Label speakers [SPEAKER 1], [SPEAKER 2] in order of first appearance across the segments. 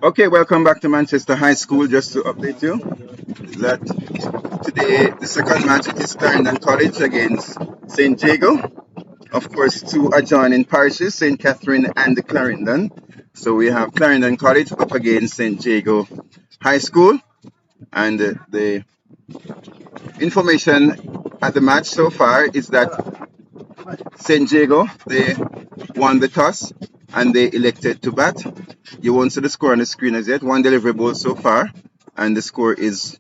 [SPEAKER 1] Okay, welcome back to Manchester High School. Just to update you that today the second match it is Clarendon College against St. Jago. Of course, two adjoining parishes, St. Catherine and Clarendon. So we have Clarendon College up against St. Jago High School, and the information at the match so far is that St. Jago they won the toss and they elected to bat. You won't see the score on the screen as yet. One delivery ball so far, and the score is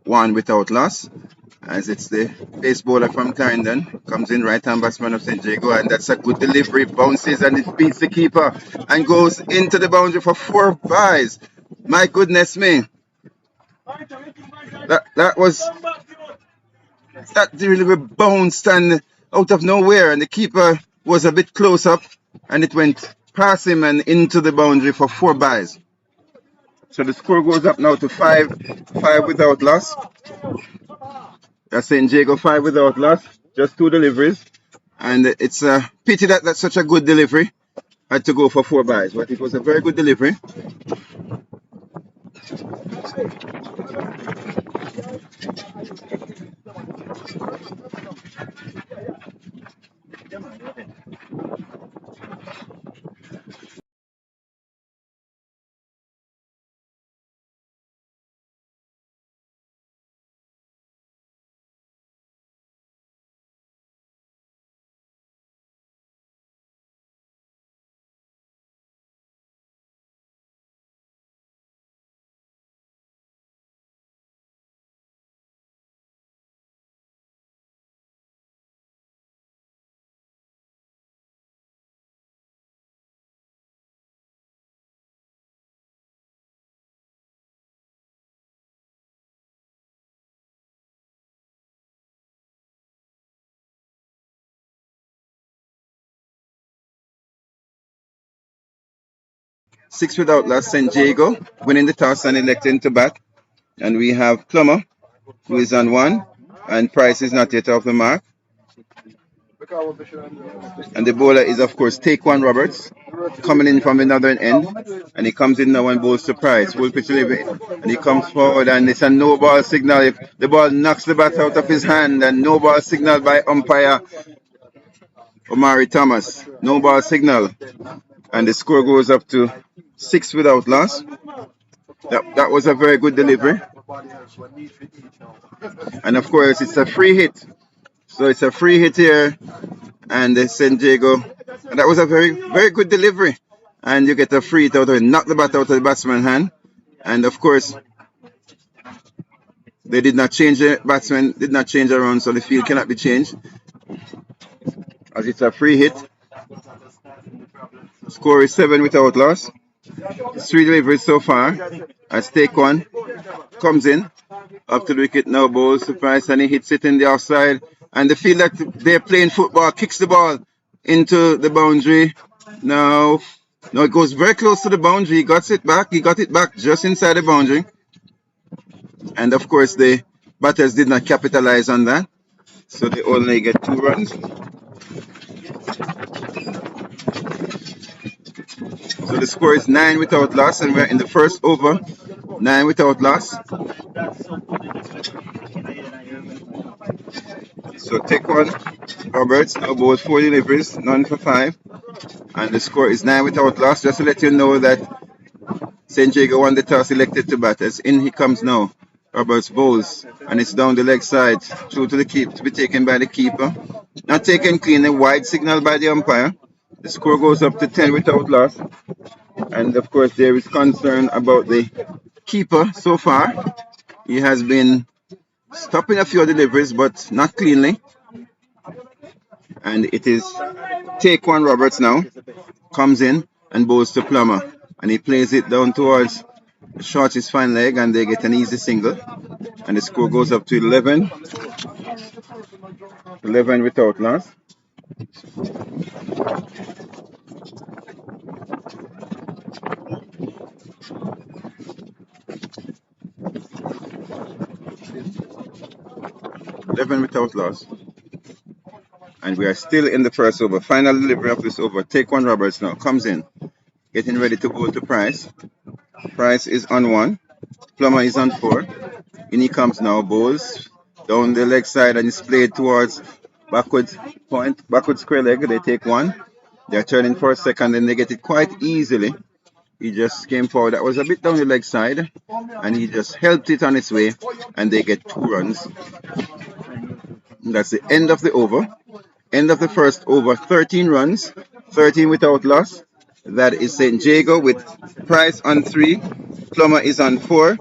[SPEAKER 1] one without loss. As it's the pace bowler from Clarendon comes in, right hand batsman of St. Jago, and that's a good delivery. Bounces and it beats the keeper and goes into the boundary for four byes. My goodness me, that was that delivery bounced and out of nowhere, and the keeper was a bit close up, and it went past him and into the boundary for four byes. So the score goes up now to five without loss. That's St. Jago five without loss, just two deliveries. And it's a pity that that's such a good delivery had to go for four byes, but it was a very good delivery. Six without loss, St. Jago winning the toss and electing to bat. And we have Plummer, who is on one, and Price is not yet off the mark. And the bowler is, of course, Take One Roberts, coming in from the northern end. And he comes in now and bowls to Price. Full pitch delivery. And he comes forward, and it's a no ball signal. If the ball knocks the bat out of his hand, and no ball signal by umpire Omari Thomas. No ball signal. And the score goes up to six without loss. That was a very good delivery. And of course, it's a free hit. So it's a free hit here. And St. Jago. And that was a very good delivery. And you get a free hit out of it. Knock the bat out of the batsman's hand. And of course, they did not change the batsman, did not change around, so the field cannot be changed. As it's a free hit. Score is seven without loss. It's three deliveries so far. As Take One comes in up to the wicket now, bowls to Price, and he hits it in the offside. And the field that they're playing football kicks the ball into the boundary. Now it goes very close to the boundary. He got it back. He got it back just inside the boundary. And of course, the batters did not capitalize on that. So they only get 2 runs. So the score is 9 without loss, and we're in the first over. 9 without loss. So Take One Roberts now bowls 4 deliveries, none for 5. And the score is 9 without loss. Just to let you know that St. Jago won the toss, elected to bat. As in he comes now. Roberts bowls, and it's down the leg side, through to the keep, to be taken by the keeper. Not taken clean, a wide signal by the umpire. The score goes up to 10 without loss. And of course, there is concern about the keeper so far. He has been stopping a few deliveries, but not cleanly. And it is Take One Roberts now, comes in and bowls to Plummer. And he plays it down towards the shortest fine leg, and they get an easy single. And the score goes up to 11. 11 without loss. Without loss. And we are still in the first over. Final delivery of this over. Take One Roberts now comes in, getting ready to bowl to Price. Price is on 1. Plumber is on 4. In he comes now, bowls down the leg side and it's played towards backward point, backward square leg. They take 1. They're turning for a second and they get it quite easily. He just came forward. That was a bit down the leg side and he just helped it on its way and they get 2 runs. That's the end of the over. End of the first over, 13 runs, 13 without loss. That is St. Jago with Price on 3. Plummer is on 4.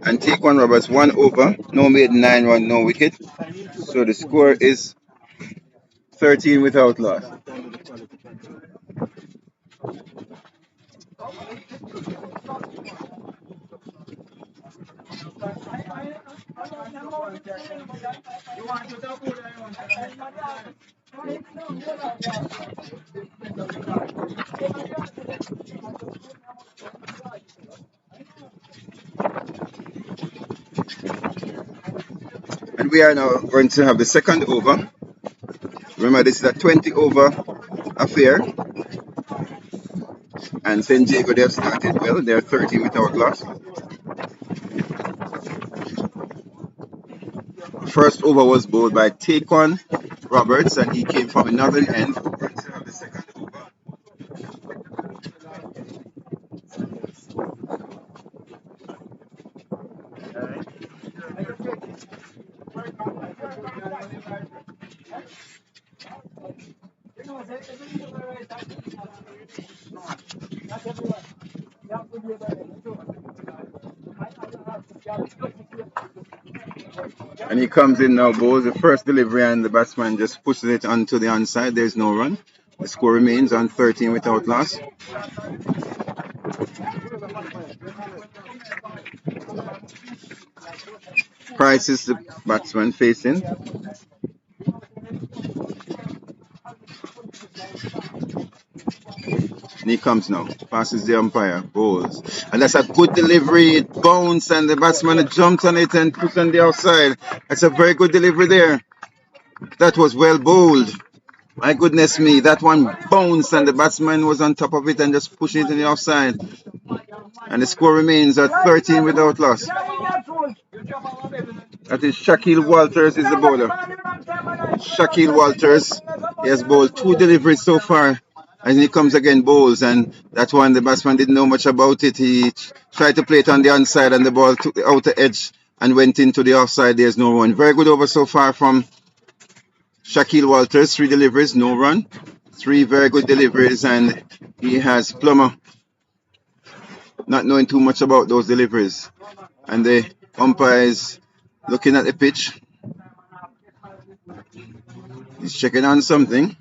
[SPEAKER 1] And Take One Roberts 1 over. No made, 9 run, no wicket. So the score is 13 without loss. And we are now going to have the second over. Remember, this is a 20 over affair. And St. Jago, they have started well. They're 13 without loss. First over was bowled by Take One Roberts, and he came from another end. We're going to have the second over. And he comes in now, bowls the first delivery, and the batsman just pushes it onto the onside. There's no run. The score remains on 13 without loss. Price is the batsman facing. And he comes now, passes the umpire, bowls. And that's a good delivery. It bounced and the batsman jumped on it and put on the outside. That's a very good delivery there. That was well bowled. My goodness me, that one bounced and the batsman was on top of it and just pushing it in the offside. And the score remains at 13 without loss. That is Shaquille Walters is the bowler. Shaquille Walters, he has bowled 2 deliveries so far. And he comes again, bowls, and that one the batsman didn't know much about it. He tried to play it on the onside and the ball took the outer edge and went into the offside. There's no run. Very good over so far from Shaquille Walters. 3 deliveries, no run. 3 very good deliveries, and he has Plummer not knowing too much about those deliveries. And the umpire is looking at the pitch. He's checking on something.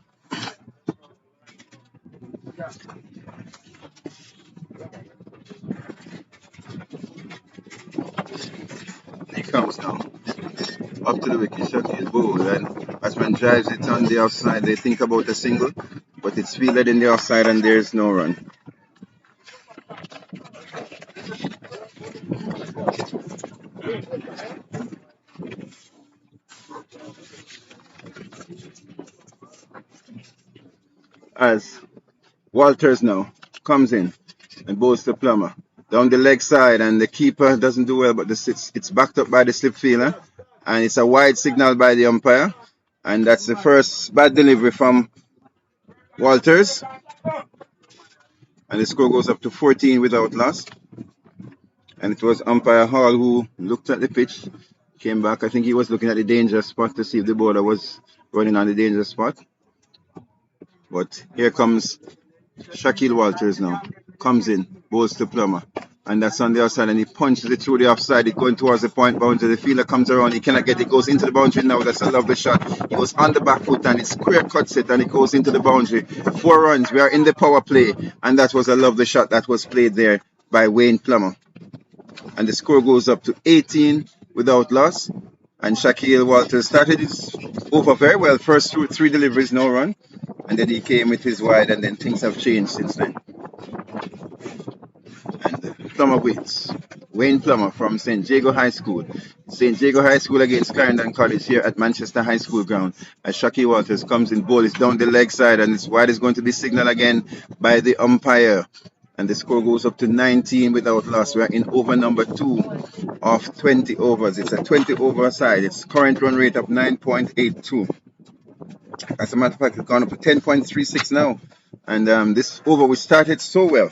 [SPEAKER 1] He comes now up to the wicket, shot his ball, and batsman drives it on the outside. They think about a single, but it's fielded in the outside and there's no run. As Walters now comes in and bowls to Plummer down the leg side, and the keeper doesn't do well, but it's backed up by the slip fielder, and it's a wide signal by the umpire, and that's the first bad delivery from Walters, and the score goes up to 14 without loss. And it was umpire Hall who looked at the pitch, came back. I think he was looking at the danger spot to see if the bowler was running on the danger spot. But here comes Shaquille Walters now. Comes in, bowls to Plummer. And that's on the outside, and he punches it through the offside. It going towards the point boundary. The fielder comes around, he cannot get it. Goes into the boundary now. That's a lovely shot. He goes on the back foot and it square cuts it and it goes into the boundary. 4 runs. We are in the power play, and that was a lovely shot that was played there by Wayne Plummer. And the score goes up to 18 without loss. And Shaquille Walters started his over very well. First 3 deliveries, no run. And then he came with his wide, and then things have changed since then. And Plummer wins. Wayne Plummer from St. Jago High School. St. Jago High School against Clarendon College here at Manchester High School ground. As Shaquille Walters comes in, ball is down the leg side, and it's wide is going to be signaled again by the umpire. and the score goes up to 19 without loss. We are in over number 2 of 20 overs. It's a 20 over side. Its current run rate of 9.82. As a matter of fact, it's gone up to 10.36 now. And this over, which started so well,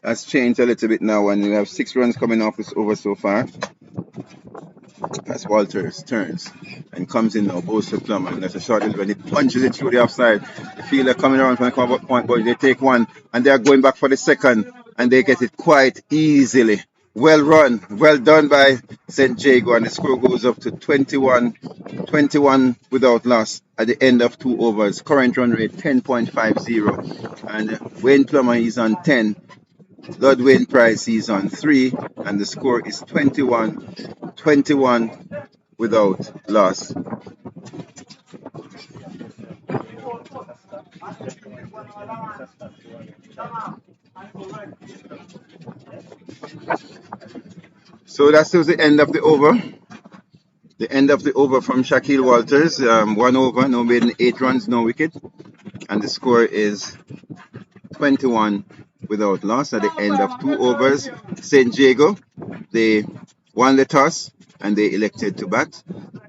[SPEAKER 1] has changed a little bit now, and we have 6 runs coming off this over so far. As Walters turns and comes in now, goes to Plummer, and that's a short when he punches it through the offside. The fielder coming around from the cover point, but they take one and they are going back for the second, and they get it quite easily. Well run, well done by St. Jago, and the score goes up to 21 without loss at the end of 2 overs. Current run rate 10.50, and Wayne Plummer is on 10. Lord Wayne Price is on 3, and the score is 21 without loss. So that's the end of the over. The end of the over from Shaquille Walters. 1 over, no maiden, 8 runs, no wicket. And the score is 21 without loss at the end of 2 overs. St. Jago, they won the toss and they elected to bat.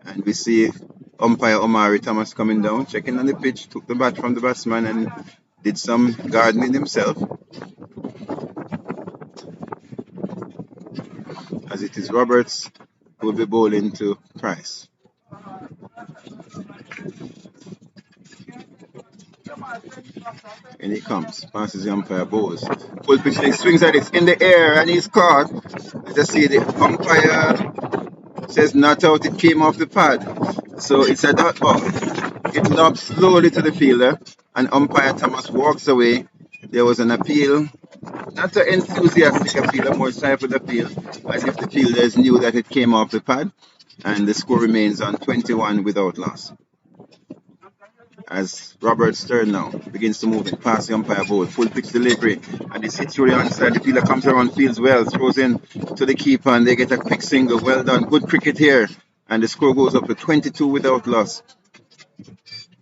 [SPEAKER 1] And we see umpire Omari Thomas coming down, checking on the pitch, took the bat from the batsman and did some gardening himself. As it is Roberts who will be bowling to Price. And he comes, passes the umpire, bowls. Full pitch, he swings at it in the air and he's caught. Let's see, the umpire says not out, it came off the pad. So it's a dot ball. It lobs slowly to the fielder and umpire Thomas walks away. There was an appeal. Not an enthusiastic appeal, a more stifled appeal, as if the fielders knew that it came off the pad, and the score remains on 21 without loss. As Roberts' turn now begins to move it past the umpire bowl, full pitch delivery, and it's hit through the onside. The fielder comes around, fields well, throws in to the keeper, and they get a quick single. Well done, good cricket here, and the score goes up to 22 without loss.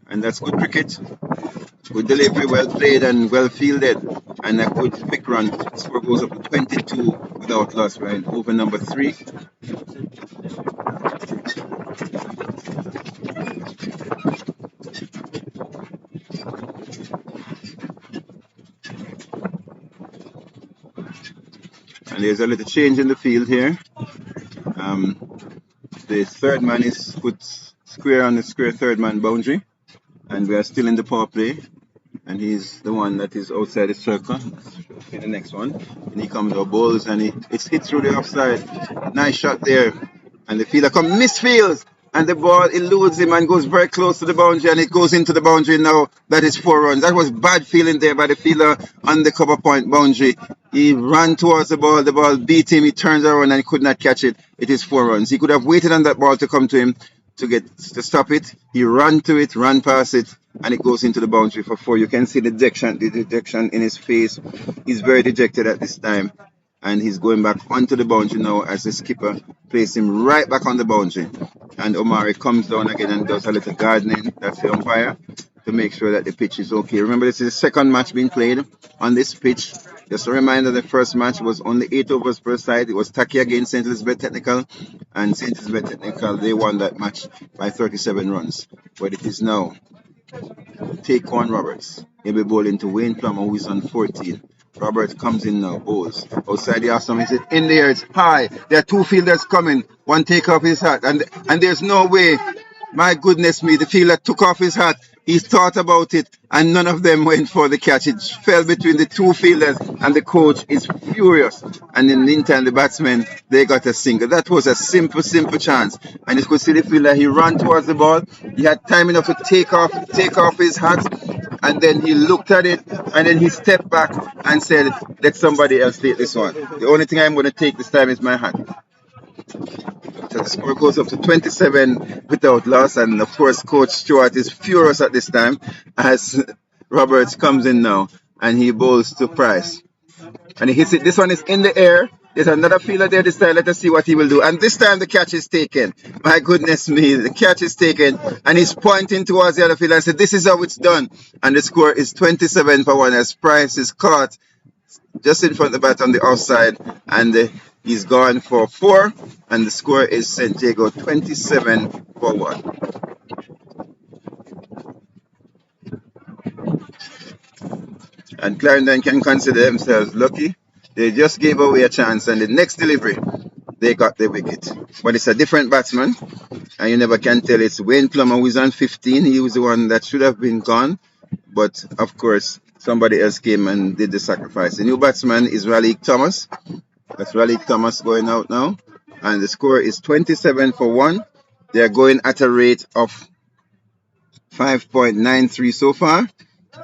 [SPEAKER 1] And that's good cricket. Good delivery, well played and well fielded, and a good quick run. The score goes up to 22 without loss. We're in over number 3. And there's a little change in the field here. The third man is put square on the square third man boundary, and we are still in the power play. And he's the one that is outside the circle. In the next one, and he comes out, bowls, and it's hit through the offside. Nice shot there, and the fielder comes, misfields, and the ball eludes him and goes very close to the boundary, and it goes into the boundary now. That is 4 runs. That was bad feeling there by the fielder on the cover point boundary. He ran towards the ball beat him, he turns around and he could not catch it. It is 4 runs. He could have waited on that ball to come to him to stop it. He ran to it, ran past it, and it goes into the boundary for 4. You can see the dejection in his face. He's very dejected at this time, and he's going back onto the boundary now as the skipper places him right back on the boundary. And Omari comes down again and does a little gardening. That's the umpire, to make sure that the pitch is okay. Remember, this is the second match being played on this pitch. Just a reminder, the first match was only 8 overs per side. It was Taki against St. Elizabeth Technical, and St. Elizabeth Technical, they won that match by 37 runs. But it is now Take on Roberts. He'll be bowling to Wayne Plummer, who is on 14. Roberts comes in now, bowls. Outside the off-stump, is it in there? It's high. There are 2 fielders coming. One take off his hat, and there's no way. My goodness me, the fielder took off his hat. He thought about it, and none of them went for the catch. It fell between the 2 fielders, and the coach is furious. And in the meantime, the batsmen, they got a single. That was a simple chance. And you could see the fielder, he ran towards the ball. He had time enough to take off his hat, and then he looked at it, and then he stepped back and said, let somebody else take this one. The only thing I'm going to take this time is my hat. So the score goes up to 27 without loss, and of course Coach Stewart is furious at this time as Roberts comes in now and he bowls to Price. And he hits it. This one is in the air. There's another fielder there this time. Let us see what he will do. And this time the catch is taken. My goodness me, the catch is taken, and he's pointing towards the other fielder and said, this is how it's done. And the score is 27 for 1 as Price is caught just in front of the bat on the offside, and he's gone for 4, and the score is St. Jago 27 for 1. And Clarendon can consider themselves lucky. They just gave away a chance, and the next delivery, they got the wicket. But it's a different batsman, and you never can tell. It's Wayne Plummer who is on 15. He was the one that should have been gone, but of course, somebody else came and did the sacrifice. The new batsman is Raleigh Thomas. That's Raleigh Thomas going out now, and the score is 27 for 1. They are going at a rate of 5.93 so far,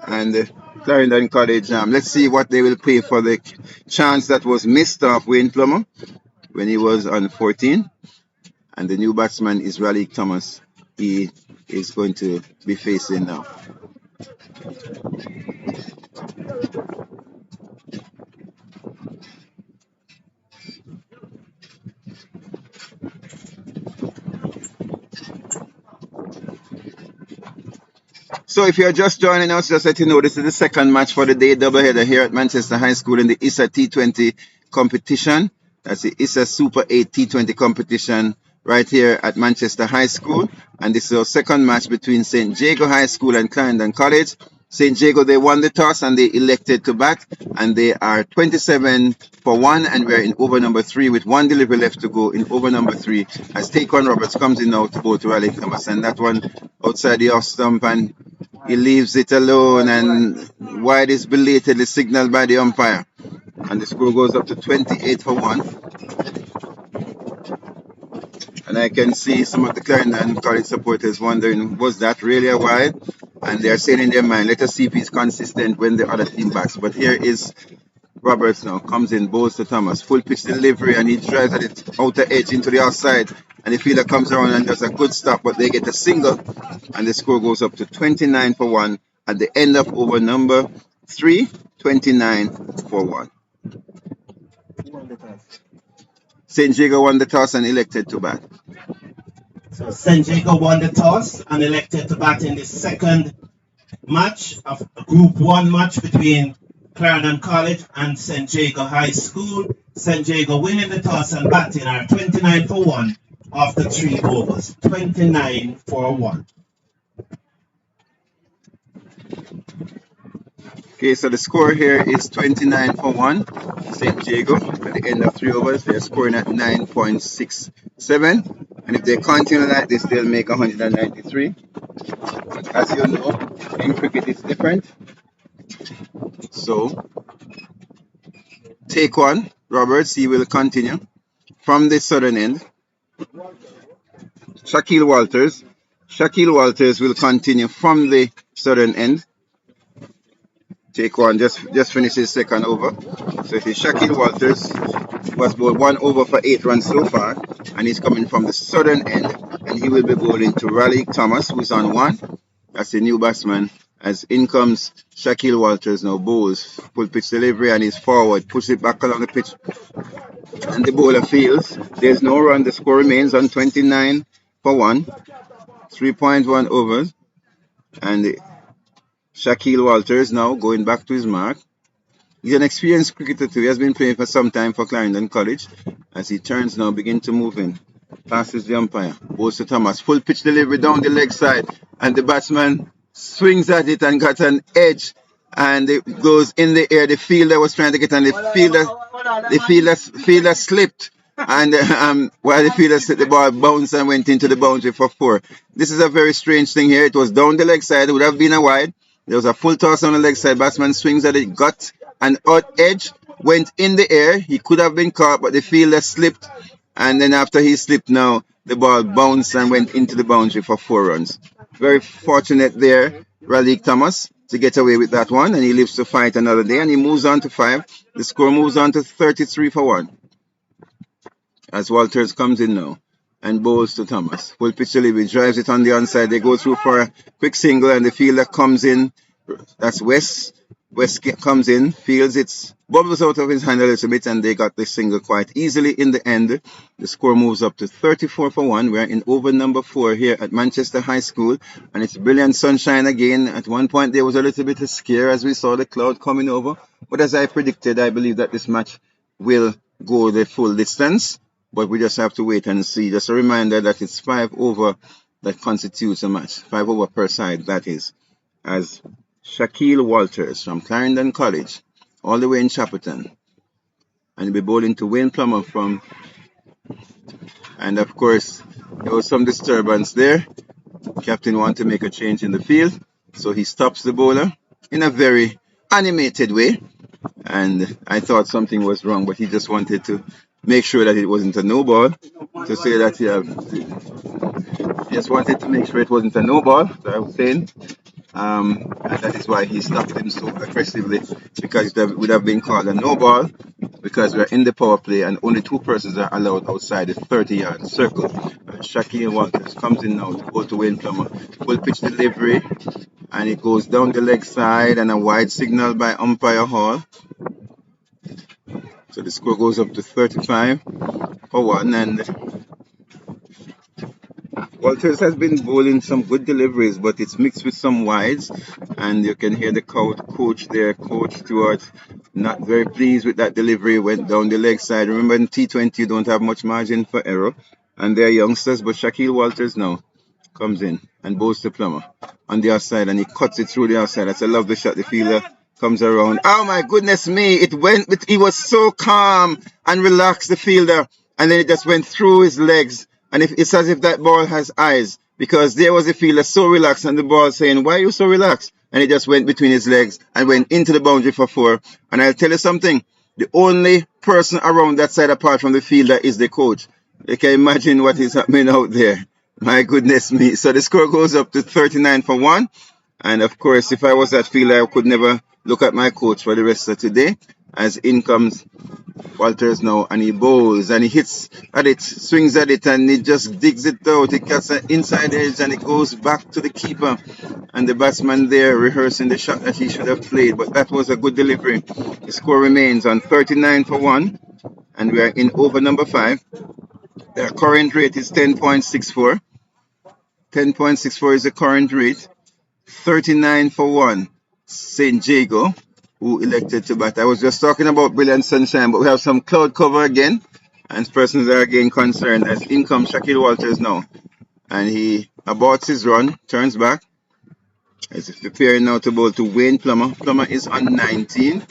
[SPEAKER 1] and Clarendon College. Let's see what they will pay for the chance that was missed off Wayne Plummer when he was on 14. And the new batsman is Raleigh Thomas. He is going to be facing now. So if you're just joining us, just let you know this is the second match for the day, doubleheader here at Manchester High School in the ISSA T20 competition. That's the ISSA Super 8 T20 competition right here at Manchester High School. And this is our second match between St. Jago High School and Clarendon College. St. Jago, they won the toss and they elected to bat, and they are 27 for 1, and we're in over number 3 with 1 delivery left to go in over number 3 as Taquan Roberts comes in now to both Raleigh Thomas, and that one outside the off stump, and he leaves it alone, and wide is belatedly signaled by the umpire, and the score goes up to 28 for 1. And I can see some of the Clarendon College supporters wondering, was that really a wide? And they're saying in their mind, let us see if he's consistent when the other team backs. But here is Roberts now, comes in, bowls to Thomas, full pitch delivery, and he drives at it outer edge into the outside, and the fielder comes around and does a good stop, but they get a single, and the score goes up to 29 for 1 at the end of over number 3, 29 for 1. St. Jago won the toss and elected to bat.
[SPEAKER 2] So St. Jago won the toss and elected to bat in the second match of a Group 1 match between Clarendon College and St. Jago High School. St. Jago winning the toss and batting are 29 for 1 after 3 overs. 29 for 1.
[SPEAKER 1] Okay, so the score here is 29 for 1. St. Jago, at the end of 3 overs, they're scoring at 9.67. And if they continue like this, they'll make 193. But as you know, in cricket it's different. So, Taquan Roberts, he will continue from the southern end. Shaquille Walters will continue from the southern end. Taquan just finished his second over. So it is Shaquille Walters, was bowled 1 over for 8 runs so far, and he's coming from the southern end, and he will be bowling to Raleigh Thomas, who's on 1. That's the new batsman. As in comes Shaquille Walters now, bowls full pitch delivery, and he's forward, pushes it back along the pitch, and the bowler fields. There's no run. The score remains on 29 for 1, 3.1 overs, and Shaquille Walters now going back to his mark. He's an experienced cricketer too. He has been playing for some time for Clarendon College. As he turns now, begin to move in. Passes the umpire. Goes to Thomas. Full pitch delivery down the leg side. And the batsman swings at it and got an edge. And it goes in the air. The fielder was trying to get on. The fielder slipped. And while the fielder slipped, the ball bounced and went into the boundary for 4. This is a very strange thing here. It was down the leg side. It would have been a wide. There was a full toss on the leg side. Batsman swings at it, got an odd edge, went in the air. He could have been caught, but the fielder slipped. And then after he slipped now, the ball bounced and went into the boundary for 4 runs. Very fortunate there, Raleigh Thomas, to get away with that one. And he lives to fight another day. And he moves on to 5. The score moves on to 33 for 1. As Walters comes in now and bowls to Thomas. Full pitch delivery, drives it on the onside. They go through for a quick single, and the fielder comes in. That's West. West comes in, fields it, bubbles out of his hand a little bit, and they got the single quite easily in the end. The score moves up to 34 for 1. We're in over number 4 here at Manchester High School, and it's brilliant sunshine again. At one point, there was a little bit of scare as we saw the cloud coming over, but But as I predicted, I believe that this match will go the full distance. But we just have to wait and see. Just a reminder that it's 5 over that constitutes a match. 5 over per side, that is. As Shaquille Walters from Clarendon College, all the way in Shepperton. And he'll be bowling to Wayne Plummer from... And of course, there was some disturbance there. Captain wanted to make a change in the field. So he stops the bowler in a very animated way. And I thought something was wrong, but he just wanted to make sure that it wasn't a no ball. To say that he just wanted to make sure it wasn't a no ball, so I was saying. And that is why he stopped him so aggressively, because it would have been called a no ball, because we're in the power play and only 2 persons are allowed outside the 30-yard circle. And Shaquille Walters comes in now to go to Wayne Plummer. Full pitch delivery, and it goes down the leg side, and a wide signal by umpire Hall. So the score goes up to 35 for 1, and Walters has been bowling some good deliveries, but it's mixed with some wides, and you can hear the coach there, Coach Stewart, not very pleased with that delivery, went down the leg side. Remember, in T20 you don't have much margin for error, and they're youngsters, but Shaquille Walters now comes in and bowls to Plummer on the outside, and he cuts it through the outside. That's a lovely shot. The fielder comes around. Oh my goodness me, it went, but he was so calm and relaxed, the fielder, and then it just went through his legs. And it's as if that ball has eyes, because there was a fielder so relaxed and the ball saying, why are you so relaxed? And it just went between his legs and went into the boundary for 4. And I'll tell you something, the only person around that side apart from the fielder is the coach. You can imagine what is happening out there. My goodness me. So the score goes up to 39 for 1. And of course, if I was that fielder, I could never look at my coach for the rest of today. As in comes Walters now, and he bowls and he hits at it, swings at it, and he just digs it out. It cuts an inside edge and it goes back to the keeper, and the batsman there rehearsing the shot that he should have played. But that was a good delivery. The score remains on 39 for 1, and we are in over number 5. The current rate is 10.64. 10.64 is the current rate. 39 for 1. St. Jago, who elected to bat. I was just talking about brilliant sunshine, but we have some cloud cover again, and persons are again concerned. As in comes Shaquille Walters now, and he aborts his run, turns back, as if preparing now to bowl to Wayne Plummer. Plummer is on 19.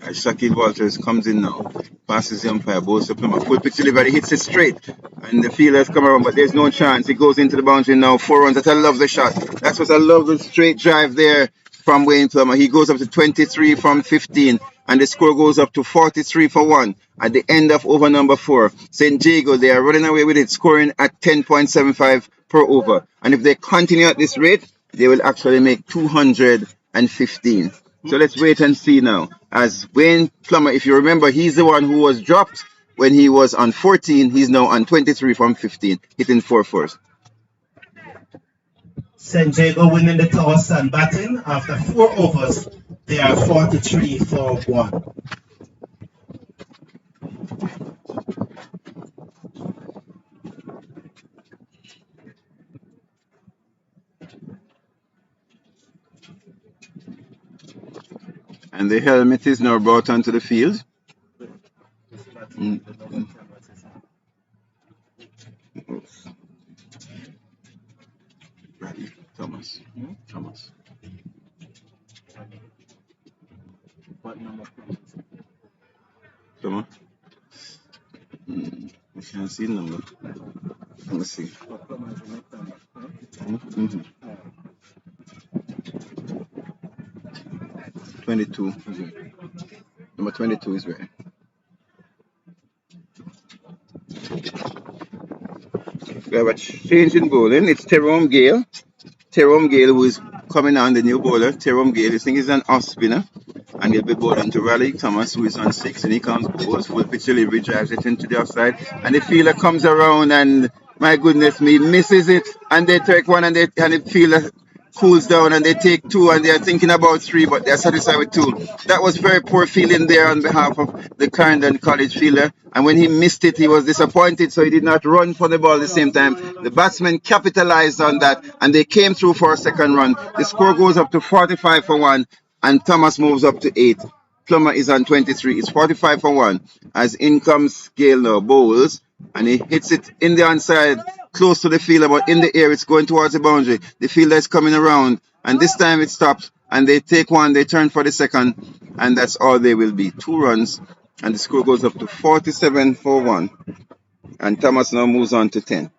[SPEAKER 1] As Shaquille Walters comes in now, passes the umpire, bowls to Plummer. Full pitch delivery, hits it straight, and the fielders come around, but there's no chance. It goes into the boundary now. 4 runs. That I love the shot. That's what I love, the straight drive there from Wayne Plummer. He goes up to 23 from 15, and the score goes up to 43 for 1 at the end of over number 4. St. Jago, they are running away with it, scoring at 10.75 per over. And if they continue at this rate, they will actually make 215. So let's wait and see now. As Wayne Plummer, if you remember, he's the one who was dropped when he was on 14. He's now on 23 from 15, hitting 4 fours.
[SPEAKER 2] St. Jago winning the toss and batting. After 4 overs, they are 43 for 1.
[SPEAKER 1] And the helmet is now brought onto the field. Thomas.
[SPEAKER 2] What number?
[SPEAKER 1] Thomas? I can't see the number. Let me see. 22. Number 22 is where? We have a change in bowling. It's Tyrone Gale. Tyrone Gale, who is coming on, the new bowler. Tyrone Gale, this thing is an off spinner, and he'll be bowling to Raleigh Thomas, who is on 6, and he comes bowls full pitch delivery, drives it into the offside, and the fielder comes around, and my goodness me, misses it, and they take 1, and the fielder cools down, and they take 2, and they're thinking about 3, but they're satisfied with 2. That was very poor feeling there on behalf of the Clarendon College fielder, and when he missed it, he was disappointed, so he did not run for the ball at the same time. The batsmen capitalized on that, and they came through for a second run. The score goes up to 45 for 1. and Thomas moves up to 8. Plummer is on 23. It's 45 for 1. As in comes Gale now, bowls, and he hits it in the onside, close to the fielder, but in the air, it's going towards the boundary. The fielder is coming around, and this time it stops, and they take one, they turn for the second, and that's all they will be. 2 runs, and the score goes up to 47 for 1. And Thomas now moves on to 10.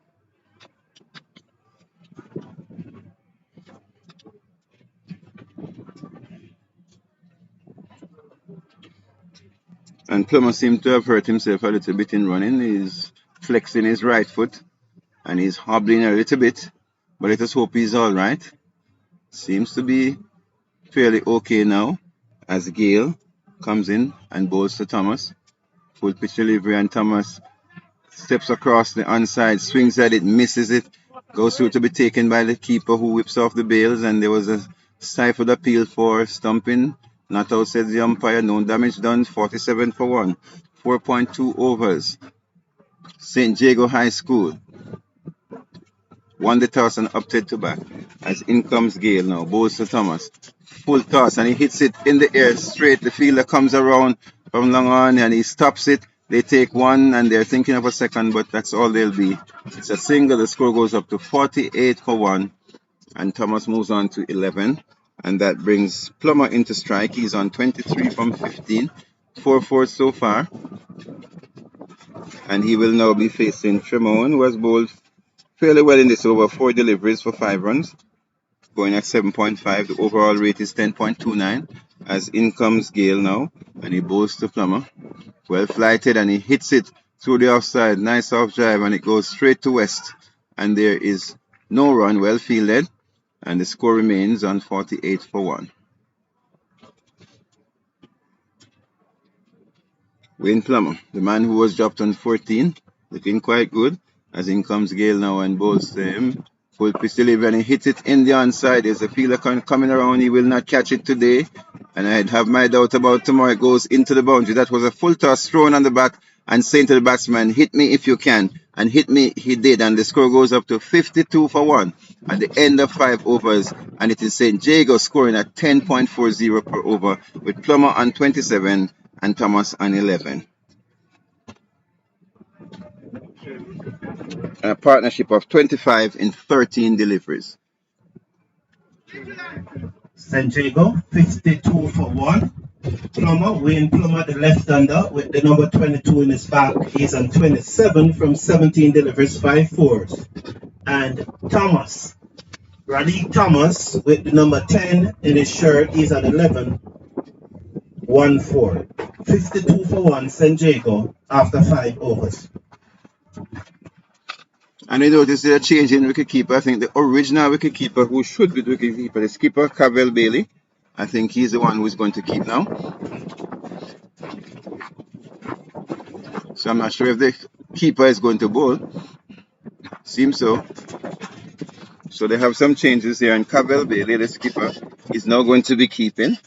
[SPEAKER 1] And Plummer seemed to have hurt himself a little bit in running. He's flexing his right foot and he's hobbling a little bit. But let us hope he's all right. Seems to be fairly okay now as Gale comes in and bowls to Thomas. Full pitch delivery, and Thomas steps across the onside, swings at it, misses it, goes through to be taken by the keeper who whips off the bails, and there was a stifled appeal for stumping. Not out, said the umpire. No damage done. 47 for 1. 4.2 overs. St. Jago High School won the toss and opted to bat. As in comes Gale now. Bowls to Thomas. Full toss, and he hits it in the air straight. The fielder comes around from long on and he stops it. They take one and they're thinking of a second, but that's all they'll be. It's a single. The score goes up to 48 for 1. And Thomas moves on to 11. And that brings Plummer into strike. He's on 23 from 15. 4-4 so far. And he will now be facing Tremont, who has bowled fairly well in this over. 4 deliveries for 5 runs. Going at 7.5. The overall rate is 10.29. As in comes Gale now. And he bowls to Plummer. Well flighted, and he hits it through the offside. Nice off drive, and it goes straight to West. And there is no run. Well fielded. And the score remains on 48 for 1. Wayne Plummer, the man who was dropped on 14, looking quite good. As in comes Gale now and bowls to him. Full pitch delivery, and he hits it in the onside. There's a fielder coming around. He will not catch it today. And I'd have my doubt about tomorrow. It goes into the boundary. That was a full toss thrown on the back and saying to the batsman, hit me if you can. And hit me, he did. And the score goes up to 52 for 1 at the end of 5 overs. And it is St. Jago scoring at 10.40 per over with Plummer on 27 and Thomas on 11. A partnership of 25 in 13 deliveries.
[SPEAKER 2] St. Jago, 52 for 1. Plummer, Wayne Plummer, the left-hander, with the number 22 in his back. He's on 27 from 17 deliveries, 5 fours. And Thomas, Raleigh Thomas, with the number 10 in his shirt. He's on 11, 1 4. 52 for 1, St. Jago, after 5 overs.
[SPEAKER 1] And you notice there's a change in wicketkeeper. I think the original wicketkeeper who should be the wicketkeeper, the skipper, Cavell Bailey. I think he's the one who's going to keep now. So I'm not sure if the keeper is going to bowl. Seems so. So they have some changes here, and Cavell Bailey, the skipper, is now going to be keeping.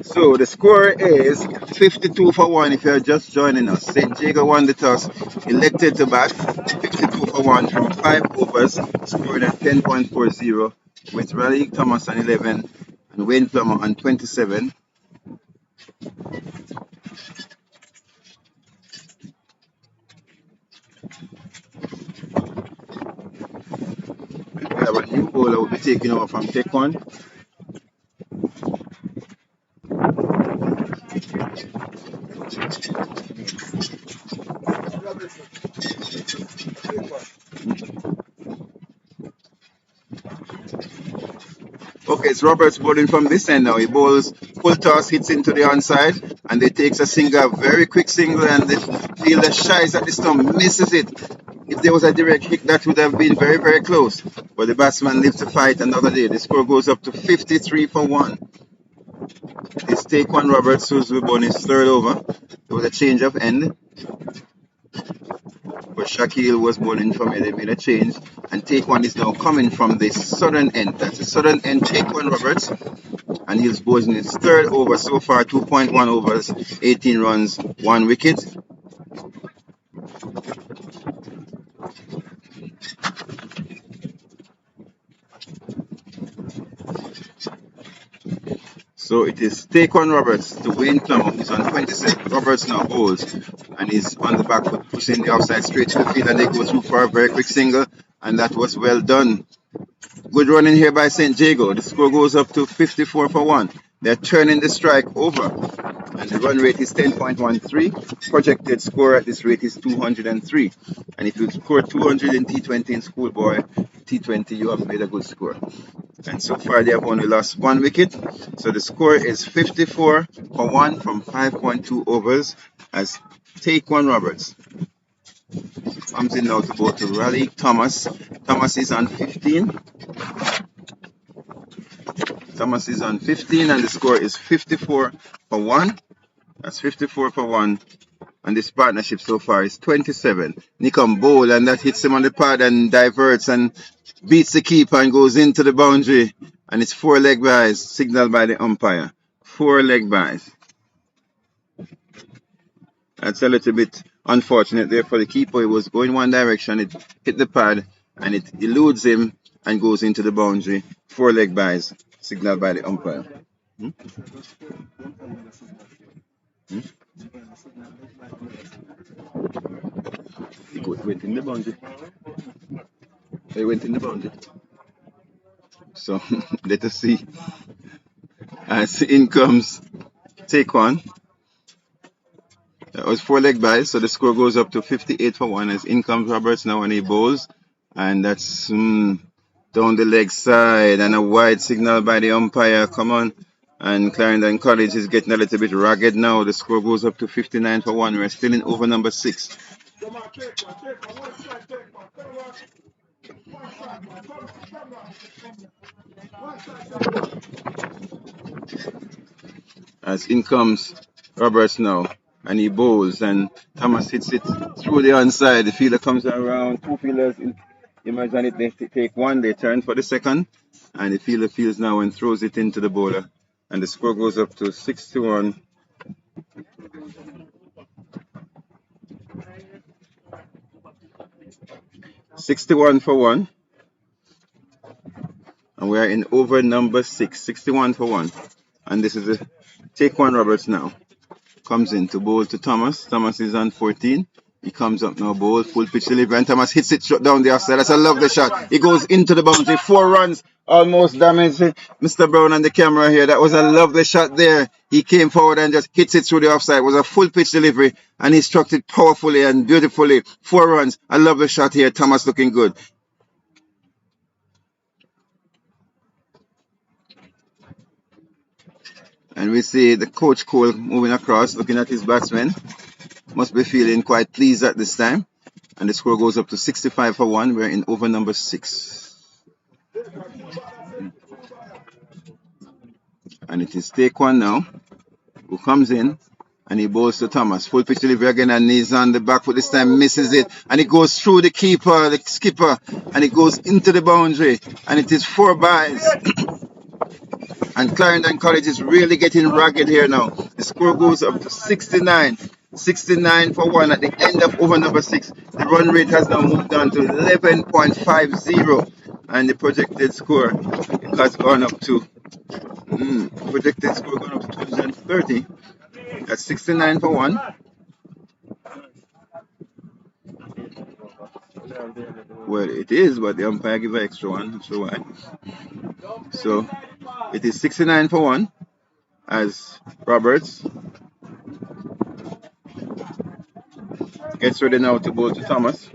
[SPEAKER 1] So the score is 52 for 1 if you're just joining us. St. Jago won the toss, elected to bat 52 for 1 from 5 overs, scored at 10.40 with Raleigh Thomas on 11 and Wayne Plummer on 27. We have a new bowler who will be taking over from Tech 1. Okay, it's Roberts bowling from this end now. He bowls full toss, hits into the onside, and they takes a single, very quick single, and the fielder shies at the stump, misses it. If there was a direct hit, that would have been very, very close. But the batsman lives to fight another day. The score goes up to 53 for 1. It's take one Roberts, who's bowling his 3rd over. There was a change of end. But Shaquille was bowling from here. They made a change. And take one is now coming from the southern end. That's the southern end. Take one Roberts. and he's bowling his third over so far, 2.1 overs, 18 runs, 1 wicket. So it is take one Roberts to Wayne Plummer, who's on 26. Roberts now bowls, and he's on the back foot, pushing the offside straight to the field, and they go through for a very quick single, and that was well done. Good running here by St. Jago. The score goes up to 54 for 1. They're turning the strike over, and the run rate is 10.13. Projected score at this rate is 203. And if you score 200 in T20 in schoolboy T20, you have made a good score. And so far they have only lost 1 wicket. So the score is 54 for 1 from 5.2 overs as take one Roberts comes in now to bowl to Raleigh Thomas. Thomas is on 15. Thomas is on 15 and the score is 54 for 1. That's 54 for 1. And this partnership so far is 27. Nickham bowl and that hits him on the pad and diverts and beats the keeper and goes into the boundary. And it's 4 leg byes signaled by the umpire. 4 leg byes. That's a little bit unfortunate there for the keeper. It was going one direction, it hit the pad and it eludes him and goes into the boundary. 4 leg byes signaled by the umpire. He went in the boundary. They went in the boundary. So let us see. As in comes take one. That was 4 leg byes, so the score goes up to 58 for 1 as in comes Roberts now and he bowls. And that's down the leg side and a wide signal by the umpire. Come on. And Clarendon College is getting a little bit ragged now. The score goes up to 59 for 1. We're still in over number 6. As in comes Roberts now, and he bowls, and Thomas hits it through the onside. The fielder comes around, 2 fielders. Imagine it, they take 1, they turn for the second, and the fielder fields now and throws it into the bowler, and the score goes up to 61. 61 for 1. And we are in over number 6, 61 for 1. And this is a take one Roberts now. Comes in to bowl to Thomas. Thomas is on 14. He comes up now, bowl, full pitch delivery, and Thomas hits it down the offside. That's a lovely shot. He goes into the boundary. 4 runs, almost damaged Mr. Brown on the camera here. That was a lovely shot there. He came forward and just hits it through the offside. It was a full pitch delivery, and he struck it powerfully and beautifully. 4 runs. A lovely shot here. Thomas looking good. And we see the coach Cole moving across, looking at his batsmen. Must be feeling quite pleased at this time. And the score goes up to 65 for 1. We're in over number 6. And it is take one now, who comes in and he bowls to Thomas. Full pitch delivery again, and he's on the back foot this time, misses it. And it goes through the keeper, the skipper, and it goes into the boundary. And it is 4 byes. And Clarendon College is really getting ragged here now. The score goes up to 69. 69 for 1 at the end of over number 6. The run rate has now moved on to 11.50. And the projected score has gone up to projected score gone up to 230. That's 69 for 1. Well, it is, but the umpire give an extra one. Not sure why. So it is 69 for 1 as Roberts gets ready now to bowl to Thomas.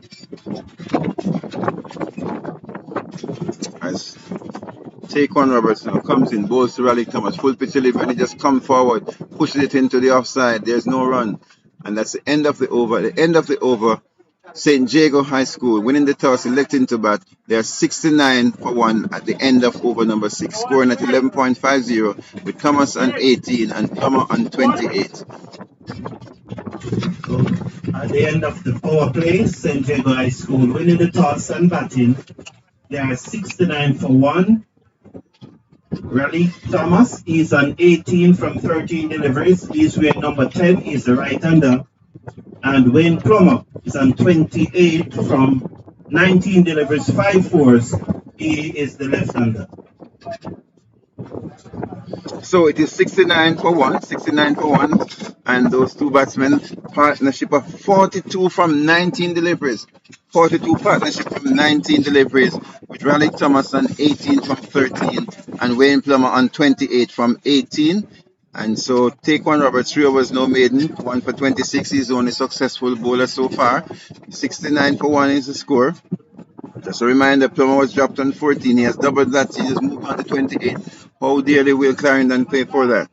[SPEAKER 1] As take one Roberts now comes in, bowls to Raleigh Thomas, full pitch delivery, and he just comes forward, pushes it into the offside. There's no run, and that's the end of the over. The end of the over. St. Jago High School winning the toss, electing to bat. They are 69 for 1 at the end of over number 6, scoring at 11.50 with Thomas on 18 and Plummer on 28.
[SPEAKER 2] At the end of the Powerplay, St. Jago High School winning the toss and batting. They are 69 for 1. Raleigh Thomas is on 18 from 13 deliveries. He's wearing number 10. He's the right-hander. And Wayne Plummer is on 28 from 19 deliveries, 5 fours. He is the left-hander.
[SPEAKER 1] So it is 69 for 1, 69 for 1, and those two batsmen partnership of 42 from 19 deliveries. 42 partnership from 19 deliveries, with Raleigh Thomas on 18 from 13 and Wayne Plummer on 28 from 18. And so take one, Robert, 3 overs, no maiden, 1 for 26. He's the only successful bowler so far. 69 for 1 is the score. Just a reminder, Plummer was dropped on 14. He has doubled that. He just moved on to 28. How dearly will Clarendon pay for that?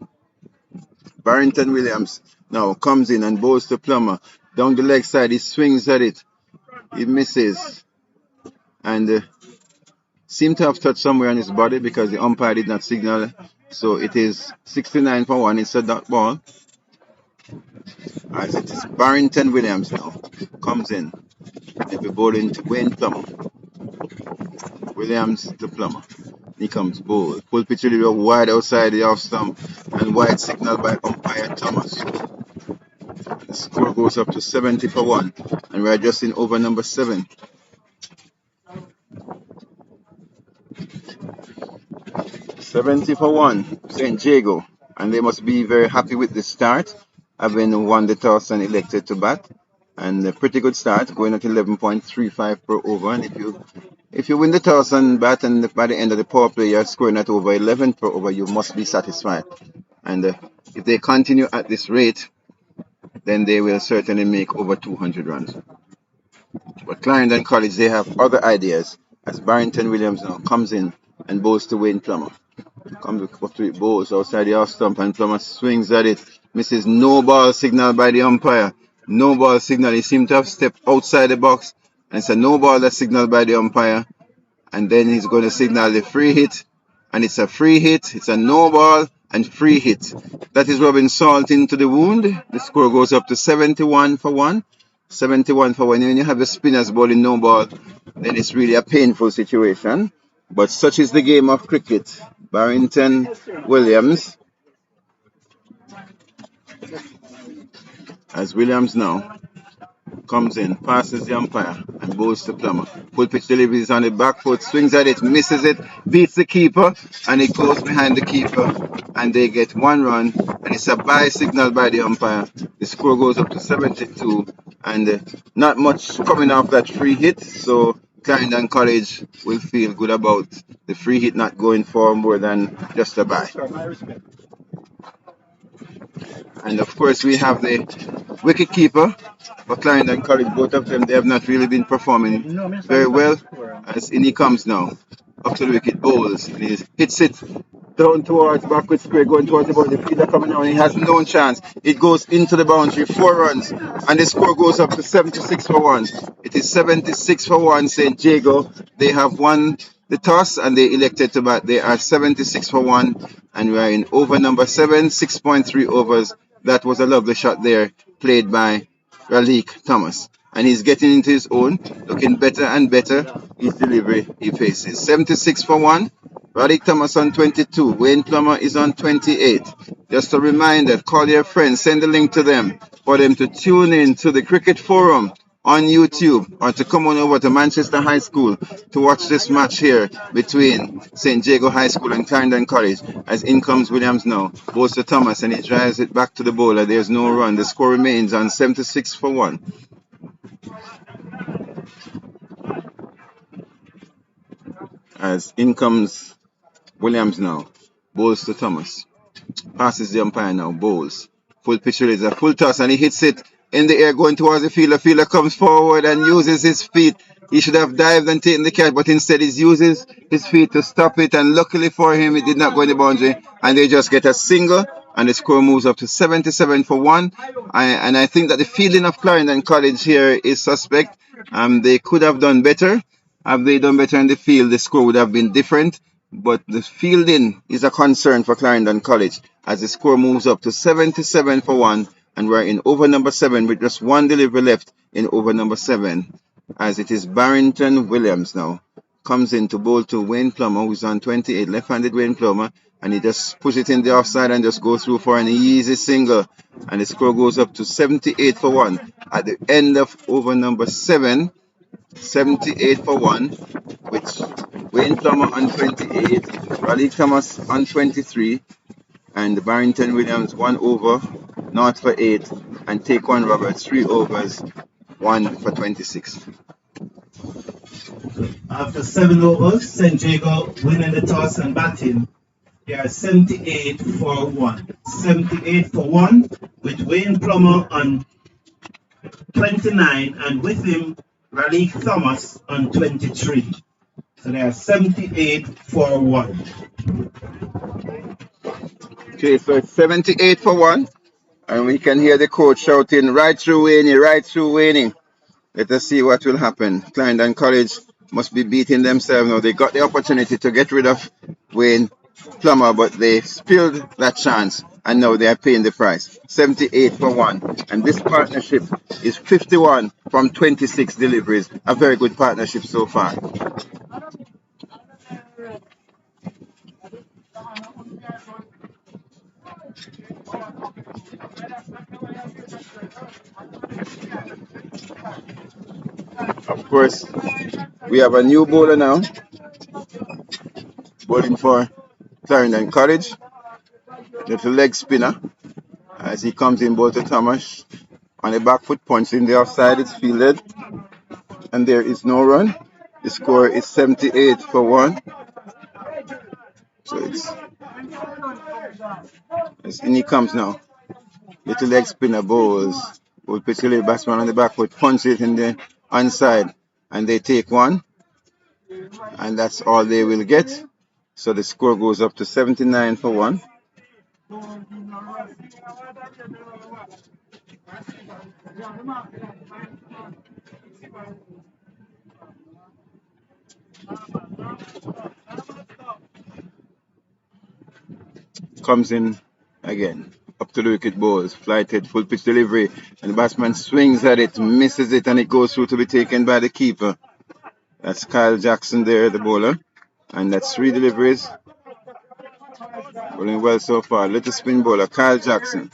[SPEAKER 1] Barrington Williams now comes in and bowls to Plummer. Down the leg side, he swings at it. He misses. And seemed to have touched somewhere on his body because the umpire did not signal. So it is 69 for 1. It's a dot ball. As it is Barrington Williams now comes in. He'll be bowling to Wayne Plummer. Williams to Plummer. He comes bowl. Full pitch delivery wide outside the off stump and wide signal by umpire Thomas. The score goes up to 70 for 1 and we're just in over number 7. $70 for 1, St. Jago, and they must be very happy with the start, having won the toss and elected to bat. And a pretty good start, going at 11.35 per over. And if you win the toss and bat, and by the end of the power play you're scoring at over 11 per over, you must be satisfied. And if they continue at this rate, then they will certainly make over 200 runs. But Clarendon College, they have other ideas, as Barrington Williams now comes in and bowls to Wayne Plummer. Comes up to it, bowls outside the off stump, and Plummer swings at it. Misses. No ball signal by the umpire. No ball signal. He seemed to have stepped outside the box, and it's a no ball that signaled by the umpire. And then he's going to signal the free hit, and it's a free hit. It's a no ball and free hit. That is rubbing salt into the wound. The score goes up to 71 for 1. 71 for 1. When you have the spinners bowling no ball, then it's really a painful situation. But such is the game of cricket. Barrington Williams, as Williams now comes in, passes the umpire and bowls to Plummer. Full pitch delivery is on the back foot, swings at it, misses it, beats the keeper, and it goes behind the keeper, and they get 1 run, and it's a bye signal by the umpire. The score goes up to 72, and not much coming off that free hit, so Clarendon College will feel good about the free hit not going for more than just a bye. And of course we have the wicket keeper for Clarendon College. Both of them, they have not really been performing very well. As in he comes now, up to the wicket, bowls, and he hits it down towards backward square, going towards the boundary. The fielder coming down, he has no chance. It goes into the boundary, 4 runs, and the score goes up to 76 for 1. It is 76 for 1, St. Jago. They have won the toss and they elected to bat. They are 76 for 1, and we are in over number 7, 6.3 overs. That was a lovely shot there, played by Raleigh Thomas. And he's getting into his own, looking better and better. His delivery he faces. 76 for 1. Raleigh Thomas on 22. Wayne Plummer is on 28. Just a reminder, call your friends, send the link to them for them to tune in to the Cricket Forum on YouTube, or to come on over to Manchester High School to watch this match here between St. Jago High School and Clarendon College. As in comes Williams now, bowls to Thomas, and he drives it back to the bowler. There's no run. The score remains on 76 for 1. As in comes Williams now, bowls to Thomas, passes the umpire now, bowls. Full pitch is a full toss, and he hits it in the air going towards the fielder. Fielder comes forward and uses his feet. He should have dived and taken the catch, but instead he uses his feet to stop it, and luckily for him it did not go in the boundary, and they just get a single, and the score moves up to 77 for 1. And I think that the fielding of Clarendon College here is suspect. They could have done better. Have they done better in the field, the score would have been different. But the fielding is a concern for Clarendon College, as the score moves up to 77 for 1, and we're in over number 7 with just 1 delivery left in over number 7. As it is Barrington Williams now comes in to bowl to Wayne Plummer, who's on 28, left-handed Wayne Plummer, and he just push it in the offside and just go through for an easy single, and the score goes up to 78 for 1 at the end of over number 7. 78 for 1, which Wayne Plummer on 28, Raleigh Thomas on 23, and Barrington Williams 1 over, North for 8, and Take One Roberts 3 overs, 1 for 26.
[SPEAKER 2] After 7 overs, St. Jago winning the toss and batting. They are 78 for 1. 78 for 1 with Wayne Plummer on 29, and with him Raleigh Thomas on 23. So they are 78 for 1.
[SPEAKER 1] Okay, so it's 78 for 1, and we can hear the coach shouting, right through Wayne, right through Wayne. Let us see what will happen. Clarendon College must be beating themselves now. They got the opportunity to get rid of Wayne Plummer, but they spilled that chance, and now they are paying the price. 78 for 1. And this partnership is 51 from 26 deliveries. A very good partnership so far. Of course, we have a new bowler now, bowling for Clarendon College. Little leg spinner as he comes in, ball to Thomas on a back foot punch in the offside. It's fielded, and there is no run. The score is 78 for 1. So it's in he comes now. Little leg spinner bowls. Will pitch the batsman on the back foot, punch it in the onside, and they take 1. And that's all they will get. So the score goes up to 79 for 1. Comes in again, up to the wicket, balls, flighted, full pitch delivery, and the batsman swings at it, misses it, and it goes through to be taken by the keeper. That's Kyle Jackson there, the bowler, and that's 3 deliveries. Bowling well so far. Little spin bowler, Kyle Jackson.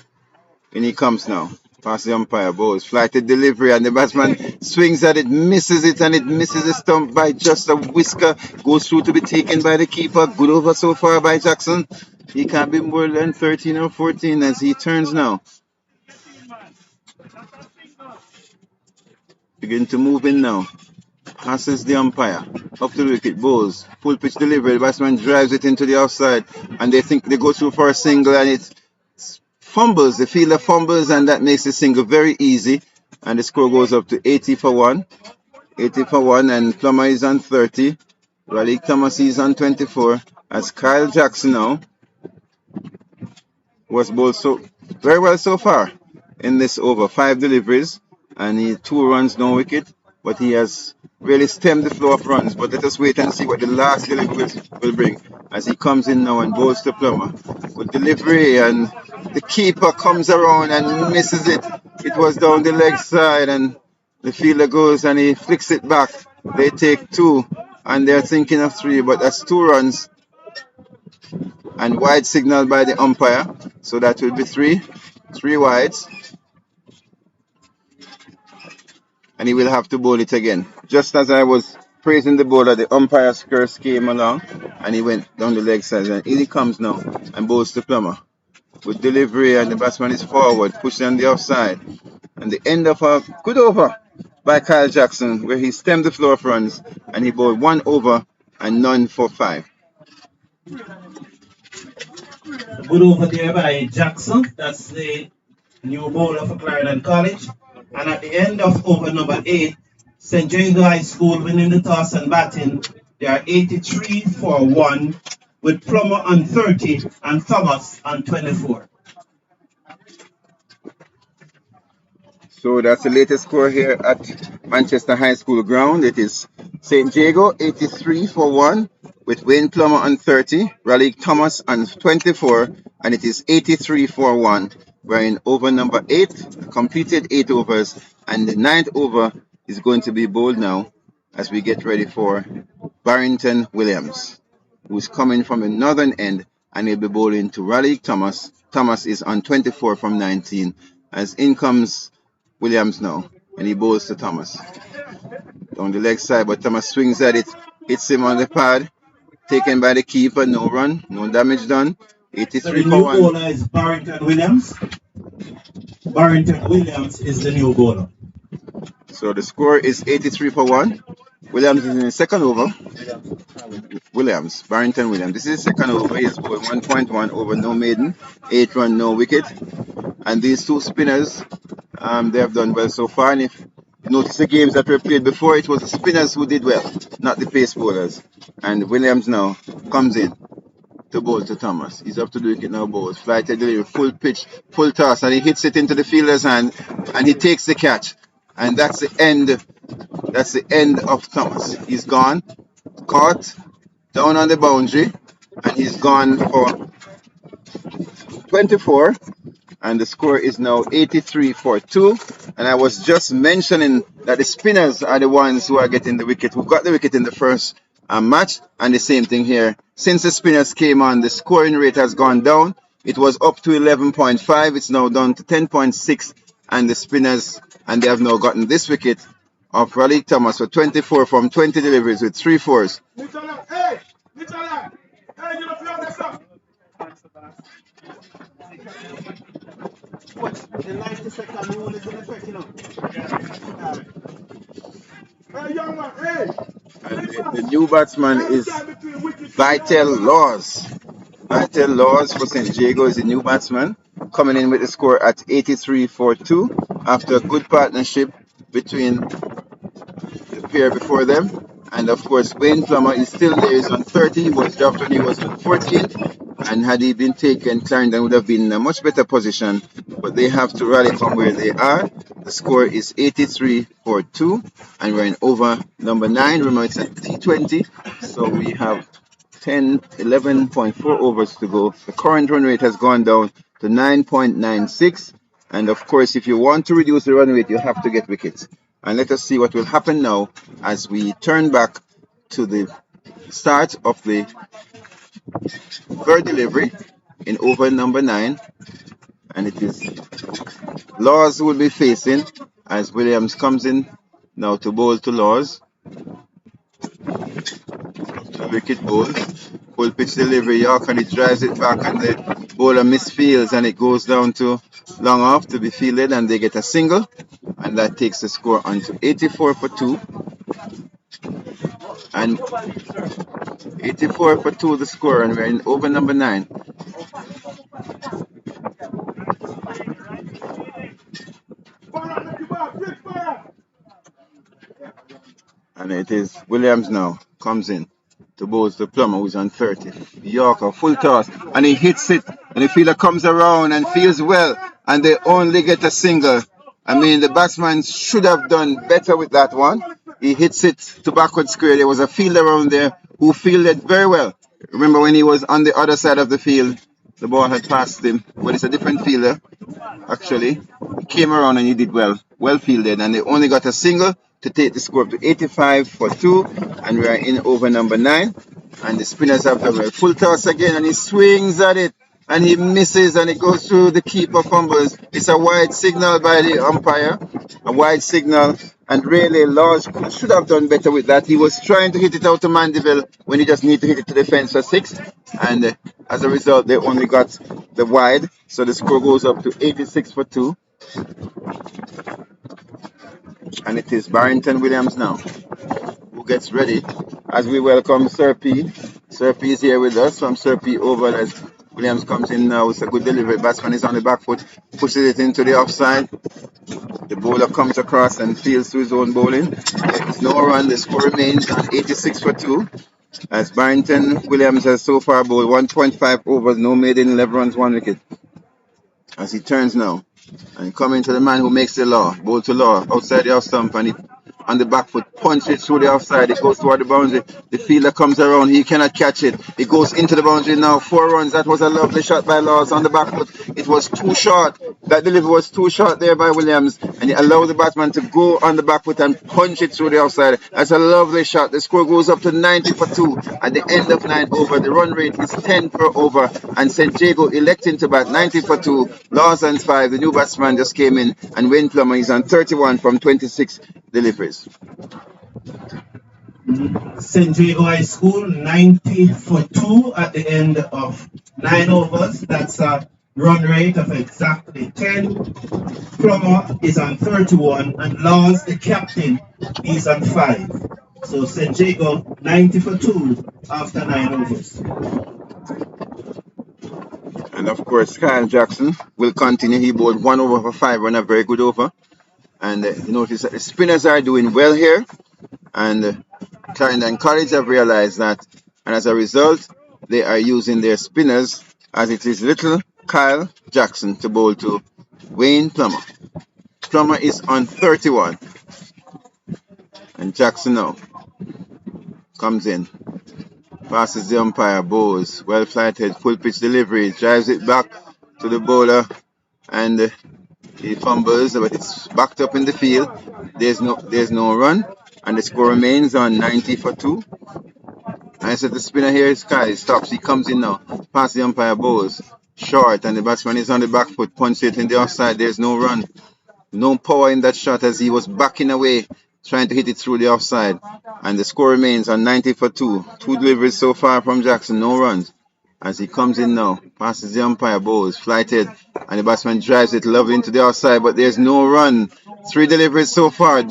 [SPEAKER 1] In he comes now. Past the umpire, balls, flighted delivery, and the batsman swings at it, misses it, and it misses the stump by just a whisker. Goes through to be taken by the keeper. Good over so far by Jackson. He can't be more than 13 or 14 as he turns now. Begin to move in now. Passes the umpire. Up to the wicket, bowls. Full pitch delivery. The batsman drives it into the offside, and they think they go through for a single, and it fumbles. The fielder fumbles, and that makes the single very easy. And the score goes up to 80 for 1. 80 for 1, and Plummer is on 30. Raleigh Thomas is on 24. As Kyle Jackson now was bowled so very well so far in this over. 5 deliveries, and he 2 runs, no wicket. But he has really stemmed the flow of runs. But let us wait and see what the last delivery will bring as he comes in now and bowls to Plummer. Good delivery, and the keeper comes around and misses it. It was down the leg side, and the fielder goes and he flicks it back. They take 2, and they're thinking of 3, but that's 2 runs. And wide signal by the umpire, so that will be 3 wides, and he will have to bowl it again. Just as I was praising the bowler, the umpire's curse came along, and he went down the leg side, and in he comes now and bowls to Plummer with delivery, and the batsman is forward, pushing on the offside, and the end of a good over by Kyle Jackson, where he stemmed the flow of runs, and he bowled 1 over and none for 5.
[SPEAKER 2] Good over there by Jackson. That's the new bowler for Clarendon College. And at the end of over number 8, St. Jago High School winning the toss and batting. They are 83 for 1 with Plummer on 30 and Thomas on 24.
[SPEAKER 1] So that's the latest score here at Manchester High School ground. It is St. Jago 83 for 1 with Wayne Plummer on 30, Raleigh Thomas on 24, and it is 83 for 1. We're in over number 8, completed 8 overs, and the 9th over is going to be bowled now as we get ready for Barrington Williams, who's coming from the northern end and he'll be bowling to Raleigh Thomas. Thomas is on 24 from 19. As in comes Williams now, and he bowls to Thomas. On the leg side, but Thomas swings at it, hits him on the pad, taken by the keeper, no run, no damage done. 83
[SPEAKER 2] So the
[SPEAKER 1] for
[SPEAKER 2] new
[SPEAKER 1] 1.
[SPEAKER 2] bowler is Barrington Williams. Barrington Williams is the new bowler.
[SPEAKER 1] So the score is 83 for 1. Williams is in the second over. Barrington Williams. This is the second over. He has scored 1.1 over, no maiden, 8 run, no wicket. And these two spinners, they have done well so far. And if you notice the games that were played before, it was the spinners who did well, not the pace bowlers. And Williams now comes in to bowl to Thomas. He's up to the wicket now, bowls. Flight delivery, full pitch, full toss, and he hits it into the fielder's hand, and he takes the catch. And that's the end. That's the end of Thomas. He's gone, caught, down on the boundary, and he's gone for 24. And the score is now 83 for 2. And I was just mentioning that the spinners are the ones who are getting the wicket, who got the wicket in the first match. And the same thing here. Since the spinners came on, the scoring rate has gone down. It was up to 11.5. It's now down to 10.6. And the spinners, and they have now gotten this wicket of Raleigh Thomas for 24 from 20 deliveries with 3 fours.
[SPEAKER 2] The 90-second rule is in effect, you know.
[SPEAKER 1] And the new batsman is Vital Laws. Vital Laws for St. Jago is the new batsman, coming in with the score at 83 for 2 after a good partnership between the pair before them. And of course, Wayne Plummer is still there. He's on 30. He was dropped when he was on 14. And had he been taken, Clarendon would have been in a much better position. But they have to rally from where they are. The score is 83 for 2. And we're in over number 9. Remember, it's a T20. So we have 11.4 overs to go. The current run rate has gone down to 9.96. And of course, if you want to reduce the run rate, you have to get wickets. And let us see what will happen now as we turn back to the start of the third delivery in over number 9. And it is Laws who will be facing as Williams comes in now to bowl to Laws. Wicket bowls. Full pitch delivery, York, and he drives it back, and the bowler misfields, and it goes down to long off to be fielded, and they get a single, and that takes the score on to 84 for 2. And 84 for 2 the score, and we're in over number 9. And it is Williams now comes in to bowl to Plummer, who's on 30. Yorker, full toss, and he hits it, and the fielder comes around and feels well, and they only get a single. I mean, the batsman should have done better with that one. He hits it to backward square. There was a fielder around there who fielded very well. Remember when he was on the other side of the field, the ball had passed him, but it's a different fielder, actually. He came around and he did well fielded, and they only got a single to take the score up to 85 for 2, and we are in over number 9. And the spinners have done well. Full toss again, and he swings at it, and he misses, and it goes through the keeper, fumbles. It's a wide signal by the umpire, a wide signal, and really Laws should have done better with that. He was trying to hit it out to Mandeville when he just need to hit it to the fence for 6, and as a result they only got the wide, so the score goes up to 86 for 2. And it is Barrington Williams now who gets ready as we welcome Sir P. Sir P is here with us from Sir P Oval as Williams comes in now. It's a good delivery. Batsman is on the back foot, pushes it into the offside. The bowler comes across and fields to his own bowling. There's no run. The score remains on 86 for 2. As Barrington Williams has so far bowled 1.5 overs, no maiden, 11 runs, 1 wicket. As he turns now and coming to the man who makes the law, bowl to Law outside the off stump, and he on the back foot punches through the offside. It goes toward the boundary. The fielder comes around. He cannot catch it. It goes into the boundary now. 4 runs. That was a lovely shot by Laws on the back foot. It was too short. That delivery was too short there by Williams, and it allowed the batsman to go on the back foot and punch it through the outside. That's a lovely shot. The score goes up to 90 for 2 at the end of 9 over. The run rate is 10 per over, and St. Jago electing to bat 90 for 2. Lawson's 5. The new batsman just came in, and Wayne Plummer is on 31 from 26 deliveries.
[SPEAKER 2] St. Jago High School 90 for 2 at the end of 9 overs. That's a run rate of exactly 10. Plummer is on 31 and Laws, the captain, is on 5. So St. Jago 90 for 2 after 9 overs.
[SPEAKER 1] And of course, Kyle Jackson will continue. He bowled 1 over for 5 on a very good over. And you notice that the spinners are doing well here. And Clarendon College have realized that. And as a result, they are using their spinners as it is little Kyle Jackson to bowl to Wayne Plummer. Plummer is on 31. And Jackson now comes in. Passes the umpire, bows, well flighted, full pitch delivery, drives it back to the bowler, and he fumbles, but it's backed up in the field. There's no run, and the score remains on 90 for 2. And I said the spinner here is Kyle. He stops, he comes in now, past the umpire, bows, short, and the batsman is on the back foot, punches it in the offside. There's no run, no power in that shot as he was backing away, trying to hit it through the offside. And the score remains on 90 for 2. 2 deliveries so far from Jackson, no runs. As he comes in now, passes the umpire, bows, flighted, and the batsman drives it lovely into the outside, but there's no run. 3 deliveries so far, ...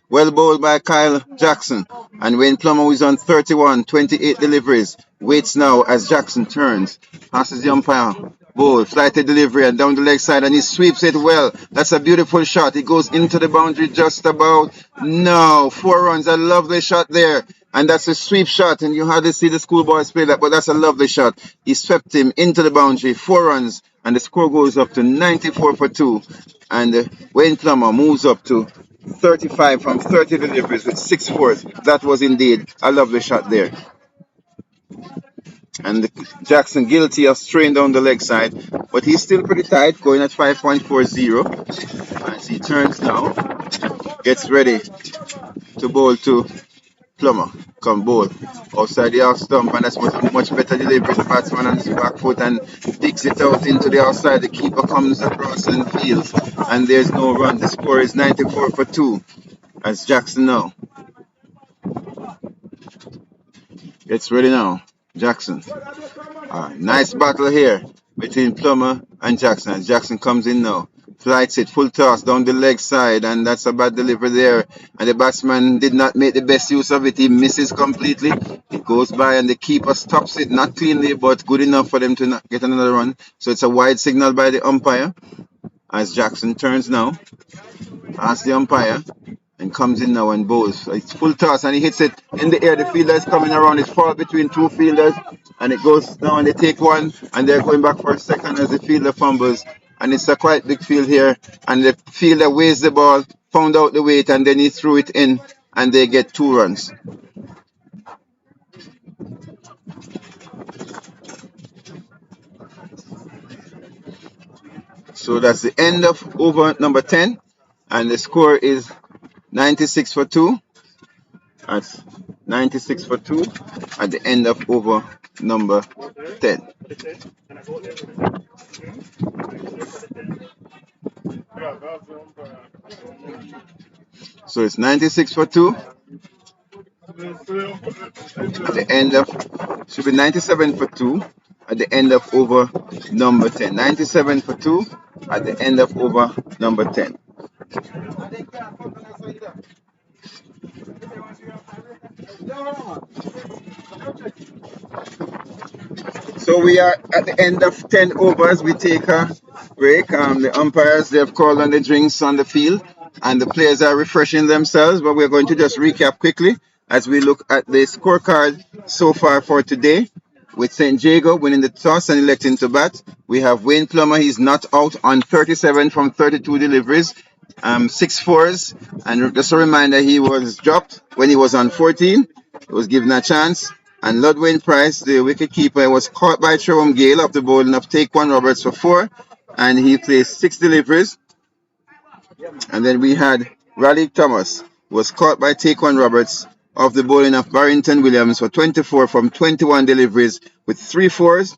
[SPEAKER 1] Well bowled by Kyle Jackson. And Wayne Plummer is on 31, 28 deliveries. Waits now as Jackson turns, passes the umpire, bowl, flighted delivery, and down the leg side, and he sweeps it well. That's a beautiful shot. It goes into the boundary just about. No, 4 runs. A lovely shot there. And that's a sweep shot, and you hardly see the schoolboys play that, but that's a lovely shot. He swept him into the boundary, 4 runs, and the score goes up to 94 for 2. And Wayne Plummer moves up to 35 from 30 deliveries with 6 fours. That was indeed a lovely shot there. And Jackson guilty of straying down the leg side, but he's still pretty tight, going at 5.40. As he turns now, gets ready to bowl to Plummer. Come bowl outside the off stump, and that's much better delivery. The batsman on his back foot and digs it out into the outside. The keeper comes across and fields, and there's no run. The score is 94 for 2. As Jackson now gets ready now. Jackson. Nice battle here between Plummer and Jackson. As Jackson comes in now, flights it, full toss down the leg side, and that's a bad delivery there. And the batsman did not make the best use of it. He misses completely. It goes by, and the keeper stops it, not cleanly, but good enough for them to not get another run. So it's a wide signal by the umpire. As Jackson turns now, asks the umpire, and comes in now and bowls. It's full toss, and he hits it in the air. The fielder is coming around. It falls between 2 fielders, and it goes down, and they take 1, and they're going back for a second as the fielder fumbles. And it's a quite big field here, and the fielder weighs the ball, found out the weight, and then he threw it in, and they get 2 runs. So that's the end of over number 10, and the score is 96 for 2. That's 96 for 2 at the end of over number 10. So it's 96 for 2 at the end of, should be 97 for 2 at the end of over number 10. 97 for 2 at the end of over number 10. So we are at the end of 10 overs. We take a break. The umpires, they have called on the drinks on the field, and the players are refreshing themselves, but we're going to just recap quickly as we look at the scorecard so far for today. With St. Jago winning the toss and electing to bat, we have Wayne Plummer. He's not out on 37 from 32 deliveries, 6 fours, and just a reminder, he was dropped when he was on 14. He was given a chance, and Ludwin Price, the wicket keeper, was caught by Jerome Gale of the bowling of Take 1 Roberts for 4, and he placed 6 deliveries. And then we had Raleigh Thomas, who was caught by Taquan Roberts off the bowling of Barrington Williams for 24 from 21 deliveries with 3 fours.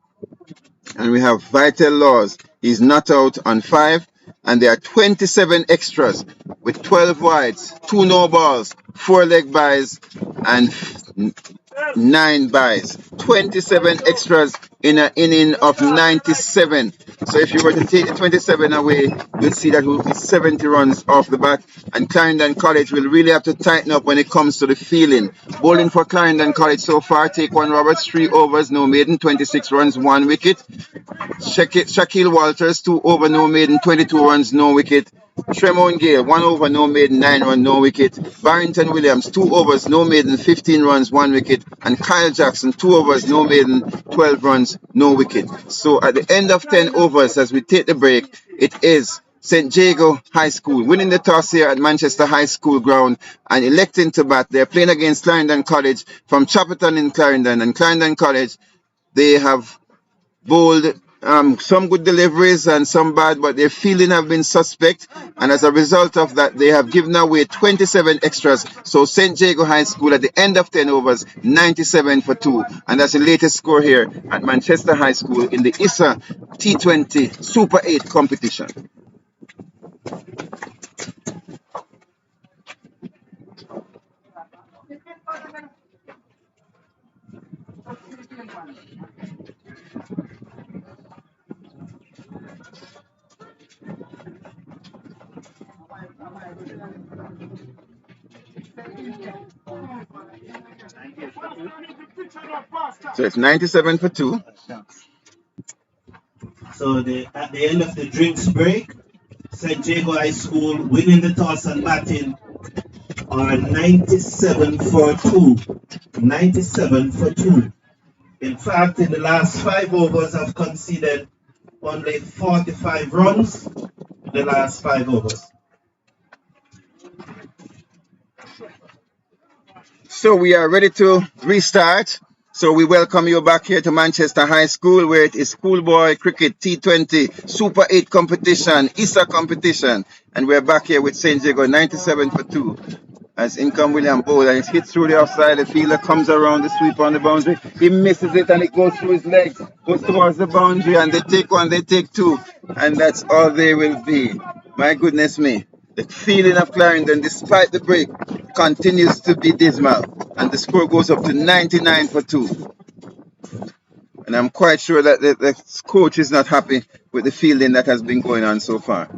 [SPEAKER 1] And we have Vital Laws. He's not out on 5. And there are 27 extras with 12 wides, 2 no balls, 4 leg byes, and 9 byes. 27 extras in an inning of 97. So if you were to take the 27 away, you'd see that it will be 70 runs off the bat. And Clarendon College will really have to tighten up when it comes to the fielding. Bowling for Clarendon College so far, Taquan Roberts, 3 overs, no maiden, 26 runs, 1 wicket. Shaquille Walters, 2 over, no maiden, 22 runs, no wicket. Tremont Gale, 1 over, no maiden, 9 runs, no wicket. Barrington Williams, 2 overs, no maiden, 15 runs, 1 wicket. And Kyle Jackson, 2 overs, no maiden, 12 runs, no wicket. So at the end of 10 overs, as we take the break, it is St. Jago High School winning the toss here at Manchester High School ground and electing to bat. They're playing against Clarendon College from Chapperton in Clarendon. And Clarendon College, they have bowled some good deliveries and some bad, but their fielding have been suspect, and as a result of that, they have given away 27 extras. So St. Jago High School at the end of 10 overs, 97 for 2, and that's the latest score here at Manchester High School in the ISSA T20 Super 8 competition. So it's 97 for 2.
[SPEAKER 2] So at the end of the drinks break, St. Jago High School winning the toss and batting are 97 for 2. 97 for 2. In fact, in the last 5 overs, I've conceded only 45 runs in the last 5 overs.
[SPEAKER 1] So we are ready to restart. So we welcome you back here to Manchester High School, where it is schoolboy cricket T20 Super 8 competition, ISSA competition. And we're back here with St. Jago 97 for 2. As income William Bowl, and it hits through the offside. The fielder comes around the sweep on the boundary. He misses it and it goes through his legs, goes towards the boundary, and they take 1, they take 2. And that's all they will be. My goodness me. The feeling of Clarendon, despite the break, continues to be dismal. And the score goes up to 99 for 2. And I'm quite sure that the coach is not happy with the fielding that has been going on so far.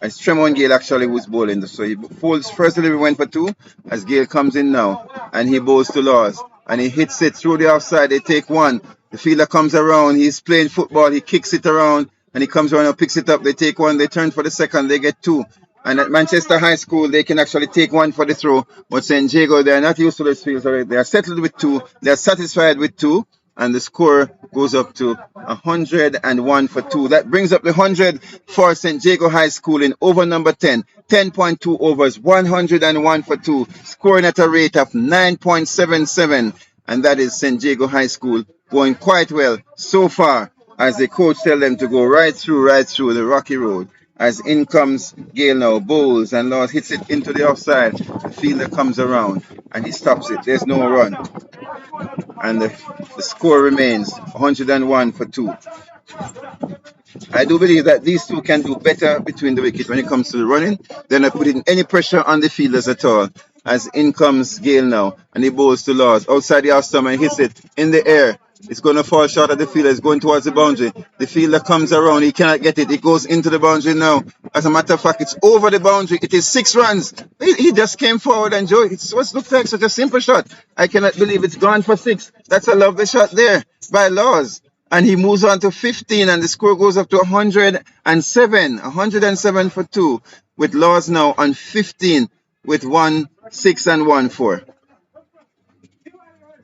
[SPEAKER 1] As Tremont Gale actually was bowling. So he bowls first delivery went for 2. As Gale comes in now. And he bowls to Laws. And he hits it through the offside. They take 1. The fielder comes around. He's playing football. He kicks it around. And he comes around and picks it up. They take 1. They turn for the second. They get 2. And at Manchester High School, they can actually take 1 for the throw. But St. Jago, they are not used to this field. They are settled with 2. They are satisfied with 2. And the score goes up to 101 for 2. That brings up the 100 for St. Jago High School in over number 10. 10.2 overs, 101 for 2. Scoring at a rate of 9.77. And that is St. Jago High School going quite well so far, as the coach tells them to go right through the rocky road. As in comes Gale now, bowls, and Laws hits it into the offside. The fielder comes around and he stops it. There's no run. And the score remains 101 for 2. I do believe that these two can do better between the wickets when it comes to the running. They're not putting any pressure on the fielders at all. As in comes Gale now, and he bowls to Laws. Outside the off stump and hits it in the air. It's going to fall short of the fielder. It's going towards the boundary. The fielder comes around. He cannot get it. It goes into the boundary now. As a matter of fact, it's over the boundary. It is 6 runs. He just came forward and Joe. It's what looks like such a simple shot. I cannot believe it's gone for 6. That's a lovely shot there by Laws. And he moves on to 15, and the score goes up to 107. 107 for 2. With Laws now on 15 with 1, 6, and 1, 4.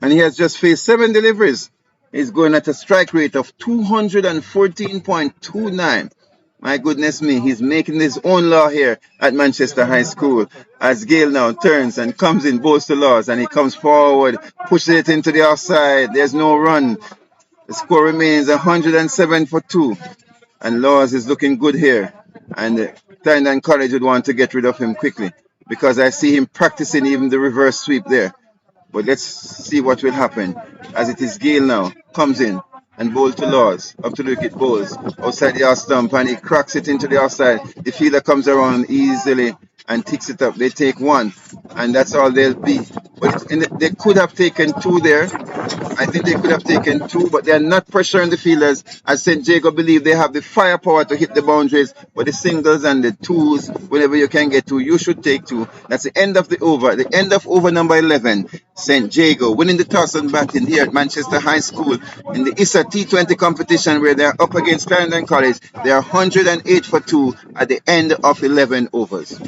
[SPEAKER 1] And he has just faced 7 deliveries. He's going at a strike rate of 214.29. My goodness me, he's making his own law here at Manchester High School. As Gale now turns and comes in, bowls to Laws, and he comes forward, pushes it into the offside. There's no run. The score remains 107 for 2. and Laws is looking good here. And Clarendon College would want to get rid of him quickly because I see him practicing even the reverse sweep there. But let's see what will happen. As it is Gale now, comes in and bowls to Laws, up to the wicket, bowls outside the off stump, and he cracks it into the offside. The fielder comes around easily and ticks it up. They take one, and that's all they'll be. But they could have taken two there. I think they could have taken two, but they're not pressuring the fielders. As St. Jago believe they have the firepower to hit the boundaries, but the singles and the twos, whenever you can get two, you should take two. That's the end of the over. The end of over number 11. St. Jago winning the toss and batting here at Manchester High School in the ISSA T20 competition where they're up against Clarendon College. They are 108 for 2 at the end of 11 overs.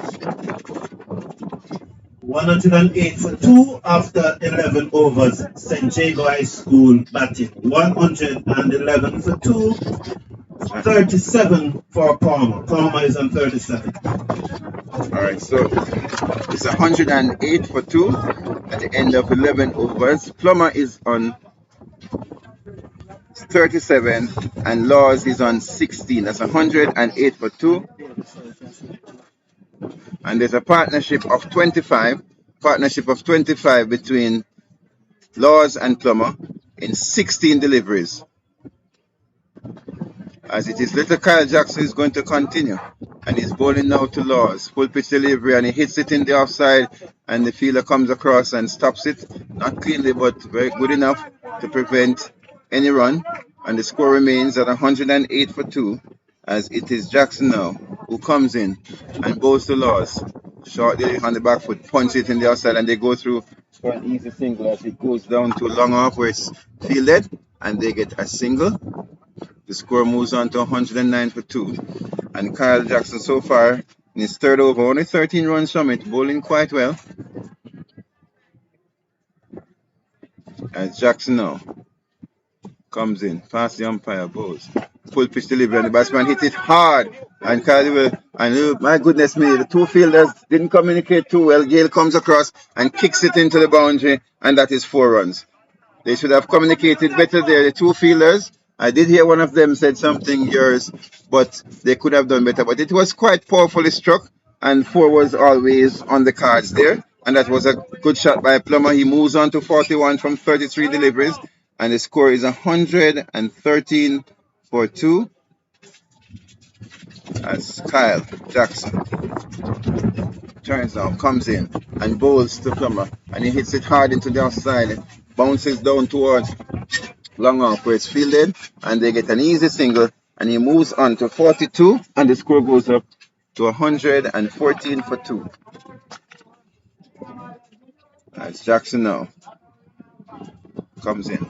[SPEAKER 2] 108 for 2 after 11 overs. St. Jago High School batting 111 for 2, 37 for Palmer. Palmer is on 37.
[SPEAKER 1] Alright, so it's 108 for 2 at the end of 11 overs. Plummer is on 37 and Laws is on 16. That's 108 for 2. And there's a partnership of 25 between Laws and Plummer in 16 deliveries. As it is, little Kyle Jackson is going to continue, and he's bowling now to Laws, full pitch delivery, and he hits it in the offside, and the fielder comes across and stops it, not cleanly but very good enough to prevent any run, and the score remains at 108 for 2, as it is Jackson now who comes in and bowls to Laws. Shortly on the back foot, punch it in the outside, and they go through for an easy single as it goes down to long off where it's fielded, and they get a single. The score moves on to 109 for 2. And Kyle Jackson so far in his third over, only 13 runs from it, bowling quite well. As Jackson now comes in, past the umpire, bowls. Full pitch delivery, and the batsman hit it hard. And Kyle, my goodness me, the two fielders didn't communicate too well. Gale comes across and kicks it into the boundary, and that is 4 runs. They should have communicated better there, the two fielders. I did hear one of them said something yours, but they could have done better. But it was quite powerfully struck, and 4 was always on the cards there. And that was a good shot by Plummer. He moves on to 41 from 33 deliveries, and the score is 113 for 2. As Kyle Jackson turns now, comes in and bowls to Plummer, and he hits it hard into the offside, bounces down towards long off where it's fielded, and they get an easy single, and he moves on to 42, and the score goes up to 114 for 2. As Jackson now comes in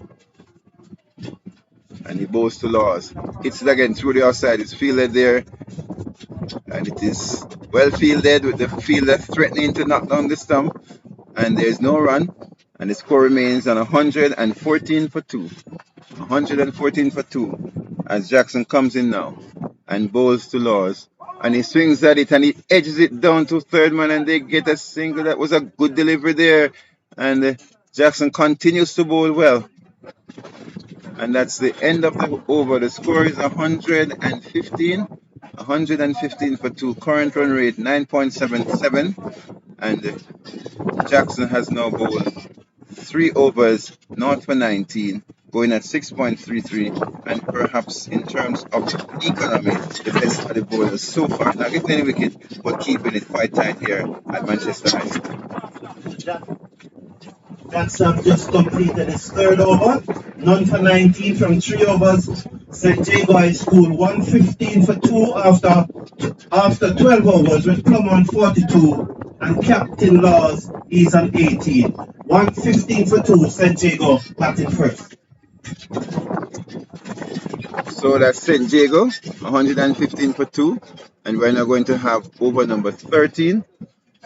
[SPEAKER 1] and he bowls to Laws, hits it again through the outside, it's fielded there, and it is well fielded with the fielder threatening to knock down the stump, and there's no run, and the score remains on 114 for 2. 114 for 2 as Jackson comes in now and bowls to Laws, and he swings at it and he edges it down to third man, and they get a single. That was a good delivery there, and Jackson continues to bowl well, and that's the end of the over. The score is 115 for 2. Current run rate 9.77, and Jackson has now bowled 3 overs, 0 for 19, going at 6.33, and perhaps in terms of economy, the best of the bowlers so far. Not getting any wicket, but keeping it quite tight here at Manchester High School.
[SPEAKER 2] Jackson just completed his third over, 0 for 19 from 3 overs. St. Jago High School 115 for 2 after 12 overs with Plum on 42 and Captain Laws is on 18. 115 for 2, St. Jago batting first.
[SPEAKER 1] So that's St. Jago, 115 for 2, and we're now going to have over number 13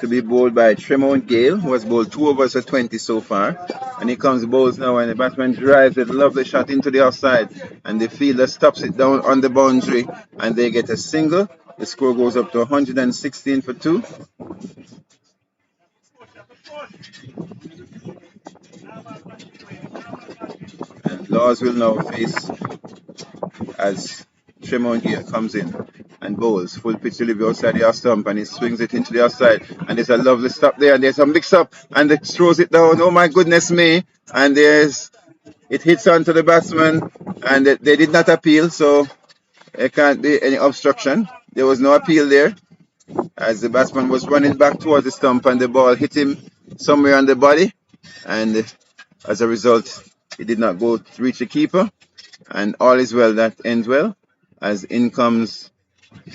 [SPEAKER 1] to be bowled by Tremont Gale, who has bowled 2 overs for 20 so far. And he comes bowls now, and the batsman drives a lovely shot into the offside, and the fielder stops it down on the boundary, and they get a single. The score goes up to 116 for 2. And Laws will now face as amount here, comes in and bowls. Full pitch delivery outside the off stump, and he swings it into the outside. And there's a lovely stop there, and there's a mix up, and it throws it down. Oh my goodness me! And it hits onto the batsman, and they did not appeal, so there can't be any obstruction. There was no appeal there, as the batsman was running back towards the stump, and the ball hit him somewhere on the body, and as a result, it did not go to reach the keeper. And all is well that ends well, as in comes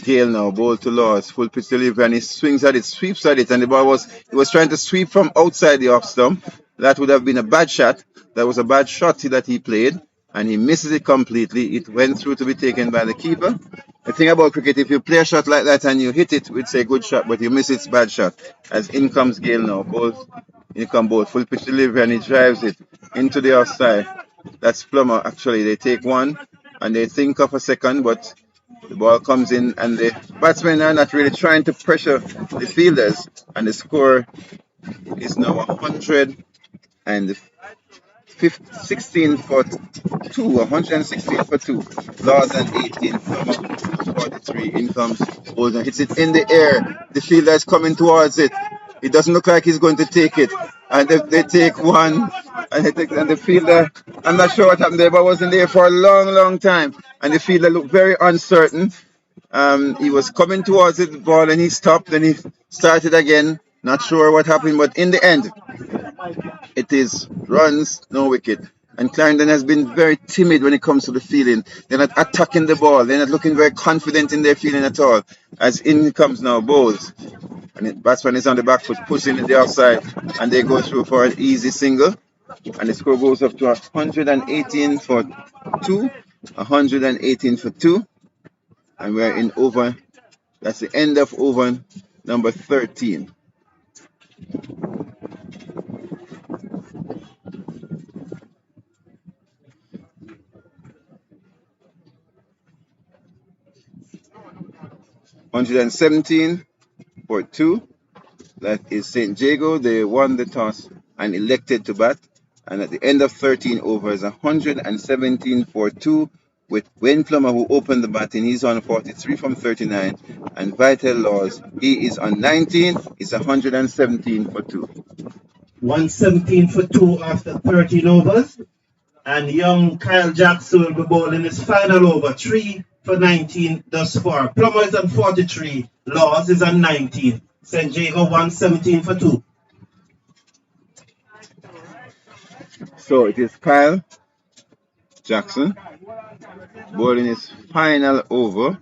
[SPEAKER 1] Gale now, ball to Laws, full pitch delivery, and he swings at it, sweeps at it, and he was trying to sweep from outside the off stump. That would have been a bad shot. That was a bad shot that he played, and he misses it completely. It went through to be taken by the keeper. The thing about cricket, if you play a shot like that and you hit it, we'd say good shot, but you miss it's bad shot. As in comes Gale now, full pitch delivery, and he drives it into the offside. That's Plummer. Actually, they take one and they think of a second, but the ball comes in, and the batsmen are not really trying to pressure the fielders, and the score is now 116 for 2, 116 for 2. Laws and 18, Plummer 43. In comes Bolden, hits it in the air. The fielder is coming towards it. It doesn't look like he's going to take it, and they take one, and the fielder, I'm not sure what happened there, but wasn't there for a long time, and the fielder looked very uncertain. He was coming towards the ball, and he stopped, then he started again. Not sure what happened, but in the end, it is runs, no wicket. And Clarendon has been very timid when it comes to the fielding. They're not attacking the ball. They're not looking very confident in their fielding at all. As in comes now bowls. And the batsman is on the back foot, pushing it the outside. And they go through for an easy single. And the score goes up to 118 for 2. 118 for 2. And we're in over. That's the end of over number 13. $117 for 2. That is St. Jago. They won the toss and elected to bat. And at the end of 13 overs, 117 for 2, with Wayne Plummer, who opened the batting. He's on 43 from 39. And Vital Laws, he is on 19. It's 117 for 2.
[SPEAKER 2] 117 for 2 after 13 overs. And young Kyle Jackson will be bowling his final over, 3 for 19 thus far. Plummer is on 43. Laws is on 19. St. Jago 117 for 2.
[SPEAKER 1] So it is Kyle Jackson bowling his final over.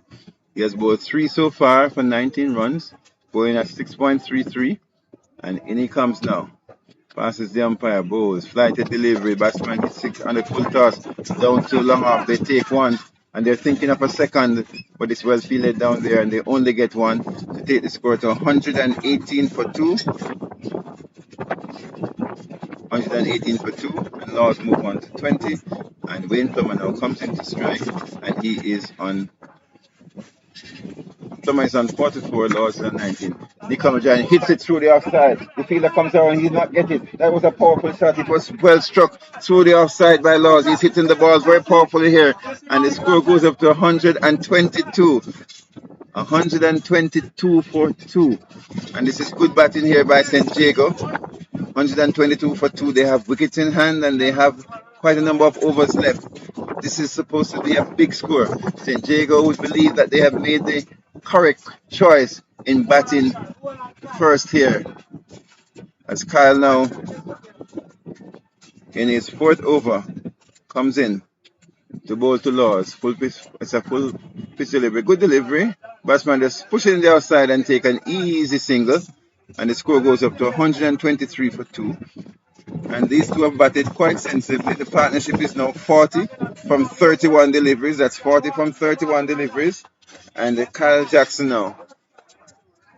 [SPEAKER 1] He has bowled 3 so far for 19 runs, bowling at 6.33, and in he comes now. Passes the umpire, bowls, flighted delivery, batsman hits 6 on the full toss, down to long off. They take one, and they're thinking of a second, but it's well fielded down there, and they only get one to take the score to 118 for 2. 118 for 2, and Laws move on to 20, and Wayne Plummer now comes into strike, and he is on. Plummer is on 44, Laws is on 19. Nick Hamilton hits it through the offside. The fielder comes around, he did not get it. That was a powerful shot. It was well struck through the offside by Laws. He's hitting the ball very powerfully here, and the score goes up to 122. 122 for 2. And this is good batting here by St. Jago. 122 for 2. They have wickets in hand, and they have quite a number of overs left. This is supposed to be a big score. St. Jago would believe that they have made the correct choice in batting first here. As Kyle now, in his 4th over, comes in to bowl to Laws. Full pitch, it's a full pitch delivery. Good delivery. Batsman just push it in the outside and take an easy single. And the score goes up to 123 for 2. And these two have batted quite sensibly. The partnership is now 40 from 31 deliveries. That's 40 from 31 deliveries. And Kyle Jackson now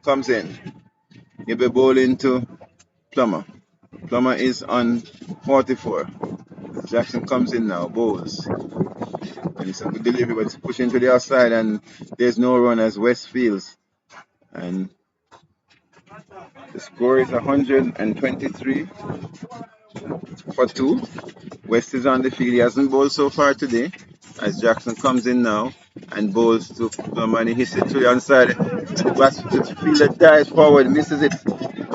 [SPEAKER 1] comes in. He'll be bowling to Plummer. Plummer is on 44. Jackson comes in now, bowls. And it's a good delivery, but it's pushing to the outside, and there's no run as West fields. And the score is 123 for 2. West is on the field. He hasn't bowled so far today, as Jackson comes in now, and bowls to Plum, and he hits it to the onside. And the fielder dives forward, misses it,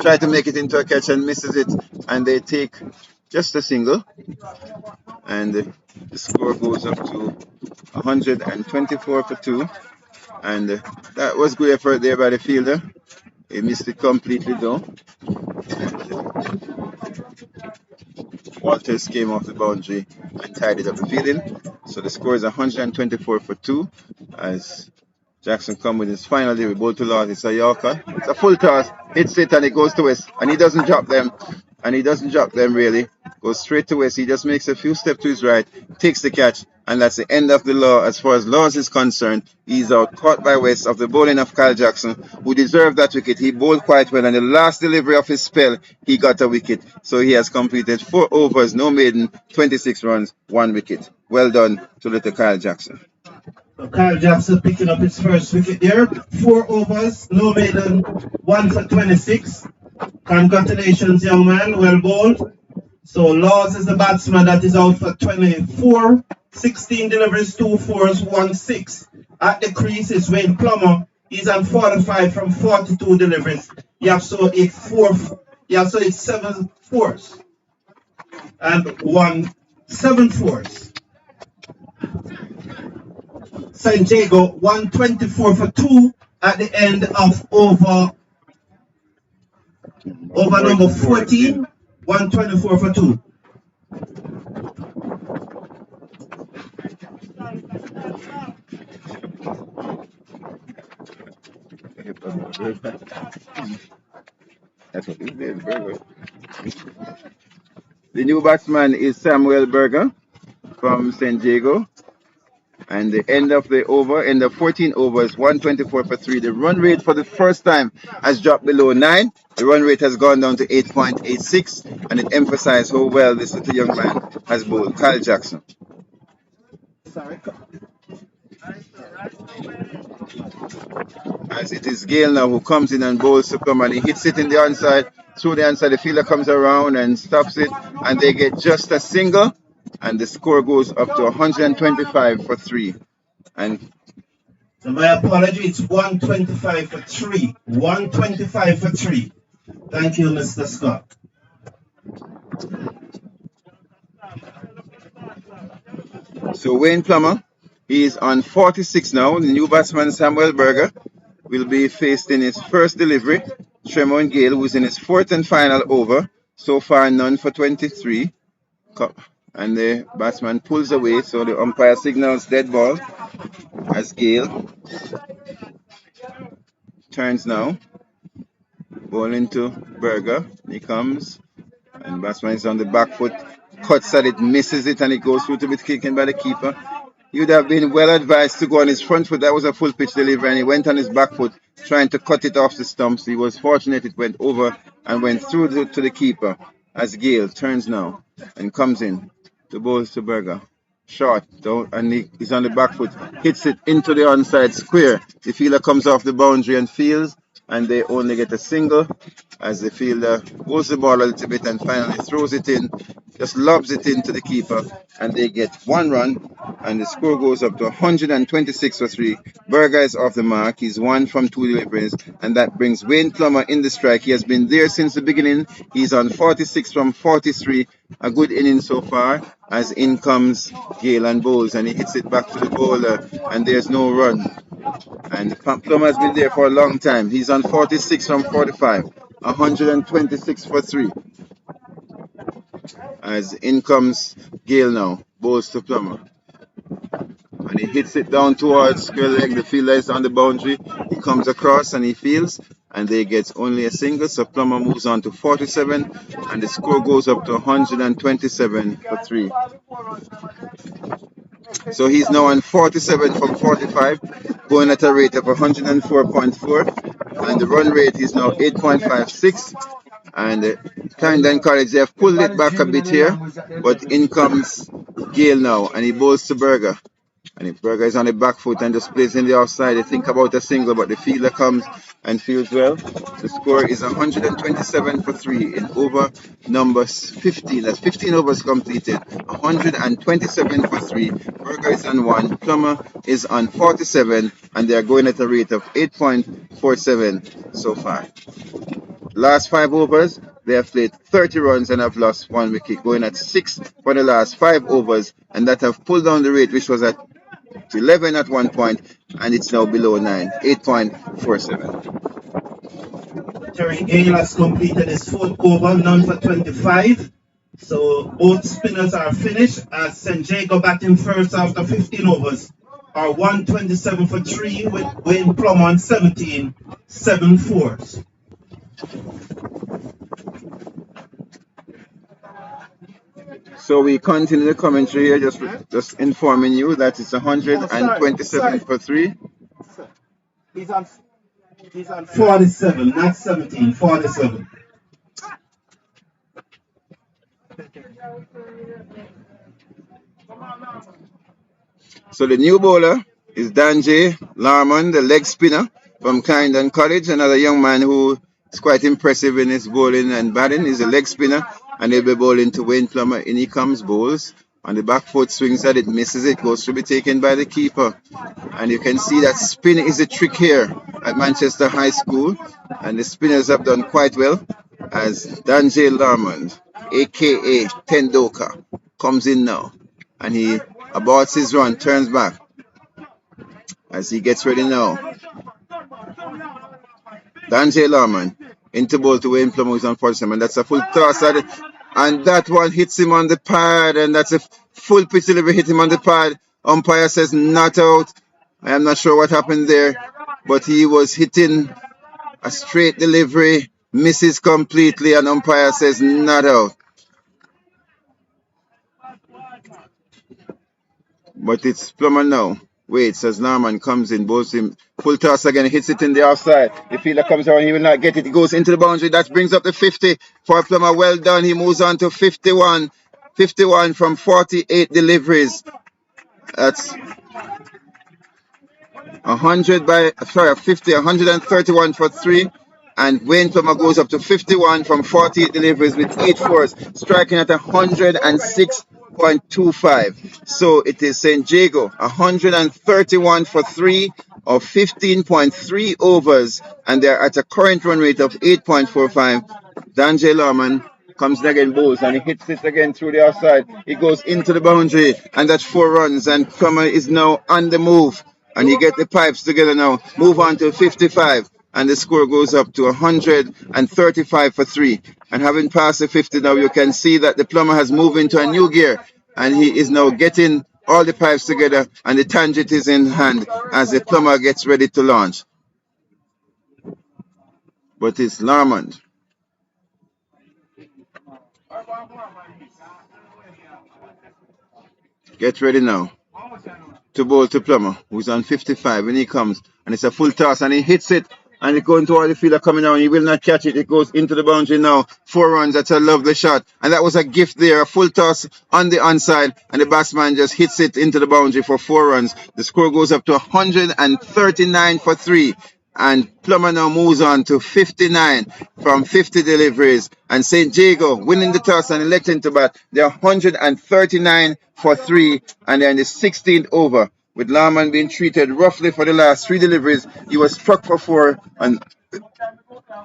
[SPEAKER 1] try to make it into a catch and misses it, and they take just a single, and the score goes up to 124 for 2. And that was good effort there by the fielder. He missed it completely though. Walters came off the boundary and tidied up the fielding. So the score is 124 for 2 as Jackson come with his final delivery, ball to Lord. It's a Yorker. It's a full toss. Hits it and it goes to West. And he doesn't drop them. And he doesn't drop them really. Goes straight to West. He just makes a few steps to his right, takes the catch, and that's the end of the law as far as Laws is concerned. He's out caught by West of the bowling of Kyle Jackson, who deserved that wicket. He bowled quite well, and the last delivery of his spell, he got a wicket. So he has completed 4 overs, no maiden, 26 runs, 1 wicket. Well done to little Kyle Jackson.
[SPEAKER 2] So Kyle Jackson picking up his first wicket there. 4 overs, no maiden, 1 for 26. Congratulations, young man. Well bowled. So Laws is the batsman that is out for 24. 16 deliveries, 2 fours, 1 6. At the crease is Wayne Plummer. He's on 45 from 42 deliveries. You have so 8 7 fours. And 7 fours. St. Jago 124 for 2 at the end of over number 14, 124 for 2.
[SPEAKER 1] That's what it is, Burger. The new batsman is Samuel Berger from St. Jago. And the end of the over, end of 14 overs, 124 for 3. The run rate for the first time has dropped below 9. The run rate has gone down to 8.86, and it emphasized how well this little young man has bowled. Kyle Jackson. As it is Gale now who comes in and bowls to come, and he hits it in the onside. Through the onside, the fielder comes around and stops it, and they get just a single. And the score goes up to 125 for 3. And
[SPEAKER 2] so my apology, it's 125 for 3. 125 for 3. Thank you, Mr. Scott.
[SPEAKER 1] So Wayne Plummer, he is on 46 now. The new batsman Samuel Berger will be faced in his first delivery. Tremont Gale, who is in his 4th and final over. So far, none for 23. And the batsman pulls away, so the umpire signals dead ball as Gale turns now. Ball into Berger. He comes, and batsman is on the back foot, cuts at it, misses it, and it goes through to be taken by the keeper. He would have been well advised to go on his front foot. That was a full pitch delivery, and he went on his back foot trying to cut it off the stumps. He was fortunate it went over and went through to the keeper as Gale turns now and comes in. The ball to Berger. Short, though, and he's on the back foot. Hits it into the onside square. The fielder comes off the boundary and fields, and they only get a single as the fielder goes the ball a little bit and finally throws it in, just lobs it into the keeper, and they get 1 run, and the score goes up to 126 for 3. Berger is off the mark. He's 1 from 2 deliveries, and that brings Wayne Plummer in the strike. He has been there since the beginning. He's on 46 from 43. A good inning so far as in comes Gale and bowls, and he hits it back to the bowler, and there's no run. And Plummer has been there for a long time. He's on 46 from 45. 126 for 3. As in comes Gale now, bowls to Plummer. And he hits it down towards square leg. The fielder is on the boundary. He comes across and he fields, and they get only a single. So Plummer moves on to 47, and the score goes up to 127 for 3. So he's now on 47 from 45, going at a rate of 104.4, and the run rate is now 8.56. And Clarendon College, they have pulled it back a bit here, but in comes Gale now, and he bowls to Berger. And if Berger is on the back foot and just plays in the offside, they think about a single, but the fielder comes and fields well. The score is 127 for 3 in over number 15. That's 15 overs completed. 127 for 3. Berger is on 1. Plummer is on 47, and they are going at a rate of 8.47 so far. Last 5 overs, they have played 30 runs and have lost 1 wicket, going at 6 for the last 5 overs, and that have pulled down the rate, which was at 11 at one point, and it's now below 9, 8.47.
[SPEAKER 2] Terry Gale has completed his 4th over, none for 25. So both spinners are finished as St. Jago batting first after 15 overs are 127 for 3 with Wayne Plum on 17, 7 fours.
[SPEAKER 1] So we continue the commentary here, just informing you that it's 127 for 3.
[SPEAKER 2] He's on 47, not 17, 47.
[SPEAKER 1] So the new bowler is Danjay Larman, the leg spinner from Clarendon College, another young man who is quite impressive in his bowling and batting. He's a leg spinner, and he'll be bowling to Wayne Plummer. In he comes, bowls on the back foot, swings at it, misses it, goes to be taken by the keeper. And you can see that spin is a trick here at Manchester High School, and the spinners have done quite well as Danjay Larman, aka Tendoka, comes in now, and he aborts his run, turns back as he gets ready now. Danjay Larman into bowl to Wayne Plummer, who's on 47, that's a full toss at it, and that one hits him on the pad, and that's a full pitch delivery, hit him on the pad. Umpire says not out. I am not sure what happened there, but he was hitting a straight delivery, misses completely, and umpire says not out. But it's Plummer now. Waits as Larman comes in, bowls him, full toss again, hits it in the offside. The fielder comes around, he will not get it. He goes into the boundary. That brings up the 50 for Plummer. Well done. He moves on to 51. 51 from 48 deliveries. That's 131 for 3. And Wayne Plummer goes up to 51 from 48 deliveries with 8 fours, striking at 106.25. So it is St. Jago, 131 for 3 of 15.3 overs, and they're at a current run rate of 8.45. Danjay Larman comes again, bowls, and he hits it again through the outside. He goes into the boundary, and that's 4 runs, and Plummer is now on the move, and he get the pipes together now, move on to 55. And the score goes up to 135 for 3. And having passed the 50 now, you can see that the Plummer has moved into a new gear, and he is now getting all the pipes together, and the tangent is in hand as the Plummer gets ready to launch. But it's Larman. Get ready now to bowl to Plummer, who's on 55, and he comes, and it's a full toss, and he hits it. And it's going toward the fielder coming down. He will not catch it. It goes into the boundary now. 4 runs. That's a lovely shot. And that was a gift there. A full toss on the onside. And the batsman just hits it into the boundary for 4 runs. The score goes up to 139 for 3. And Plummer now moves on to 59 from 50 deliveries. And St. Jago winning the toss and electing to bat. They're 139 for 3. And they're in the 16th over. With Larman being treated roughly for the last 3 deliveries. He was struck for 4 on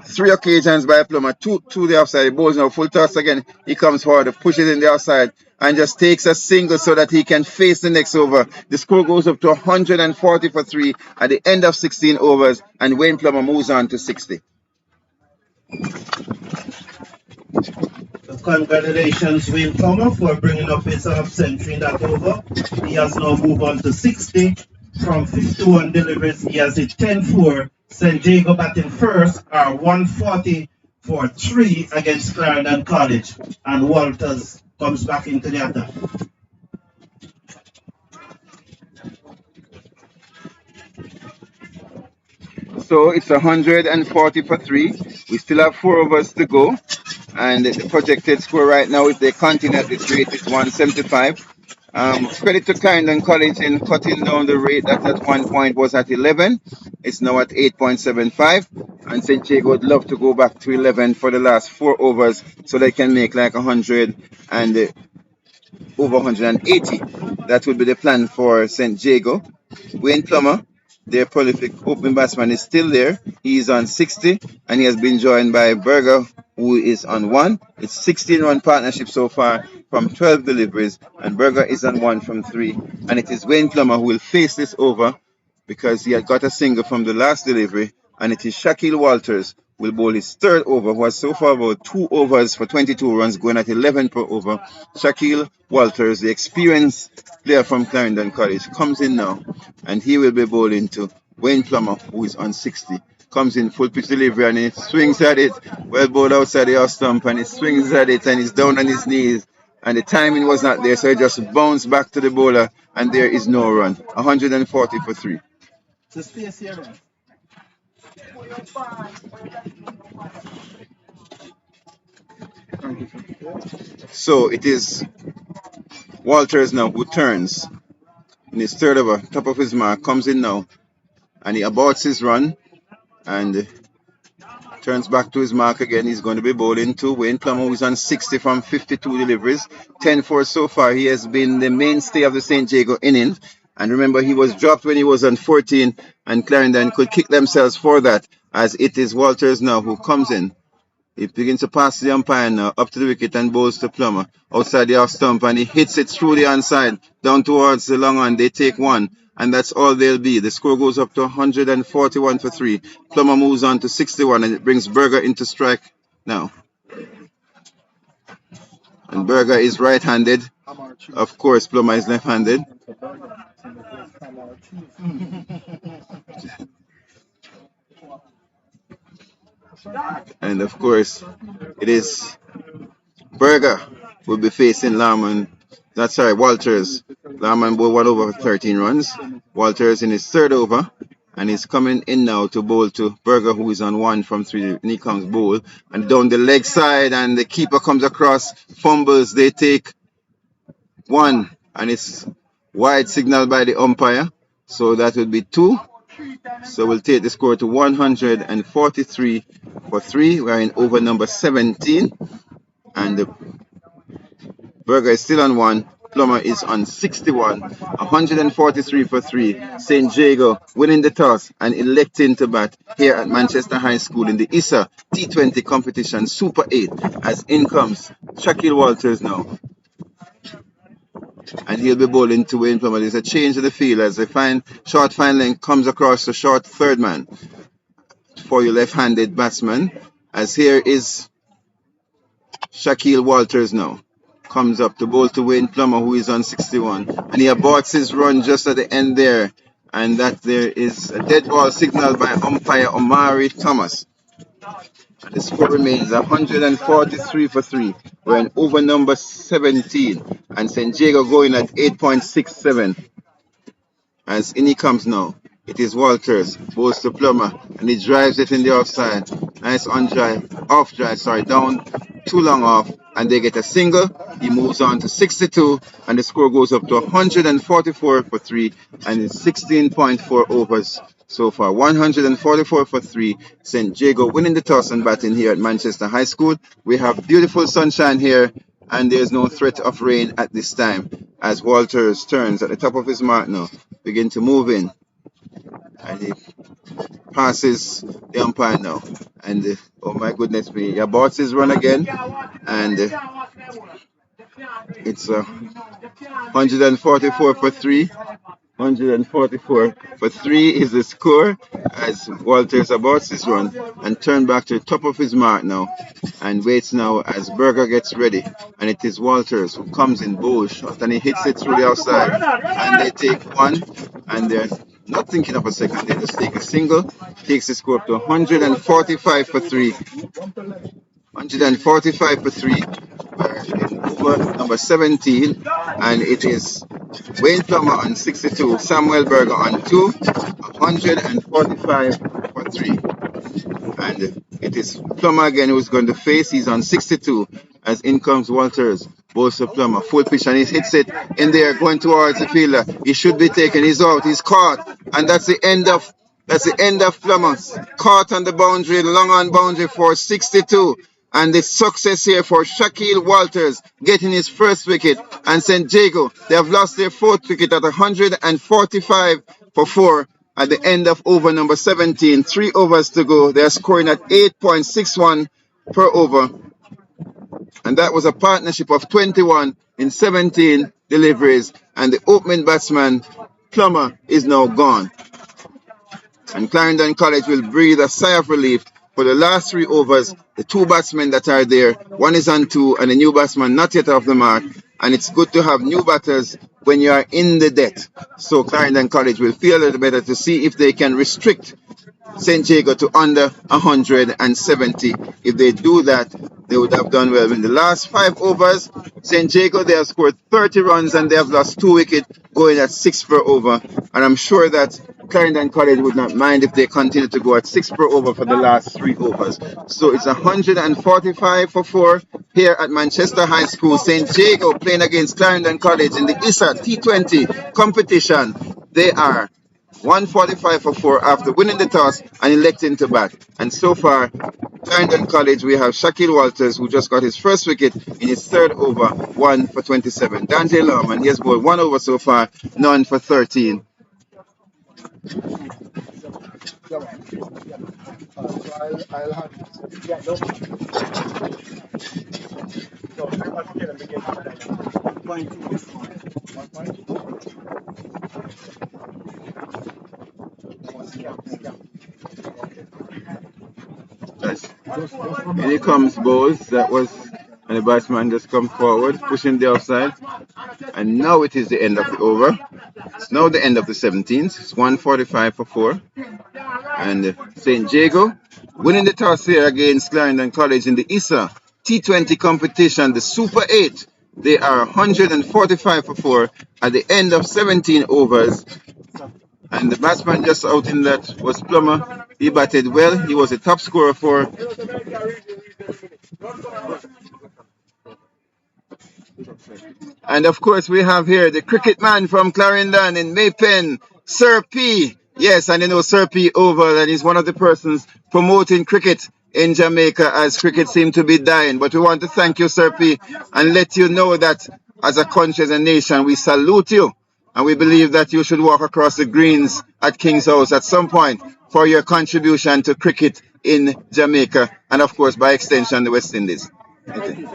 [SPEAKER 1] 3 occasions by Plummer. 2 to the outside. He bowls now full toss again. He comes forward, pushes in the outside, and just takes a single so that he can face the next over. The score goes up to 140 for 3 at the end of 16 overs, and Wayne Plummer moves on to 60.
[SPEAKER 2] Congratulations, Wayne Plummer, for bringing up his half-century in that over. He has now moved on to 60 from 51 deliveries. He has a 10-4. St. Jago batting first are 140 for 3 against Clarendon College. And Walters comes back into the attack.
[SPEAKER 1] So it's 140 for 3. We still have 4 overs to go. And the projected score right now, if they continue at this rate, is 175. Credit to Clarendon College in cutting down the rate that at one point was at 11. It's now at 8.75. And St. Jago would love to go back to 11 for the last 4 overs so they can make like 100 and over 180. That would be the plan for St. Jago. Wayne Plummer, their prolific opening batsman, is still there. He is on 60 and he has been joined by Berger, who is on 1. It's 16-run partnership so far from 12 deliveries, and Berger is on 1 from 3. And it is Wayne Plummer who will face this over because he had got a single from the last delivery, and it is Shaquille Walters will bowl his third over, who has so far about 2 overs for 22 runs, going at 11 per over. Shaquille Walters, the experienced player from Clarendon College, comes in now, and he will be bowling to Wayne Plummer, who is on 60. Comes in full pitch delivery and he swings at it, well bowled outside the off stump, and he swings at it and he's down on his knees. And the timing was not there, so he just bounced back to the bowler, and there is no run. 140 for 3. So it is Walters now who turns in his third over, top of his mark, comes in now, and he aborts his run and turns back to his mark again. He's going to be bowling to Wayne Plummer, who's on 60 from 52 deliveries. 10-4 so far. He has been the mainstay of the St. Jago innings. And remember, he was dropped when he was on 14, and Clarendon could kick themselves for that, as it is Walters now who comes in. He begins to pass the umpire now up to the wicket and bowls to Plummer outside the off stump, and he hits it through the onside down towards the long on. They take 1, and that's all they'll be. The score goes up to 141 for 3. Plummer moves on to 61, and it brings Berger into strike now. And Berger is right-handed. Of course, Plummer is left-handed. And of course, it is Berger will be facing Walters. Larman bowled 1 over 13 runs. Walters in his third over, and he's coming in now to bowl to Berger, who is on 1 from 3. And he comes bowl and down the leg side, and the keeper comes across, fumbles. They take 1, and it's wide signal by the umpire, so that would be 2. So we'll take the score to 143 for 3. We are in over number 17, and the Berger is still on 1. Plummer is on 61. 143 for 3. St. Jago winning the toss and electing to bat here at Manchester High School in the ISSA T20 competition Super 8, as in comes Shaquille Walters now. And he'll be bowling to Wayne Plummer. There's a change in the field as the short fine length comes across the short third man for your left-handed batsman. As here is Shaquille Walters now. Comes up to bowl to Wayne Plummer, who is on 61. And he aborts his run just at the end there. And that there is a dead ball signal by umpire Omari Thomas. And the score remains 143 for 3. We're in over number 17. And St. Jago going at 8.67. As in he comes now. It is Walters. Bowls to Plummer. And he drives it in the offside. Nice down. Too long off. And they get a single. He moves on to 62. And the score goes up to 144 for 3. And it's 16.4 overs so far. 144 for 3. St. Jago winning the toss and batting here at Manchester High School. We have beautiful sunshine here, and there's no threat of rain at this time, as Walters turns at the top of his mark now, begin to move in, and he passes the umpire now, and oh my goodness me, he aborts his run again, and it's 144 for 3. 144 for 3 is the score, as Walters aborts his run and turn back to the top of his mark now and waits now as Berger gets ready. And it is Walters who comes in bowl shot and he hits it through the outside, and they take 1, and they're not thinking of a second, they just take a single. Takes the score up to 145 for 3. 145 for 3. Over number 17, and it is Wayne Plummer on 62, Samuel Berger on 2, 145 for 3. And it is Plummer again who's going to face. He's on 62, as in comes Walters. Bowls to Plummer. Full pitch and he hits it in there going towards the fielder. He should be taken. He's out. He's caught. And that's the end of Plummer. Caught on the boundary, long on boundary for 62. And the success here for Shaquille Walters getting his first wicket. And St. Jago, they have lost their fourth wicket at 145 for 4 at the end of over number 17. 3 overs to go. They are scoring at 8.61 per over. And that was a partnership of 21 in 17 deliveries. And the opening batsman, Plummer, is now gone. And Clarendon College will breathe a sigh of relief for the last 3 overs. The 2 batsmen that are there, one is on 2 and the new batsman not yet off the mark. And it's good to have new batters when you are in the debt. So Clarendon College will feel a little better to see if they can restrict St. Jago to under 170. If they do that, they would have done well. In the last 5 overs, St. Jago, they have scored 30 runs and they have lost 2 wickets, going at 6 per over. And I'm sure that Clarendon College would not mind if they continue to go at 6 per over for the last 3 overs. So it's 145 for 4 here at Manchester High School. St. Jago playing against Clarendon College in the ISSA T20 competition. They are 145 for 4 after winning the toss and electing to bat. And so far, Clarendon College, we have Shaquille Walters, who just got his first wicket in his 3rd over, 1 for 27. Dante Lawman, he has bowled 1 over so far, none for 13. Yes. And here comes Bowles. That was, and the batsman just comes forward, pushing the offside. And now it is the end of the over. It's now the end of the 17th. It's 145 for 4. And St. Jago winning the toss here against Clarendon College in the ISSA T20 competition, the Super 8. They are 145 for 4 at the end of 17 overs. And the batsman just out in that was Plummer. He batted well. He was a top scorer for. And of course, we have here the cricket man from Clarendon in Maypen, Sir P. Yes, and you know Sir P over, and he's one of the persons promoting cricket in Jamaica as cricket seems to be dying. But we want to thank you, Sir P, and let you know that as a country, as a nation, we salute you. And we believe that you should walk across the greens at King's House at some point for your contribution to cricket in Jamaica and, of course, by extension, the West Indies. Okay.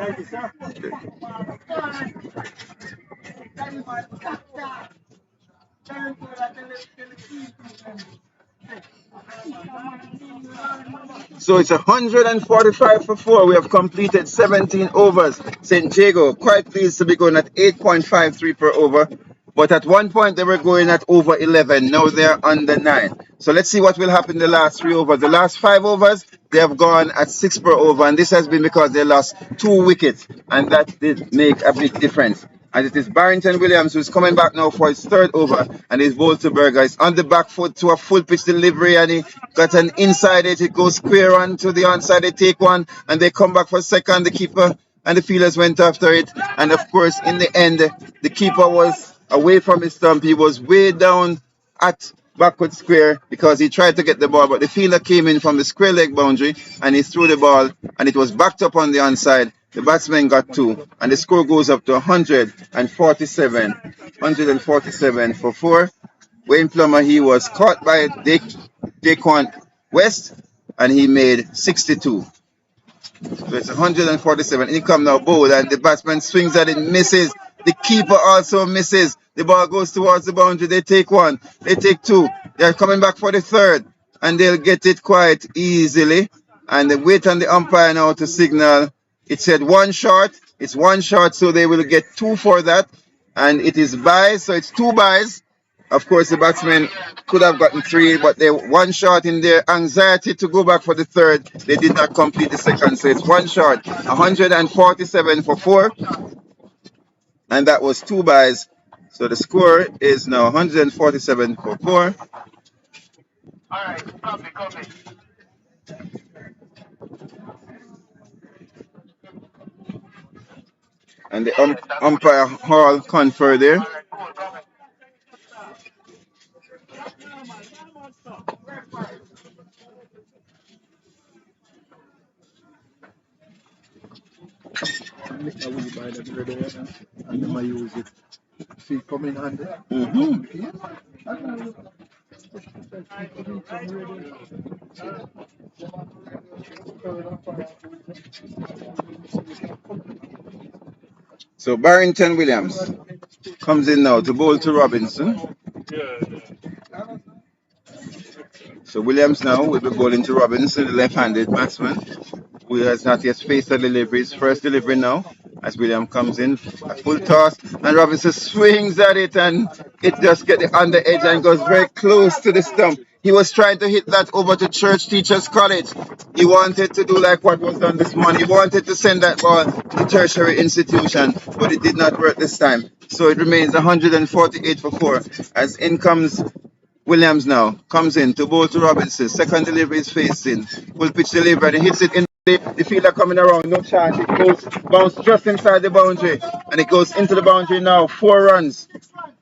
[SPEAKER 1] So it's 145 for 4. We have completed 17 overs. St. Jago quite pleased to be going at 8.53 per over. But at one point they were going at over 11. Now they're under 9. So let's see what will happen in the last 3 overs. The last 5 overs, they have gone at 6 per over. And this has been because they lost 2 wickets. And that did make a big difference. And it is Barrington Williams who's coming back now for his 3rd over. And his Bolterberger is on the back foot to a full pitch delivery. And he got an inside it. It goes square on to the onside. They take one. And they come back for 2nd. The keeper and the fielders went after it. And of course, in the end, the keeper was away from his stump. He was way down at backward square because he tried to get the ball. But the fielder came in from the square leg boundary. And he threw the ball. And it was backed up on the onside. The batsman got 2, and the score goes up to 147 for 4. Wayne Plummer, he was caught by Daquan West, and he made 62. So it's 147. In come now, bowl, and the batsman swings at it, misses. The keeper also misses. The ball goes towards the boundary. They take 1. They take 2. They're coming back for the 3rd, and they'll get it quite easily. And they wait on the umpire now to signal. It said 1 short. It's 1 short, so they will get 2 for that. And it is byes, so it's 2 byes. Of course, the batsmen could have gotten 3, but they 1 short in their anxiety to go back for the 3rd. They did not complete the 2nd, so it's 1 short. 147 for 4. And that was 2 byes. So the score is now 147 for 4. All right, copy. And the umpire Hall confer there. So Barrington Williams comes in now to bowl to Robinson. So Williams now will be bowling to Robinson, the left-handed batsman, who has not yet faced the delivery. His first delivery now, as Williams comes in, a full toss, and Robinson swings at it, and it just gets on the edge and goes very close to the stump. He was trying to hit that over to Church Teachers College. He wanted to do like what was done this morning. He wanted to send that ball to the tertiary institution, but it did not work this time. So it remains 148 for 4, as in comes Williams now, comes in to bowl to Robinson. Second delivery is facing. Full pitch delivery, and he hits it in the fielder coming around. No chance. It goes bounce just inside the boundary. And it goes into the boundary now. 4 runs.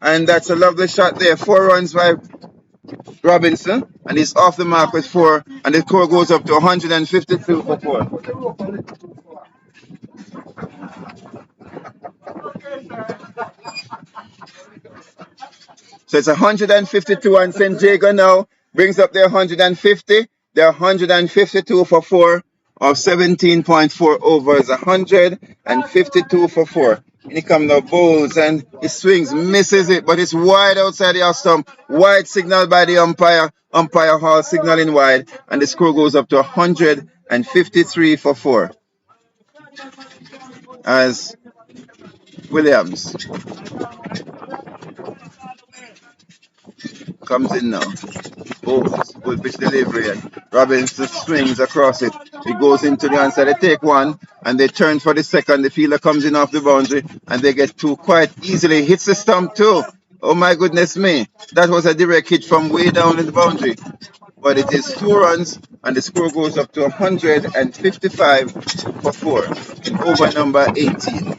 [SPEAKER 1] And that's a lovely shot there. 4 runs by Robinson. And he's off the mark with 4. And the score goes up to 152 for 4. So it's 152, and St. Jago now brings up their 150. They're 152 for 4 of 17.4 overs. 152 for 4. And he comes now, bowls, and he swings, misses it, but it's wide outside the off stump. Wide signal by the umpire. Umpire Hall signaling wide, and the score goes up to 153 for 4. As Williams comes in now. Bowls, full pitch delivery, and Robinson swings across it. It goes into the answer. They take 1 and they turn for the second. The fielder comes in off the boundary and they get 2 quite easily. Hits the stump too. Oh my goodness me. That was a direct hit from way down in the boundary. But it is 2 runs and the score goes up to 155 for 4 in over number 18.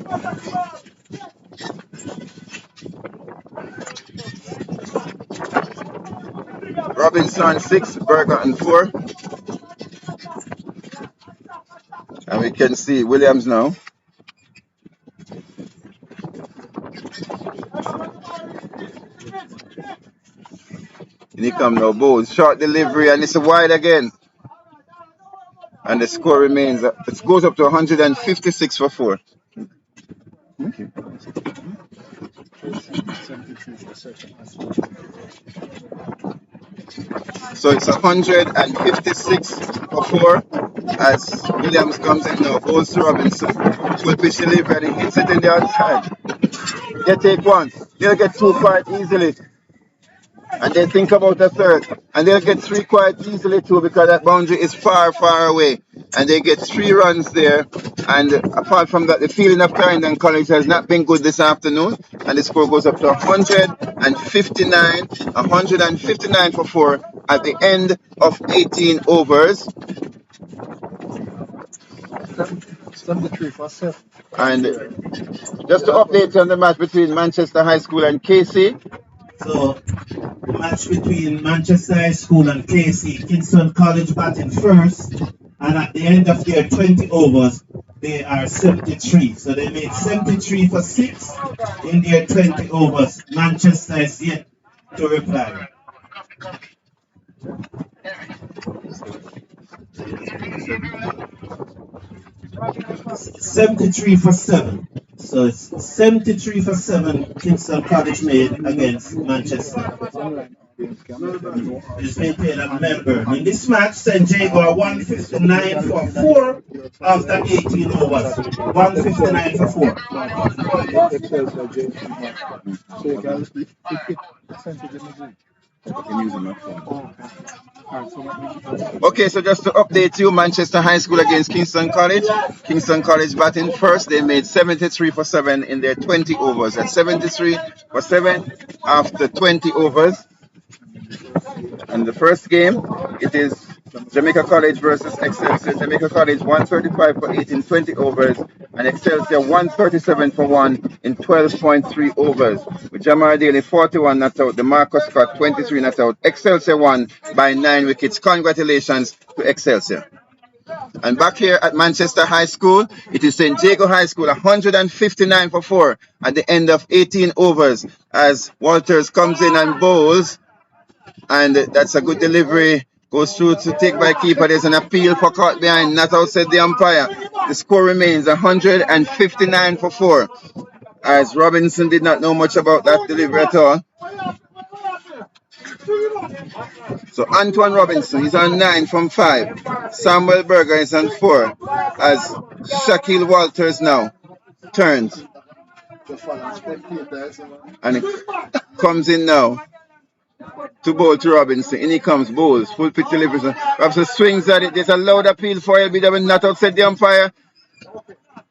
[SPEAKER 1] Robinson 6, Berger 4. And we can see Williams now. And he comes now, bowls, short delivery, and it's a wide again. And the score remains, it goes up to 156 for 4. Okay. So it's 156 for 4 as Williams comes in now, goes to Robinson. Full pitch delivery, and he hits it in the outside. They take 1. They'll get 2 quite easily. And they think about a third. And they'll get 3 quite easily too, because that boundary is far, far away. And they get 3 runs there. And apart from that, the fielding of Clarendon College has not been good this afternoon. And the score goes up to 159 for 4 at the end of 18 overs.
[SPEAKER 3] 73 for 7.
[SPEAKER 1] And just to update you on the match between Manchester High School and KC.
[SPEAKER 2] So, the match between Manchester High School and KC, Kingston College batting first, and at the end of their 20 overs, they are 73. So they made 73 for 6 in their 20 overs. Manchester is yet to reply. 73 for 7. So it's 73 for 7 Kingston College made against Manchester. It's been played at Melbourne. In this match, St. Jago are 159 for 4 after 18 overs. 159 for 4.
[SPEAKER 1] Okay, so just to update you, Manchester High School against Kingston College. Kingston College batting first. They made 73 for 7 in their 20 overs. At 73 for 7 after 20 overs. And the first game, it is Jamaica College versus Excelsior. Jamaica College 135 for 8 in 20 overs, and Excelsior 137 for 1 in 12.3 overs. With Jamar Daly 41 not out, DeMarcus Scott 23 not out. Excelsior won by 9 wickets. Congratulations to Excelsior. And back here at Manchester High School, it is St. Jago High School, 159 for 4 at the end of 18 overs as Walters comes in and bowls. And that's a good delivery. Goes through to take by keeper. There's an appeal for caught behind, not outside the umpire. The score remains 159 for 4. As Robinson did not know much about that delivery at all. So Antoine Robinson, he's on 9 from 5. Samuel Berger is on 4. As Shaquille Walters now turns. And it comes in now to bowl to Robinson. In he comes, bowls, full pitch delivery. Robinson swings at it. There's a loud appeal for LBW, not outside the umpire.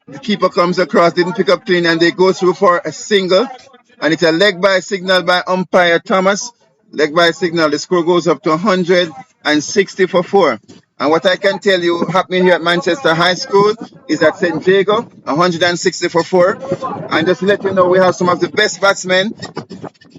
[SPEAKER 1] The keeper comes across, didn't pick up clean, and they go through for a single. And it's a leg by signal by umpire Thomas. Leg by signal. The score goes up to 160 for 4. And what I can tell you happening here at Manchester High School is that St. Jago, 160 for 4. And just to let you know, we have some of the best batsmen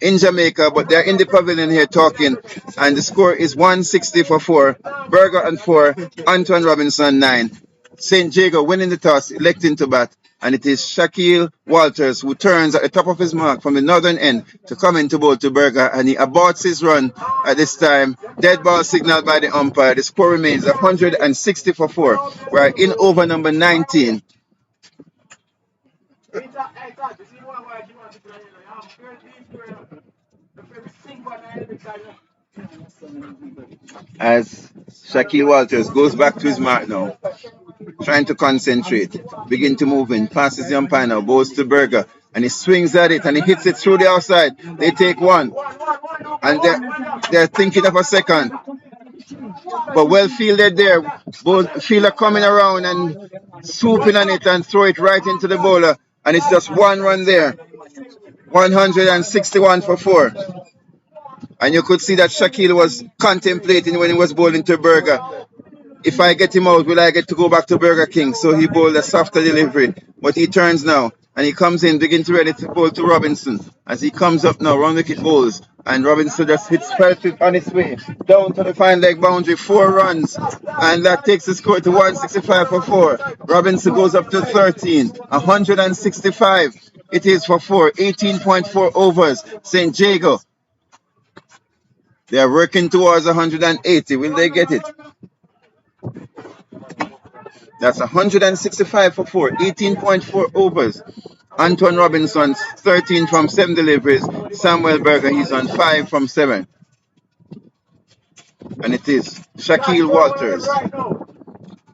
[SPEAKER 1] in Jamaica, but they're in the pavilion here talking, and the score is 160 for 4. Berger on 4, Antoine Robinson 9. St. Jago winning the toss, electing to bat, and it is Shaquille Walters who turns at the top of his mark from the northern end to come in to bowl to Berger, and he aborts his run at this time. Dead ball signaled by the umpire. The score remains 160 for 4. We're in over number 19. As Shaquille Walters goes back to his mark now, trying to concentrate, begin to move in, passes the umpire now, goes to Berger, and he swings at it and he hits it through the outside. They take 1, and they're thinking of a second, but well fielded there. Both fielder coming around and swooping on it and throw it right into the bowler, and it's just 1 run there. 161 for 4. And you could see that Shaquille was contemplating when he was bowling to Berger. If I get him out, will I get to go back to Burger King? So he bowled a softer delivery. But he turns now, and he comes in, begin to ready to bowl to Robinson. As he comes up now, round wicket bowls. And Robinson just hits first on his way down to the fine leg boundary, 4 runs. And that takes the score to 165 for 4. Robinson goes up to 13, 165. It is for 4, 18.4 overs. St. Jago. They are working towards 180. Will they get it? That's 165 for 4, 18.4 overs. Antoine Robinson, 13 from 7 deliveries. Samuel Berger, he's on 5 from 7. And it is Shaquille Walters.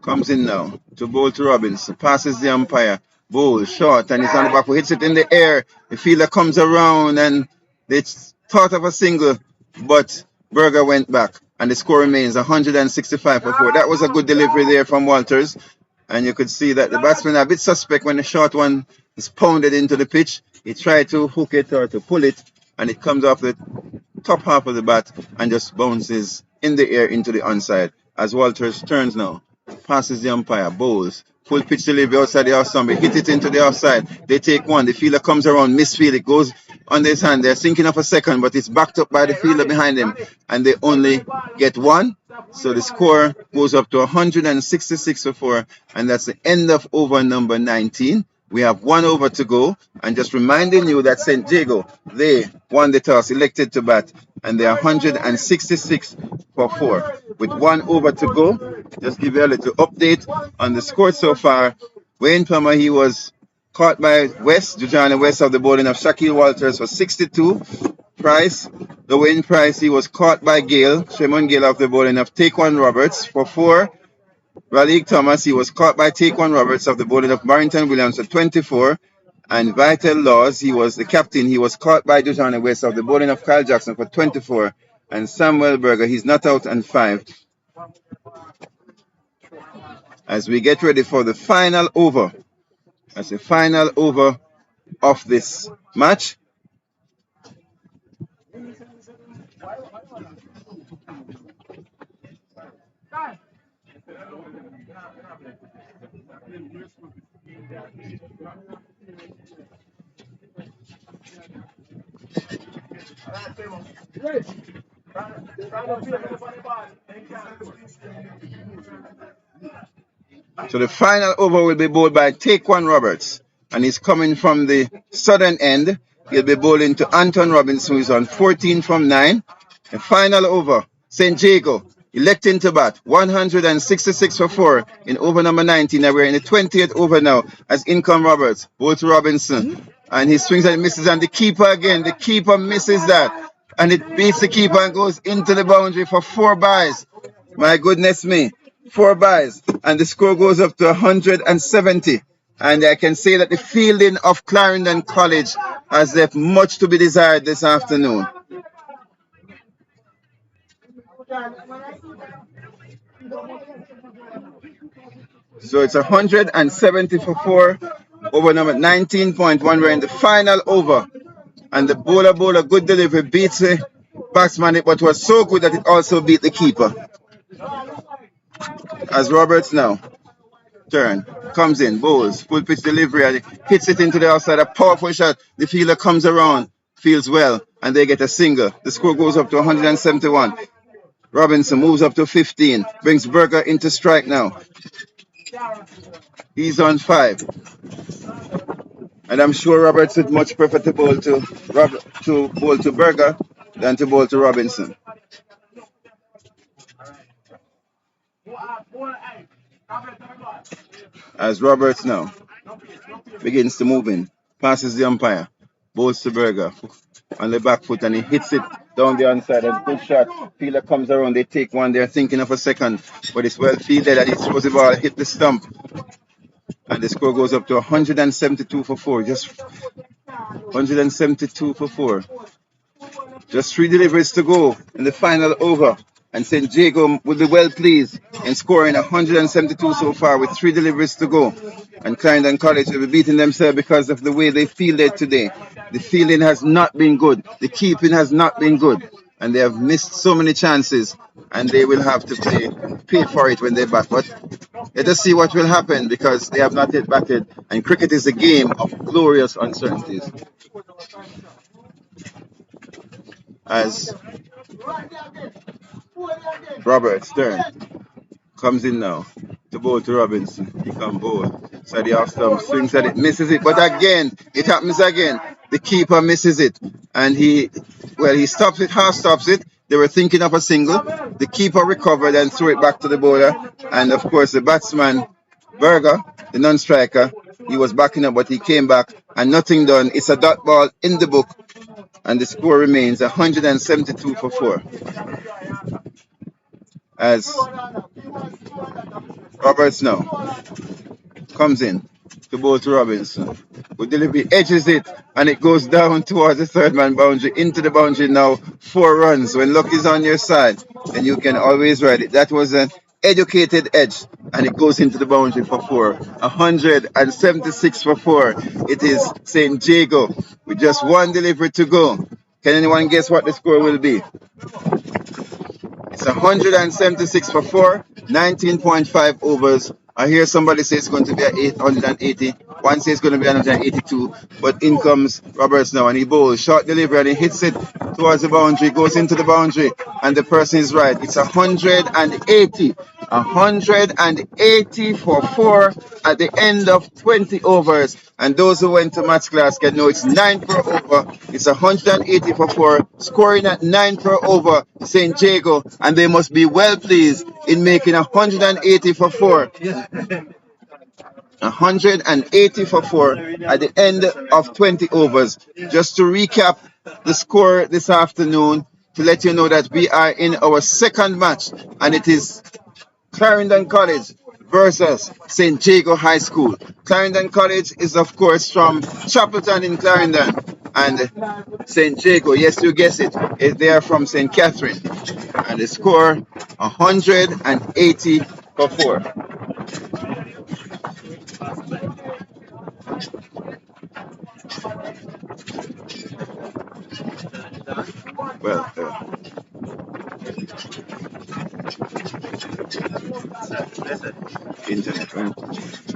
[SPEAKER 1] Comes in now to bowl to Robinson. Passes the umpire. Bowl, short, and he's on the back. Hits it in the air. The fielder comes around, and they thought of a single, but Berger went back. And the score remains 165 for 4. That was a good delivery there from Walters. And you could see that the batsmen are a bit suspect when the short one is pounded into the pitch. He tried to hook it or to pull it, and it comes off the top half of the bat and just bounces in the air into the onside. As Walters turns now, passes the umpire, bowls, full pitch delivery outside the off stump, hit it into the offside. They take 1. The fielder comes around, misfield, it goes under his hand. They're thinking of a second, but it's backed up by the fielder behind him, and they only get 1. So the score goes up to 166 for 4, and that's the end of over number 19. We have 1 over to go, and just reminding you that St. Jago, they won the toss, elected to bat, and they are 166 for 4. With 1 over to go, just give you a little update on the score so far. Wayne Plummer, he was caught by West, Jujana West of the bowling of Shaquille Walters for 62. Price, the Wayne Price, he was caught by Gale, Shemon Gale of the bowling of Taquan Roberts for 4. Raleigh Thomas, he was caught by Taquan Roberts of the bowling of Barrington Williams for 24. And Vital Laws, he was the captain, he was caught by Jujana West of the bowling of Kyle Jackson for 24. And Samuel Berger, he's not out on 5. As we get ready for the final over. That's the final over of this match. So the final over will be bowled by Taekwon Roberts, and he's coming from the southern end. He'll be bowling to Anton Robinson, who's on 14 from 9. The final over, St. Jago, electing to bat 166 for 4 in over number 19. And we're in the 20th over now as in come Roberts, bowled to Robinson. And he swings and misses, and the keeper again. The keeper misses that. And it beats the keeper and goes into the boundary for 4 byes. My goodness me. 4 byes. And the score goes up to 170. And I can say that the fielding of Clarendon College has left much to be desired this afternoon. So it's 170 for 4 over number 19.1. We're in the final over. And the bowler, good delivery, beats the batsman, but was so good that it also beat the keeper. As Roberts now turn, comes in, bowls, full pitch delivery, and hits it into the outside. A powerful shot. The fielder comes around, feels well, and they get a single. The score goes up to 171. Robinson moves up to 15, brings Berger into strike now. He's on 5. And I'm sure Roberts would much prefer to bowl to Berger than to bowl to Robinson. As Roberts now begins to move in, passes the umpire, bowls to Berger on the back foot, and he hits it down the onside. A good shot. Fielder comes around, they take one, they're thinking of a second, but it's well fielded and he throws the ball, hit the stump. And the score goes up to 172 for 4. Just 172 for 4. Just 3 deliveries to go in the final over. And St. Jago will be well pleased in scoring 172 so far with 3 deliveries to go. And Clarendon College will be beating themselves because of the way they fielded today. The fielding has not been good. The keeping has not been good. And they have missed so many chances. And they will have to pay for it when they bat. But let us see what will happen because they have not yet batted. And cricket is a game of glorious uncertainties. As Roberts turn comes in now to bowl to Robinson. He can bowl. So the off stump swings at it, misses it. But again, it happens again. The keeper misses it. And he stops it, half stops it. They were thinking of a single. The keeper recovered and threw it back to the bowler. And of course, the batsman, Berger, the non-striker, he was backing up, but he came back and nothing done. It's a dot ball in the book. And the score remains 172 for 4. As Roberts now comes in to bowl to Robinson. Good delivery, edges it, and it goes down towards the third man boundary, into the boundary now. 4 runs. When luck is on your side, then you can always ride it. That was an educated edge, and it goes into the boundary for 4. 176 for 4. It is St. Jago with just 1 delivery to go. Can anyone guess what the score will be? It's 176 for 4, 19.5 overs. I hear somebody say it's going to be at 880. One says it's going to be 182. But in comes Roberts now, and he bowls short delivery, and he hits it towards the boundary, goes into the boundary, and the person is right. It's 180. 180 for 4 at the end of 20 overs. And those who went to match class can know it's 9 per over. It's 180 for 4, scoring at 9 per over, St. Jago, and they must be well pleased in making 180 for 4. 180 for 4 at the end of 20 overs. Just to recap the score this afternoon, to let you know that we are in our second match, and it is Clarendon College versus St. Jago High School. Clarendon College is, of course, from Chapelton in Clarendon. And St. Jago, yes, you guessed it, they are from St. Catherine. And the score, 180 for 4. Well,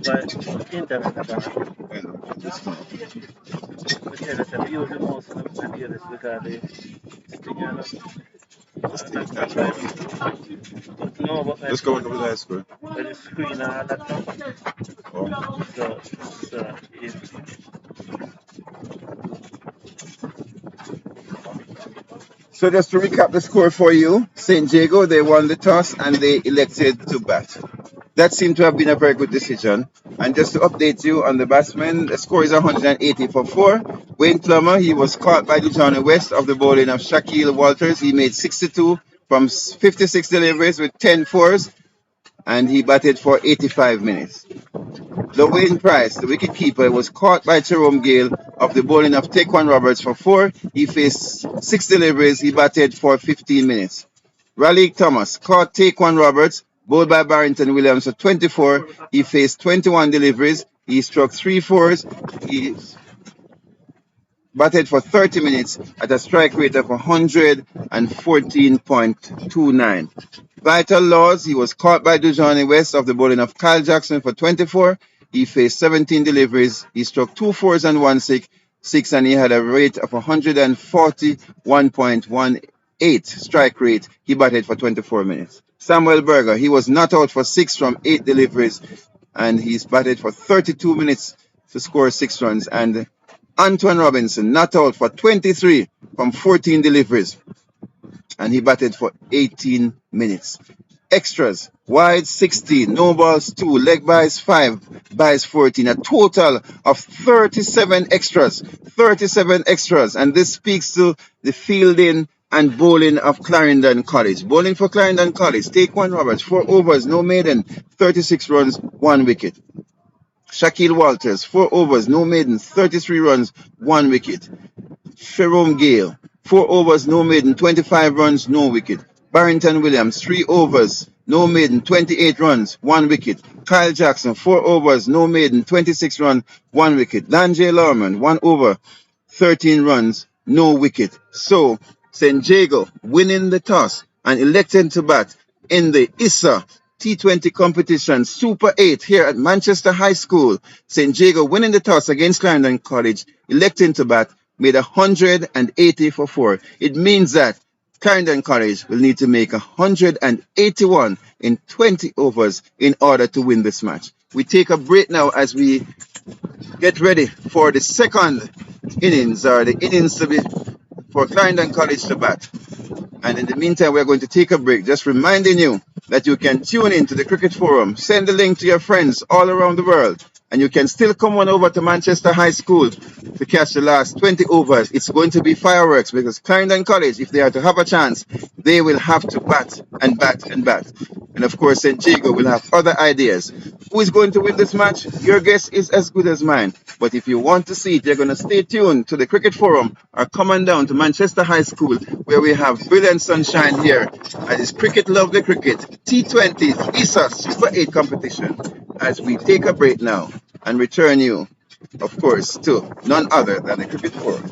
[SPEAKER 3] by internet account.
[SPEAKER 1] You know, just now.
[SPEAKER 3] But yeah, that's the use the most in the days because the thing, you know,
[SPEAKER 1] Just
[SPEAKER 3] that
[SPEAKER 1] take that
[SPEAKER 3] sometimes,
[SPEAKER 1] off.
[SPEAKER 3] but no, but my
[SPEAKER 1] Just go
[SPEAKER 3] phone,
[SPEAKER 1] back over the high school.
[SPEAKER 3] by the screen and all that stuff.
[SPEAKER 1] Oh.
[SPEAKER 3] So if
[SPEAKER 1] So just to recap the score for you, St. Jago, they won the toss and they elected to bat. That seemed to have been a very good decision. And just to update you on the batsman, the score is 180 for 4. Wayne Plummer, he was caught by Johnny West of the bowling of Shaquille Walters. He made 62 from 56 deliveries with 10 fours, and he batted for 85 minutes. Dwayne Price, the wicketkeeper, was caught by Jerome Gale of the bowling of Taekwon Roberts for 4. He faced 6 deliveries. He batted for 15 minutes. Raleigh Thomas caught Taekwon Roberts, bowled by Barrington Williams for 24. He faced 21 deliveries. He struck 3 fours. He batted for 30 minutes at a strike rate of 114.29. Vital Laws, he was caught by Dujani West of the bowling of Kyle Jackson for 24. He faced 17 deliveries. He struck 2 fours and 1 six, and he had a rate of 141.18 strike rate. He batted for 24 minutes. Samuel Berger, he was not out for 6 from 8 deliveries, and he's batted for 32 minutes to score 6 runs. And Antoine Robinson not out for 23 from 14 deliveries, and he batted for 18 minutes. Extras: wide 16, no balls 2, leg byes 5, byes 14, a total of 37 extras. 37 extras, and this speaks to the fielding and bowling of Clarendon College. Bowling for Clarendon College: Taekwon Roberts, 4 overs, no maiden, 36 runs, 1 wicket. Shaquille Walters, 4 overs, no maiden, 33 runs, 1 wicket. Jerome Gale, 4 overs, no maiden, 25 runs, no wicket. Barrington Williams, 3 overs, no maiden, 28 runs, 1 wicket. Kyle Jackson, 4 overs, no maiden, 26 runs, 1 wicket. Danjay Lorman, 1 over, 13 runs, no wicket. So, St. Jago winning the toss and elected to bat in the ISSA T20 competition Super 8 here at Manchester High School. St. Jago winning the toss against Clarendon College, electing to bat, made 180 for 4. It means that Clarendon College will need to make 181 in 20 overs in order to win this match. We take a break now as we get ready for the second innings, or the innings to be for Clarendon College to bat. And in the meantime, we're going to take a break, just reminding you that you can tune in to the Cricket Forum, send the link to your friends all around the world, and you can still come on over to Manchester High School to catch the last 20 overs. It's going to be fireworks, because Clarendon College, if they are to have a chance, they will have to bat and bat and bat. And of course, St. Jago will have other ideas. Who is going to win this match? Your guess is as good as mine. But if you want to see it, you're going to stay tuned to the Cricket Forum or come on down to Manchester High School, where we have brilliant sunshine here at this Cricket Lovely Cricket T20 ISSA Super 8 competition, as we take a break now and return you, of course, to none other than the Cricket Forum.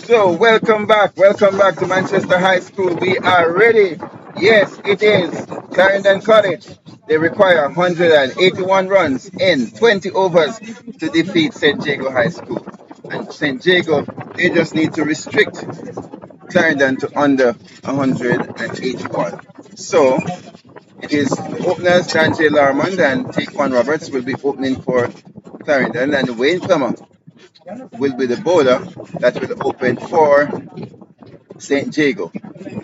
[SPEAKER 1] So, welcome back to Manchester High School. We are ready. Yes, it is Clarendon College. They require 181 runs in 20 overs to defeat St. Jago High School. And St. Jago, they just need to restrict Clarendon to under 181. So, it is the openers, Dante Larmond and Taquan Roberts will be opening for Clarendon, and Wayne Plummer will be the bowler that will open for St. Jago.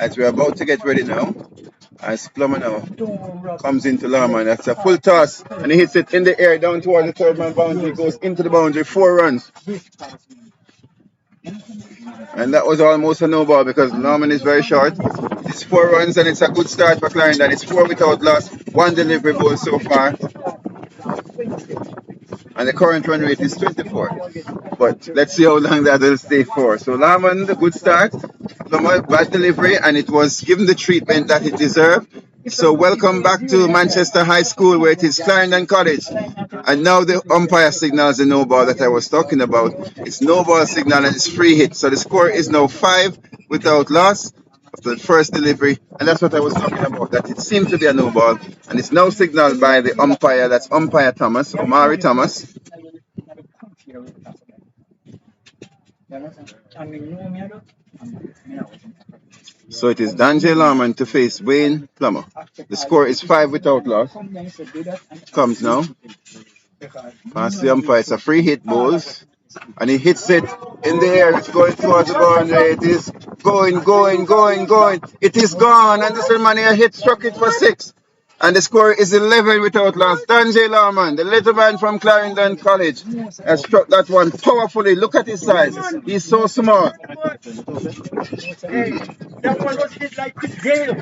[SPEAKER 1] As we're about to get ready now, as Plummer now comes into Larman, that's a full toss, and he hits it in the air down towards the third man boundary, goes into the boundary, 4 runs. And that was almost a no ball because Norman is very short. It's 4 runs and it's a good start for Clarendon. It's 4 without loss, 1 delivery ball so far. And the current run rate is 24. But let's see how long that will stay for. So Larman, the good start, Plummer, bad delivery, and it was given the treatment that it deserved. So welcome back to Manchester High School, where it is Clarendon College. And now the umpire signals the no ball that I was talking about. It's no ball signal and it's free hit. So the score is now 5 without loss of the first delivery. And that's what I was talking about, that it seemed to be a no ball. And it's now signaled by the umpire, that's umpire Thomas, Omari Thomas. So it is Danje Larman to face Wayne Plummer. The score is 5 without loss. Comes now. Past the umpire, it's a free hit bowls. And he hits it in the air. It's going towards the boundary. It is going. It is gone. And this man here struck it for 6. And the score is 11 without loss. Danje Larman, the little man from Clarendon College, has struck that one powerfully. Look at his size. He's so small.
[SPEAKER 4] Hey, that one was hit like Chris Gale.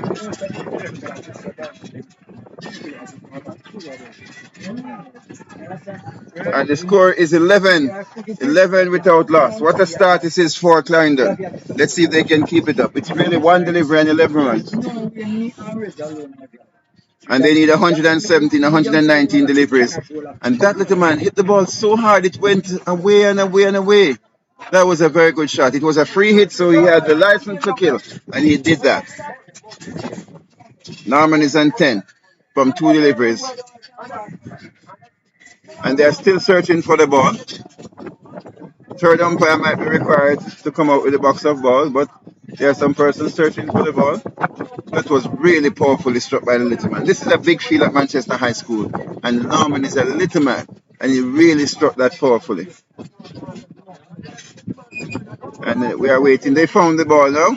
[SPEAKER 1] And the score is 11 without loss. What a start this is for Clarendon. Let's see if they can keep it up. It's really 1 delivery and 11 runs. And they need 117, 119 deliveries. And that little man hit the ball so hard it went away and away and away. That was a very good shot. It was a free hit, so he had the license to kill. And he did that. Norman is on 10 from 2 deliveries. And they are still searching for the ball. Third umpire might be required to come out with a box of balls, but there are some persons searching for the ball. That was really powerfully struck by the little man. This is a big field at Manchester High School, and Norman is a little man, and he really struck that powerfully. And we are waiting. They found the ball now.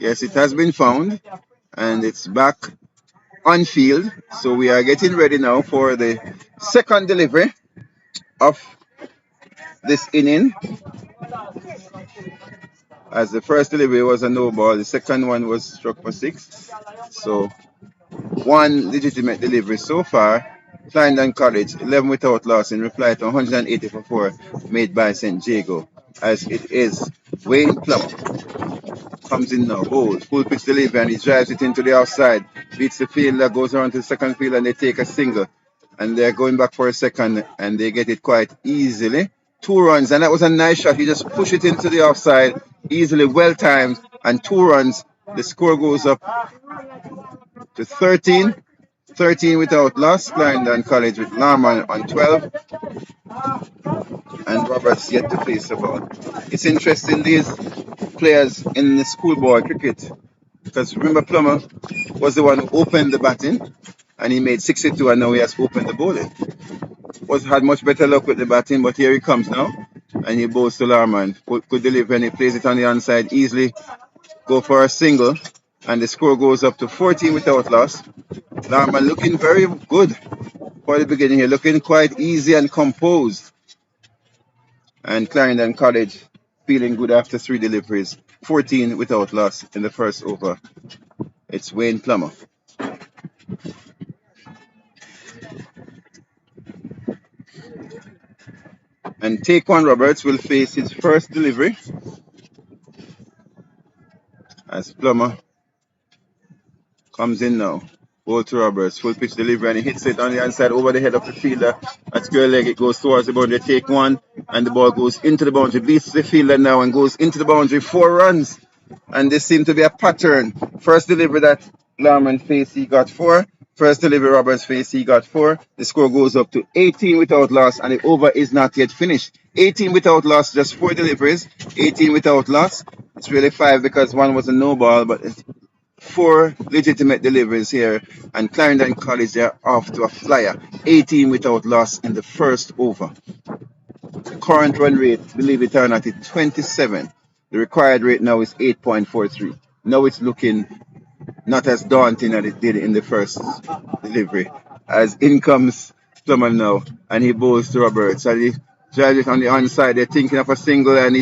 [SPEAKER 1] Yes, it has been found, and it's back on field. So we are getting ready now for the second delivery of this inning. As the first delivery was a no ball, the second one was struck for 6. So 1 legitimate delivery so far. Clarendon College, 11 without loss in reply to 180 for 4 made by St. Jago. As it is Wayne Plummer. Comes in now, bowls, full pitch delivery, and he drives it into the outside. Beats the fielder, goes around to the second field, and they take a single. And they're going back for a second, and they get it quite easily. 2 runs, and that was a nice shot. He just pushed it into the offside, easily, well timed, and 2 runs. The score goes up to 13. 13 without loss. Clarendon College with Larman on 12. And Roberts yet to face the ball. It's interesting, these players in the schoolboy cricket, because remember Plummer was the one who opened the batting, and he made 62, and now he has opened the bowling. Had much better luck with the batting, but here he comes now, and he bowls to Larman. Good delivery, and he plays it on the onside easily. Go for a single, and the score goes up to 14 without loss. Larman looking very good for the beginning here, looking quite easy and composed. And Clarendon College feeling good after 3 deliveries, 14 without loss in the first over. It's Wayne Plummer. And Taquan Roberts will face his first delivery as Plummer comes in now. Ball to Roberts, full pitch delivery, and he hits it on the inside over the head of the fielder. At square leg, it goes towards the boundary. Take one, and the ball goes into the boundary, beats the fielder now, and goes into the boundary. 4 runs, and this seemed to be a pattern. First delivery that Larman faced, he got 4. First delivery Roberts faced, he got 4. The score goes up to 18 without loss, and the over is not yet finished. 18 without loss, just 4 deliveries. 18 without loss. It's really 5 because one was a no ball, but it's 4 legitimate deliveries here, and Clarendon College, they're off to a flyer. 18 without loss in the first over. The current run rate, believe it or not, is 27. The required rate now is 8.43. Now it's looking not as daunting as it did in the first delivery. As in comes Plummer now, and he bowls to Roberts. And he drives it on the onside. They're thinking of a single, and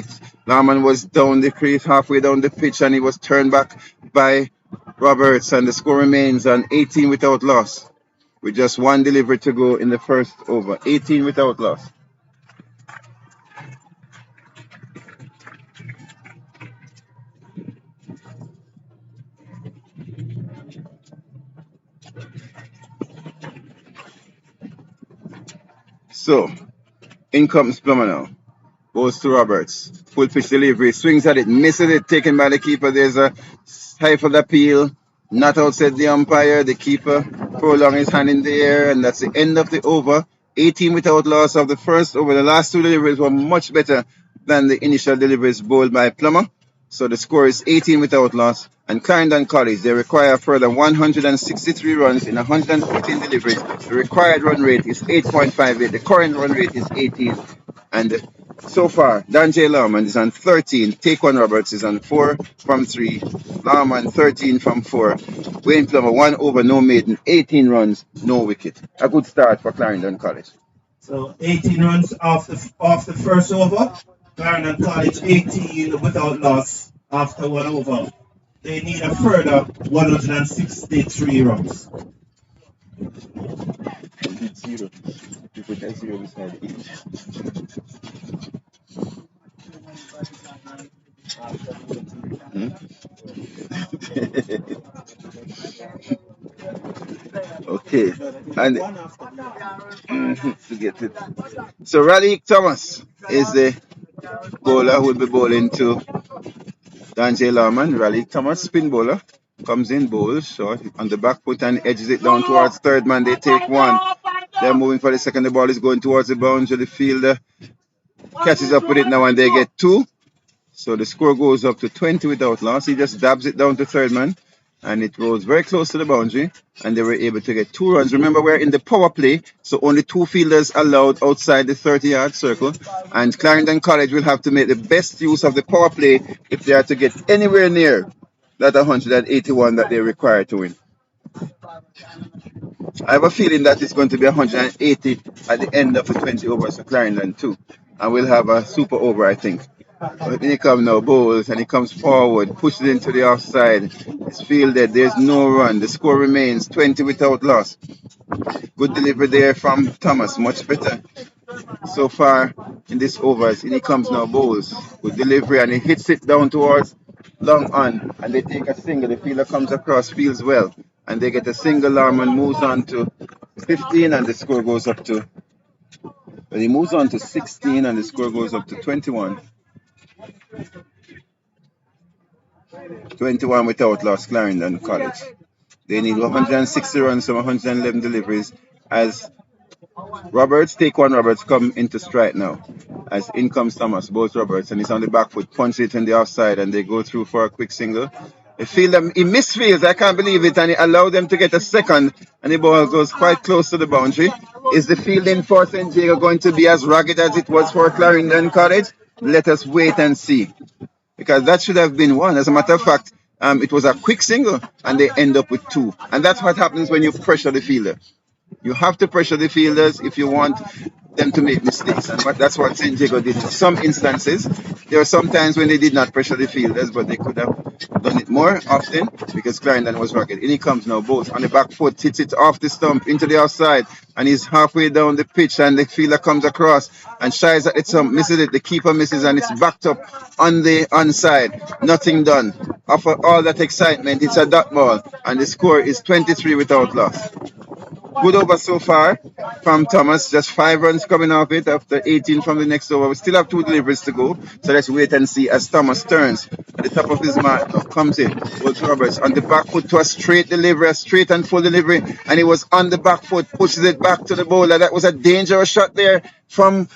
[SPEAKER 1] Larman was down the crease, halfway down the pitch, and he was turned back by Roberts, and the score remains on 18 without loss, with just 1 delivery to go in the first over. 18 without loss. So, in comes Plummer now. Goes to Roberts. Full pitch delivery. Swings at it. Misses it. Taken by the keeper. There's a stifled appeal. Not outside the umpire. The keeper prolonged his hand in the air. And that's the end of the over. 18 without loss of the first over. The last 2 deliveries were much better than the initial deliveries bowled by Plummer. So the score is 18 without loss. And Clarendon College, they require further 163 runs in 114 deliveries. The required run rate is 8.58. The current run rate is 18. And so far, Dan J. Larman is on 13. Taquan Roberts is on 4 from 3. Larman 13 from 4. Wayne Plummer 1 over, no maiden. 18 runs, no wicket. A good start for Clarendon College.
[SPEAKER 2] So 18 runs off the first over. Clarendon College 18 without loss after 1 over. They need a further 163 runs.
[SPEAKER 1] Zero. You put that 0 beside each. Okay, and to get it. So Raleigh Thomas is the bowler who will be bowling to Dan J. Larman. Raleigh Thomas, spin bowler, comes in, bowls short on the back foot and edges it down towards third man. They take 1. They're moving for the second. The ball is going towards the boundary. The fielder catches up with it now, and they get 2. So the score goes up to 20 without loss. He just dabs it down to third man, and it rolls very close to the boundary, and they were able to get 2 runs. Remember, we're in the power play, so only 2 fielders allowed outside the 30-yard circle, and Clarendon College will have to make the best use of the power play if they are to get anywhere near that 181 that they require to win. I have a feeling that it's going to be 180 at the end of the 20 overs for Clarendon too, and we'll have a super over, I think. But then he comes now, bowls, and he comes forward, pushes it into the offside. It's fielded, there's no run. The score remains 20 without loss. Good delivery there from Thomas, much better so far in this overs. And he comes now, bowls, good delivery, and he hits it down towards long on, and they take a single. The fielder comes across, feels well, and they get a single. Larman moves on to 15, and the score goes up to, well, he moves on to 16, and the score goes up to 21. 21 without loss, Clarendon College. They need 160 runs from 111 deliveries as Taquan Roberts come into strike now. As in comes Thomas, both Roberts, and he's on the back foot, punch it in the offside, and they go through for a quick single. They feel them, he misfields, I can't believe it, and he allowed them to get a second, and the ball goes quite close to the boundary. Is the fielding for St. Jago going to be as rugged as it was for Clarendon College? Let us wait and see, because that should have been 1. As a matter of fact, it was a quick single, and they end up with 2. And that's what happens when you pressure the fielder. You have to pressure the fielders if you want them to make mistakes, and that's what St. Jago did in some instances. There were some times when they did not pressure the fielders, but they could have done it more often because Clarendon was rugged. In he comes now, both on the back foot, hits it off the stump into the outside, and he's halfway down the pitch, and the fielder comes across and shies at the stump, misses it, the keeper misses, and it's backed up on the onside. Nothing done. After all that excitement, it's a dot ball, and the score is 23 without loss. Good over so far from Thomas. Just 5 runs coming off it after 18 from the next over. We still have 2 deliveries to go. So let's wait and see as Thomas turns at the top of his mark. Comes in. Goes Roberts on the back foot to a straight delivery, a straight and full delivery. And he was on the back foot, pushes it back to the bowler. That was a dangerous shot there from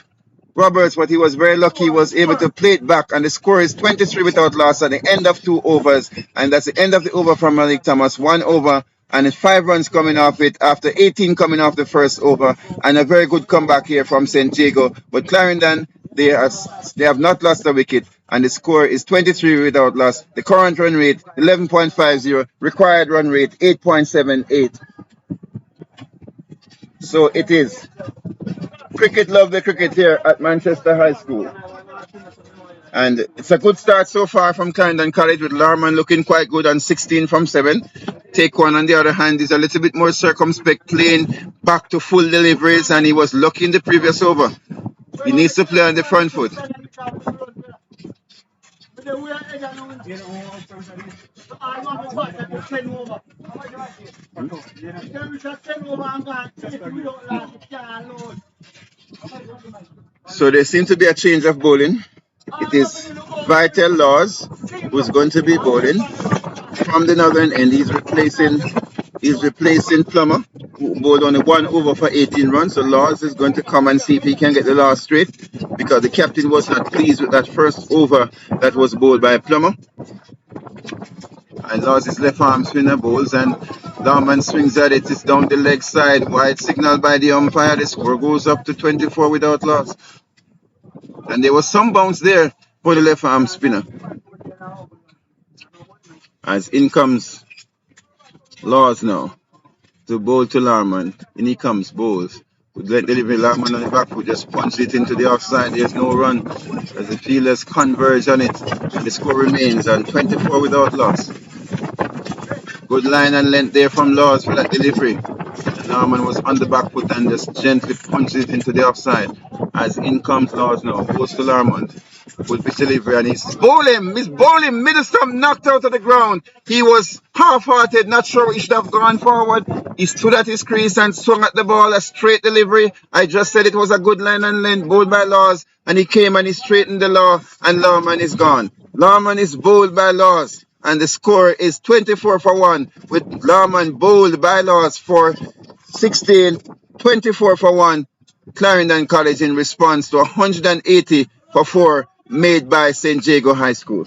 [SPEAKER 1] Roberts, but he was very lucky. He was able to play it back, and the score is 23 without loss at the end of 2 overs. And that's the end of the over from Malik Thomas. 1 over. And it's 5 runs coming off it after 18 coming off the first over, and a very good comeback here from St. Jago. But Clarendon, they have not lost a wicket, and the score is 23 without loss. The current run rate 11.50, required run rate 8.78. So it is cricket love the cricket here at Manchester High School. And it's a good start so far from Clarendon College, with Larman looking quite good on 16 from 7. Take One, on the other hand, is a little bit more circumspect, playing back to full deliveries, and he was lucky in the previous over. He needs to play on the front foot. So there seems to be a change of bowling. It is Vital Laws who's going to be bowling from the northern end. He's replacing Plummer, who bowled only 1 over for 18 runs. So Laws is going to come and see if he can get the last straight, because the captain was not pleased with that first over that was bowled by Plummer. And Laws is left arm spinner bowls, and Darman swings at it. It's down the leg side. Wide signal by the umpire. The score goes up to 24 without loss. And there was some bounce there for the left arm spinner. As in comes Laws now to bowl to Larman. In he comes, bowls. Good length delivery. Larman on the back foot just punched it into the offside. There's no run as the fielders converge on it. And the score remains on 24 without loss. Good line and length there from Laws for that delivery. And Larman was on the back foot and just gently punched it into the offside. As in comes Laws now, goes to Larman. Good pitch delivery, and he's bowling, middle stump knocked out of the ground. He was half-hearted, not sure he should have gone forward. He stood at his crease and swung at the ball, a straight delivery. I just said it was a good line and length, bowled by Laws, and he came and he straightened the law, and Larman is gone. Larman is bowled by Laws, and the score is 24 for 1, with Larman bowled by Laws for 16, 24 for 1. Clarendon College in response to 180 for 4 made by St. Jago High School.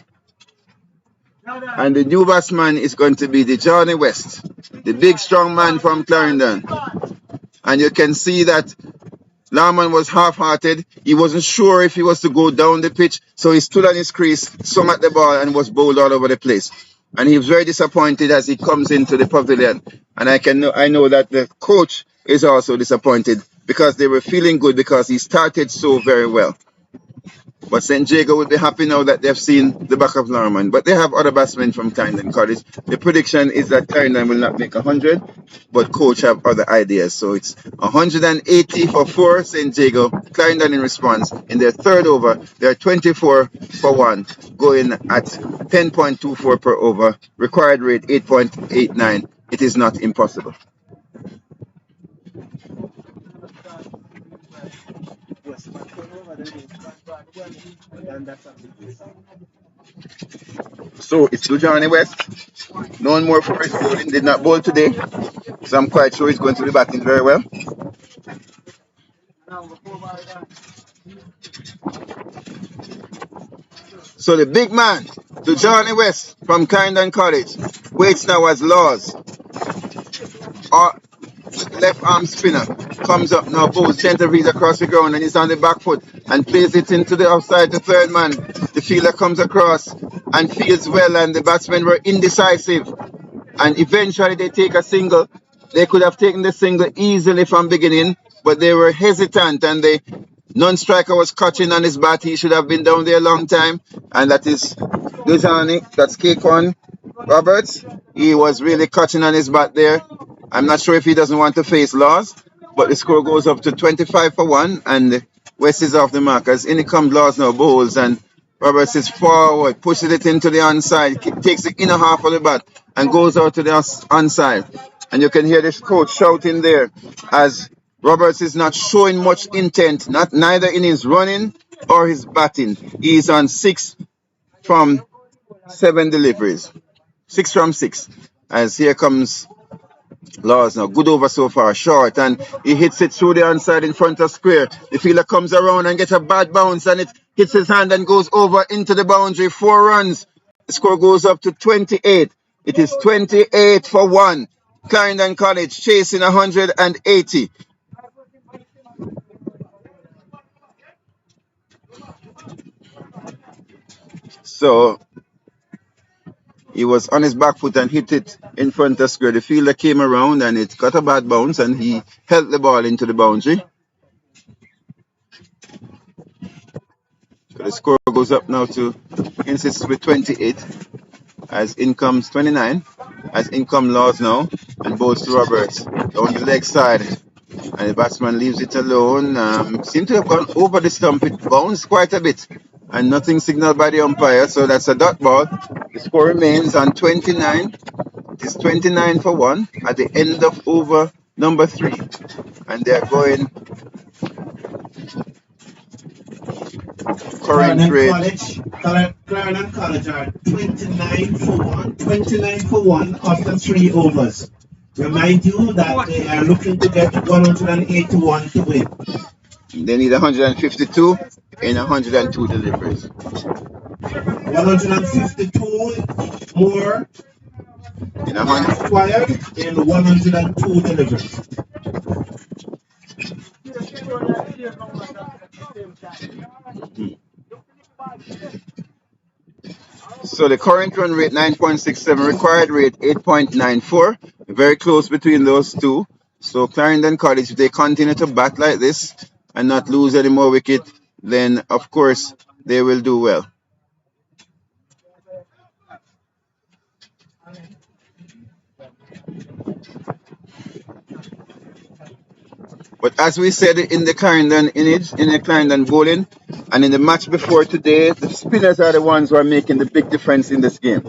[SPEAKER 1] And the new batsman is going to be the Johnny West, the big strong man from Clarendon. And you can see that Larman was half-hearted. He wasn't sure if he was to go down the pitch, so he stood on his crease, swung at the ball, and was bowled all over the place. And he was very disappointed as he comes into the pavilion. And I know that the coach is also disappointed, because they were feeling good because he started so very well. But St. Jago will be happy now that they've seen the back of Larman. But they have other batsmen from Clarendon College. The prediction is that Clarendon will not make 100, but coach have other ideas. So it's 180 for 4 St. Jago. Clarendon in response. In their third over, they're 24 for 1, going at 10.24 per over. Required rate 8.89. It is not impossible. So it's to Johnny West. Known more for his bowling. Did not bowl today, so I'm quite sure he's going to be batting very well. So the big man, to Johnny West from Clarendon College, waits now as Laws. Left arm spinner comes up now, bowls centerpiece across the ground, and he's on the back foot and plays it into the offside, the third man. The fielder comes across and fields well, and the batsmen were indecisive, and eventually they take a single. They could have taken the single easily from beginning, but they were hesitant, and the non-striker was catching on his bat. He should have been down there a long time, and that is Dujani. That's Kequan Roberts. He was really catching on his bat there. I'm not sure if he doesn't want to face Laws, but the score goes up to 25 for 1, and West is off the mark. As in comes Laws now, bowls, and Roberts is forward, pushes it into the onside, takes the inner half of the bat, and goes out to the onside. And you can hear this coach shouting there as Roberts is not showing much intent, neither in his running or his batting. He is on 6 from 7 deliveries. 6 from 6. As here comes Laws now. Good over so far, short, and he hits it through the onside in front of square. The fielder comes around and gets a bad bounce, and it hits his hand and goes over into the boundary. 4 runs. The score goes up to 28. It is 28 for 1. Clarendon College chasing 180. So he was on his back foot and hit it in front of square. The fielder came around and it got a bad bounce, and he held the ball into the boundary. So the score goes up now to insists with 28. As in comes 29. As in come Laws now, and bowls to Roberts down the leg side. And the batsman leaves it alone. Seemed to have gone over the stump. It bounced quite a bit, and nothing signaled by the umpire. So that's a dot ball. The score remains on 29. It is 29 for 1 at the end of over number 3. And they're going current rate.
[SPEAKER 2] Clarendon College are 29 for 1. 29 for 1 after 3 overs. Remind you that they are looking to get 181 to win.
[SPEAKER 1] They need 152 in 102 deliveries.
[SPEAKER 2] 152 more
[SPEAKER 1] In 100.
[SPEAKER 2] required in 102 deliveries.
[SPEAKER 1] So the current run rate 9.67, required rate 8.94, very close between those two. So Clarendon College, if they continue to bat like this and not lose any more wicket, then of course they will do well. But as we said in the Clarendon image, in the Clarendon bowling, and in the match before today, the spinners are the ones who are making the big difference in this game.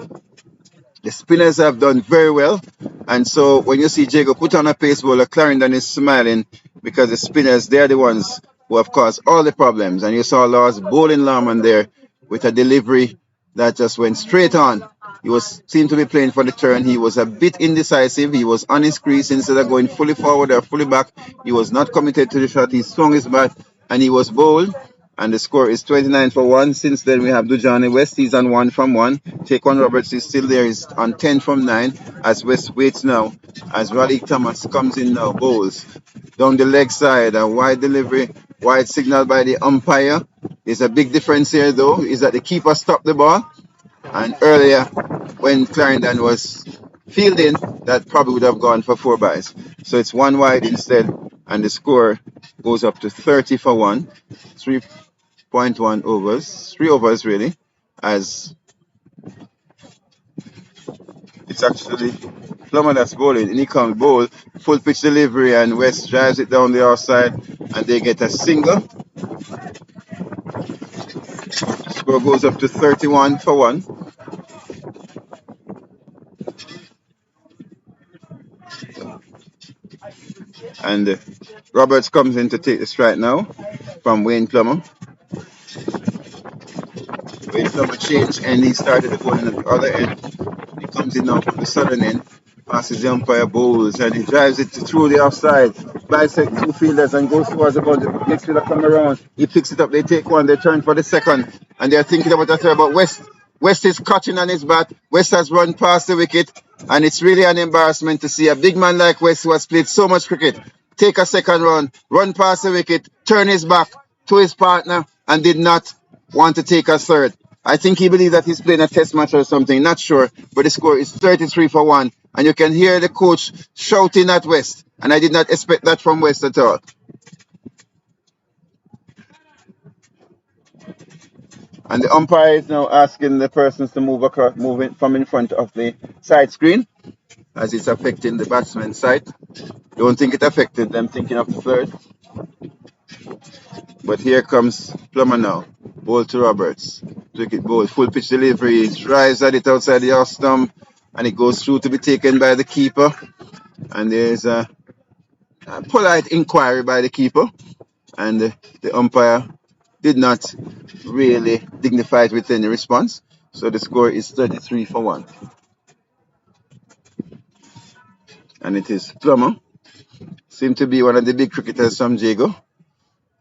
[SPEAKER 1] The spinners have done very well, and so when you see Jago put on a pace bowler, Clarendon is smiling because the spinners, they're the ones who have caused all the problems. And you saw Laws bowling Lawman there with a delivery that just went straight on. He seemed to be playing for the turn. He was a bit indecisive. He was on his crease instead of going fully forward or fully back. He was not committed to the shot. He swung his bat and he was bowled. And the score is 29 for 1. Since then, we have Dujani West. He's on 1 from 1. Taquan Roberts is still there. He's on 10 from 9. As West waits now, as Raleigh Thomas comes in now, bowls down the leg side. A wide delivery, wide signal by the umpire. There's a big difference here, though, is that the keeper stopped the ball. And earlier, when Clarendon was fielding, that probably would have gone for 4 byes. So it's 1 wide instead, and the score goes up to 30 for 1. 3.1 overs, 3 overs really, as it's actually Plummer that's bowling. And he comes bowl, full pitch delivery, and West drives it down the outside, and they get a single. Score goes up to 31 for 1. And Roberts comes in to take the strike now from Wayne Plummer. Wayne Plummer changed and he started to go in at the other end. He comes in now from the southern end, passes the umpire, bowls, and he drives it through the offside. Bisects 2 fielders and goes towards the boundary. Next fielder come around, he picks it up, they take 1, they turn for the second, and they're thinking about the third. But West is catching on his bat. West has run past the wicket, and it's really an embarrassment to see a big man like West, who has played so much cricket, take a second run past the wicket, turn his back to his partner, and did not want to take a third. I think he believes that he's playing a test match or something, not sure, but the score is 33 for 1, and you can hear the coach shouting at West, and I did not expect that from West at all. And the umpire is now asking the persons to move across, moving from in front of the side screen, as it's affecting the batsman's side. Don't think it affected them, thinking of the third. But here comes Plummer now. Ball to Roberts. Wicket ball, full pitch delivery. Drives at it outside the off stump, and it goes through to be taken by the keeper. And there's a polite inquiry by the keeper, and the umpire did not really dignify it with any response. So the score is 33 for 1. And it is Plummer. Seems to be one of the big cricketers from Jago,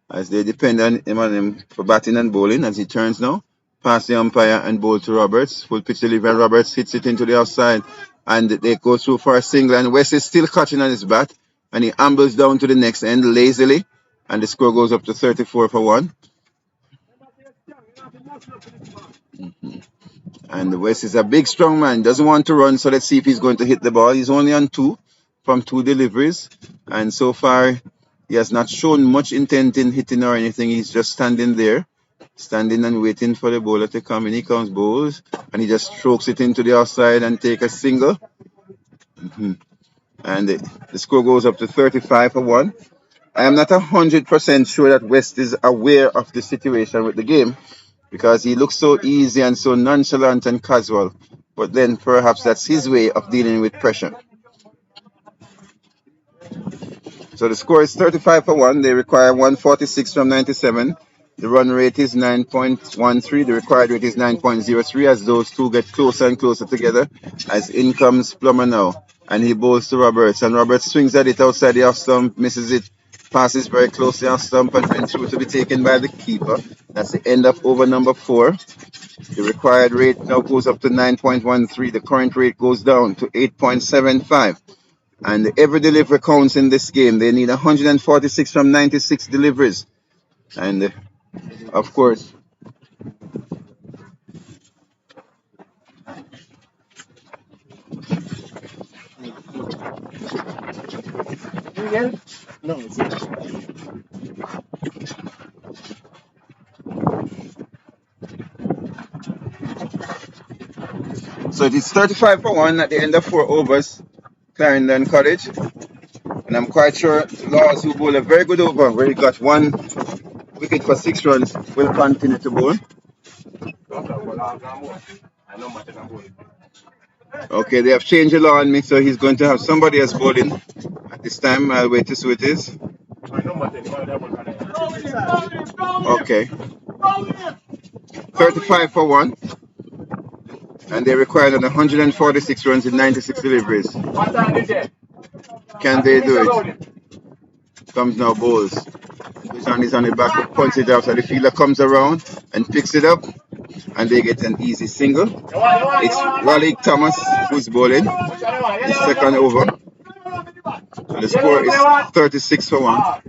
[SPEAKER 1] as they depend on him for batting and bowling. As he turns now, past the umpire and bowl to Roberts. Full pitch delivery, and Roberts hits it into the outside, and they go through for a single. And West is still catching on his bat, and he ambles down to the next end lazily, and the score goes up to 34 for 1. And West is a big, strong man. Doesn't want to run, so let's see if he's going to hit the ball. He's only on 2 from 2 deliveries, and so far he has not shown much intent in hitting or anything. He's just standing there, standing and waiting for the bowler to come in. He comes, bowls, and he just strokes it into the outside and take a single. And the score goes up to 35 for 1. I am not 100% sure that West is aware of the situation with the game, because he looks so easy and so nonchalant and casual. But then perhaps that's his way of dealing with pressure. So the score is 35 for 1. They require 146 from 97. The run rate is 9.13. The required rate is 9.03, as those two get closer and closer together. As in comes Plummer now, and he bowls to Roberts, and Roberts swings at it outside the off stump, misses it, passes very close to the off stump, and went through to be taken by the keeper. That's the end of over number 4. The required rate now goes up to 9.13. The current rate goes down to 8.75. And every delivery counts in this game. They need 146 from 96 deliveries. And of course,
[SPEAKER 3] No, it's not.
[SPEAKER 1] so it is 35 for 1 at the end of 4 overs. Clarendon College. And I'm quite sure Laws, who bowled a very good over where he got 1 wicket for 6 runs, will continue to bowl. Okay, they have changed the law on me, so he's going to have somebody else bowling at this time. I'll wait to see who it is. Okay. 35 for 1. And they required 146 runs in 96 deliveries. Can they do it? Comes now, bowls. His hand is on the back, punches it out, so the fielder comes around and picks it up, and they get an easy single. It's Raleigh Thomas who's bowling his second over. And the score is 36 for 1.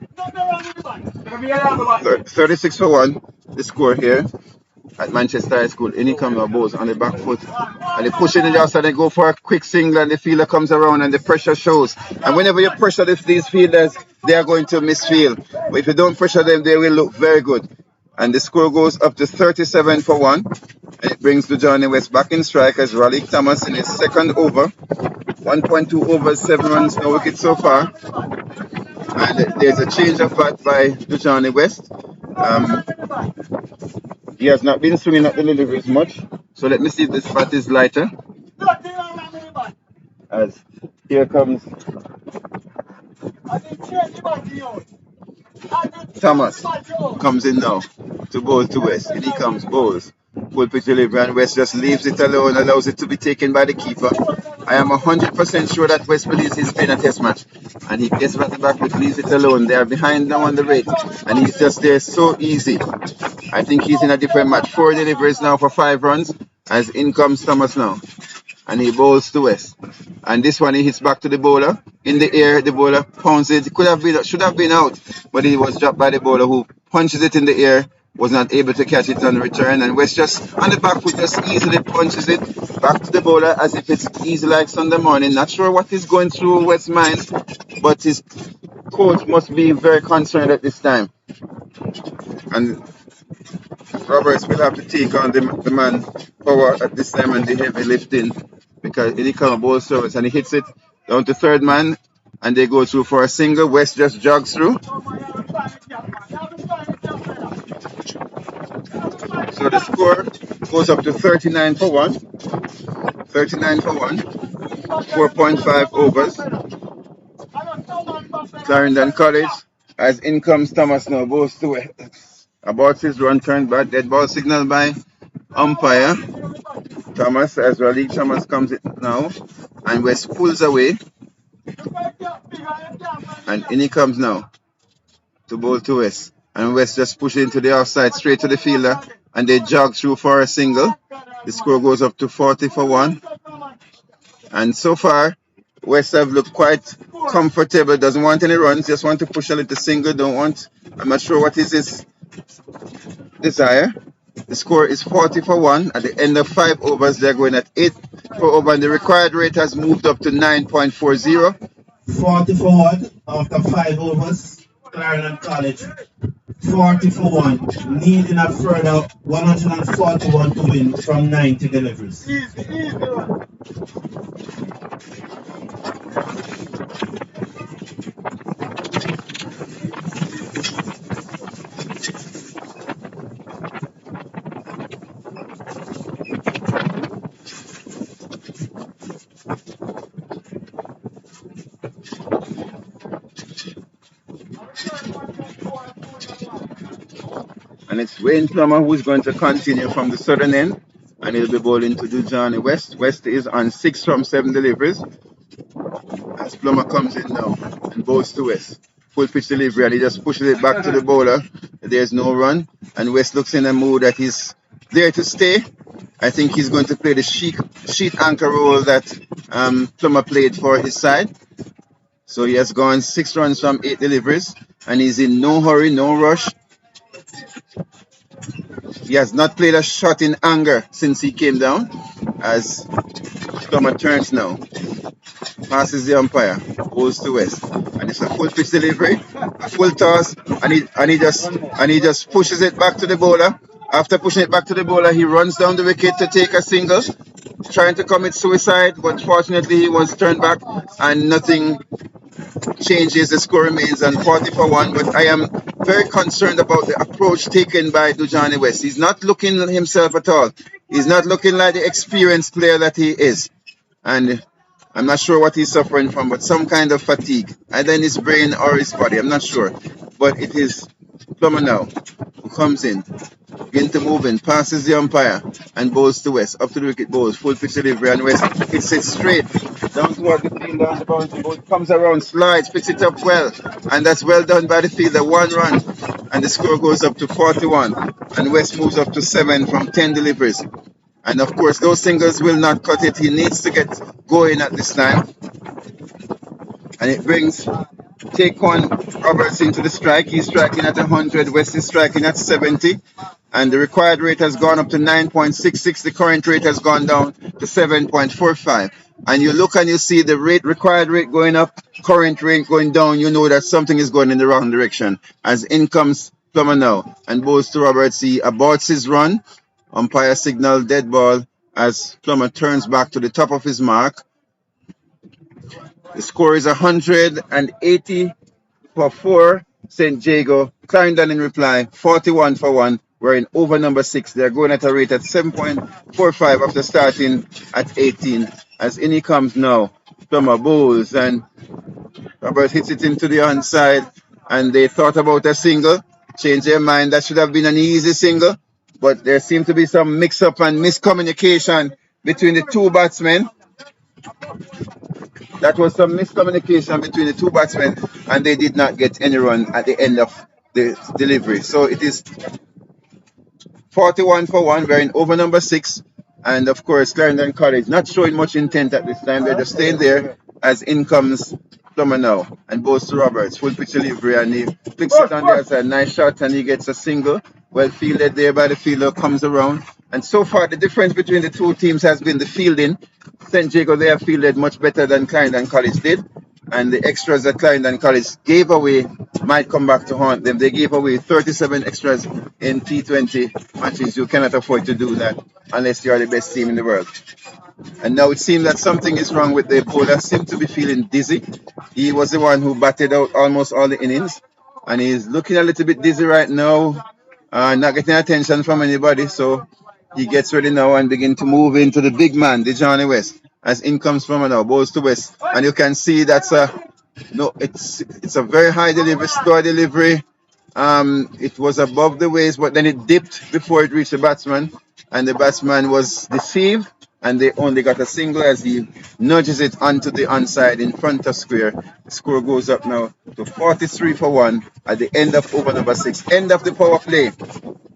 [SPEAKER 1] 36 for 1, the score here at Manchester High School. In he comes now, bowls on the back foot, and they push it in the outside, they go for a quick single, and the fielder comes around and the pressure shows. And whenever you pressure these fielders, they are going to misfield. But if you don't pressure them, they will look very good. And the score goes up to 37 for 1. And it brings Johnny West back in strike as Raleigh Thomas in his second over. 1.2 overs, 7 runs, no wickets so far. And there's a change of bat by Johnny West. He has not been swinging at the deliveries much. So let me see if this bat is lighter. As here comes Thomas, comes in now to bowl to West. And he comes, bowls. Full pitch delivery, and West just leaves it alone, allows it to be taken by the keeper. I am 100% sure that West believes he's playing a test match. And he gets back the back foot, leaves it alone. They are behind now on the rate. And he's just there so easy. I think he's in a different match. 4 deliveries now for 5 runs. As in comes Thomas now. And he bowls to West. And this one he hits back to the bowler. In the air, the bowler pounds it. Should have been out. But he was dropped by the bowler, who punches it in the air. Was not able to catch it on return, and West just on the back foot just easily punches it back to the bowler as if it's easy like Sunday morning. Not sure what is going through West's mind, but his coach must be very concerned at this time. And Roberts will have to take on the man power at this time and the heavy lifting because he come ball service and he hits it down to third man and they go through for a single. West just jogs through. So the score goes up to 39 for 1. 39 for 1. 4.5 overs. Clarendon College, as in comes Thomas now, goes to about his run turned back, dead ball signal by umpire. Thomas, as Raleigh Thomas comes in now, and West pulls away. And in he comes now to bowl to West. And West just push into the offside straight to the fielder, and they jog through for a single. The score goes up to 40 for 1. And so far, West have looked quite comfortable, doesn't want any runs, just want to push a little single, I'm not sure what is his desire. The score is 40 for 1. At the end of 5 overs, they're going at 8 per over, and the required rate has moved up to 9.40.
[SPEAKER 2] 40 for 1 after 5 overs. Clarendon College, 40 for 1, needing a further 141 to win from 90 deliveries.
[SPEAKER 1] And it's Wayne Plummer who's going to continue from the southern end, and he'll be bowling to Johnny West. West is on 6 from 7 deliveries. As Plummer comes in now and bowls to West. Full pitch delivery, and he just pushes it back to the bowler. There's no run, and West looks in a mood that he's there to stay. I think he's going to play the sheet anchor role that Plummer played for his side. So he has gone 6 runs from 8 deliveries, and he's in no hurry, no rush. He has not played a shot in anger since he came down. As Plummer turns now, passes the umpire, goes to West, and it's a full pitch delivery, a full toss, and he just pushes it back to the bowler. After pushing it back to the bowler, he runs down the wicket to take a single, trying to commit suicide, but fortunately he was turned back and nothing changes. The score remains on 40 for 1, but I am very concerned about the approach taken by Johnny West. He's not looking at himself at all. He's not looking like the experienced player that he is. And I'm not sure what he's suffering from, but some kind of fatigue, either in his brain or his body. I'm not sure. But it is Plummer now who comes in, begin to move in, passes the umpire, and bowls to West. Up to the wicket, bowls, full pitch delivery, and West hits it straight down toward the field, down the boundary. Ball comes around, slides, picks it up well, and that's well done by the fielder. 1 run, and the score goes up to 41, and West moves up to 7 from 10 deliveries. And of course, those singles will not cut it. He needs to get going at this time. And it brings Taquan Roberts into the strike. He's striking at 100. West is striking at 70. And the required rate has gone up to 9.66. The current rate has gone down to 7.45. And you look and you see the required rate going up, current rate going down. You know that something is going in the wrong direction. As in comes Plummer now and bowls to Roberts. He aborts his run. Umpire signal dead ball as Plummer turns back to the top of his mark. The score is 180 for 4. St. Jago. Clarendon in reply, 41 for 1. We're in over number 6. They're going at a rate at 7.45 after starting at 18. As in he comes now. Plummer bowls and Robert hits it into the onside. And they thought about a single. Changed their mind. That should have been an easy single. But there seemed to be some mix-up and miscommunication between the 2 batsmen. That was some miscommunication between the 2 batsmen, and they did not get any run at the end of the delivery. So it is 41 for 1. We're in over number 6. And of course, Clarendon College not showing much intent at this time. They're just staying there as in comes Plummer now and goes to Roberts. Full pitch delivery, and he flicks it on the outside. Nice shot, and he gets a single. Well fielded there by the fielder, comes around. And so far, the difference between the 2 teams has been the fielding. St. Jago, they have fielded much better than Clarendon College did. And the extras that Clarendon College gave away might come back to haunt them. They gave away 37 extras in T20 matches. You cannot afford to do that unless you are the best team in the world. And now it seems that something is wrong with the bowler. Seems to be feeling dizzy. He was the one who batted out almost all the innings, and he's looking a little bit dizzy right now, not getting attention from anybody. So he gets ready now and begin to move into the big man, the Johnny West, as in comes from now, bowls to West, and you can see that's a no. It's a very high delivery, slow delivery. It was above the waist, but then it dipped before it reached the batsman, and the batsman was deceived, and they only got a single as he nudges it onto the onside in front of square. The score goes up now to 43 for 1 at the end of over number 6. End of the power play.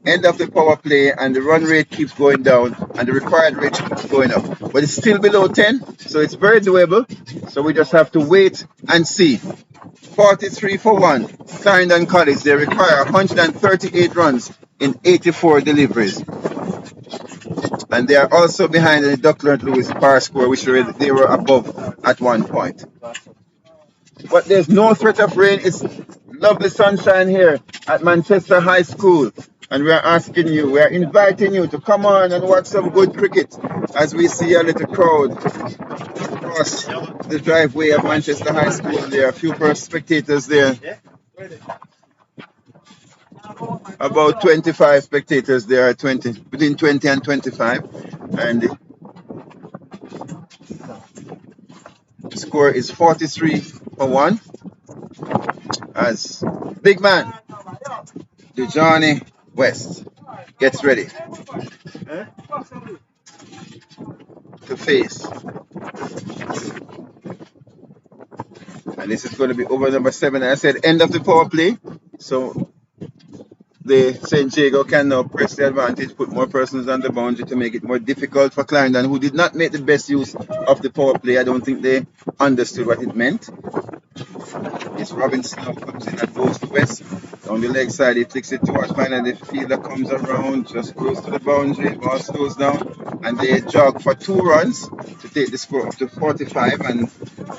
[SPEAKER 1] End of the power play, and the run rate keeps going down, and the required rate keeps going up. But it's still below 10, so it's very doable. So we just have to wait and see. 43 for 1. Clarendon College, they require 138 runs in 84 deliveries. And they are also behind the Duckland Lewis par score, which they were above at one point. But there's no threat of rain. It's lovely sunshine here at Manchester High School. And we are asking you, we are inviting you to come on and watch some good cricket as we see a little crowd across the driveway of Manchester High School. There are a few spectators there. About 25 spectators there, between 20 and 25. And the score is 43 for 1 as big man, the Johnny West, gets ready to face. And this is going to be over number 7. I said end of the power play. So the St. Jago can now press the advantage, put more persons on the boundary to make it more difficult for Clarendon, who did not make the best use of the power play. I don't think they understood what it meant. It's Robinson now comes in and goes to West. On the leg side, he flicks it towards finally the fielder comes around, just goes to the boundary, ball slows down, and they jog for 2 runs to take the score up to 45. And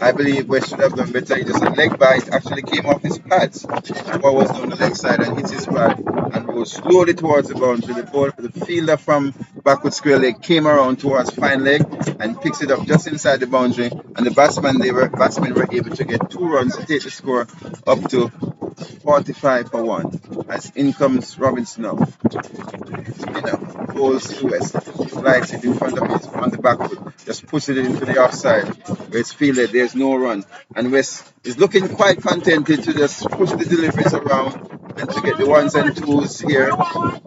[SPEAKER 1] I believe West should have done better. He just a leg bite actually came off his pads. The ball was down the leg side and hits his pad and goes slowly towards the boundary. The fielder from backward square leg came around towards fine leg and picks it up just inside the boundary. And the batsmen were able to get 2 runs to take the score up to 45 for 1. As in comes Robinson now. Spinner goes to West, slides it in front of his on the back foot, just pushes it into the offside where it's fielded. There's no run, and West is looking quite contented to just push the deliveries around and to get the 1s and 2s here.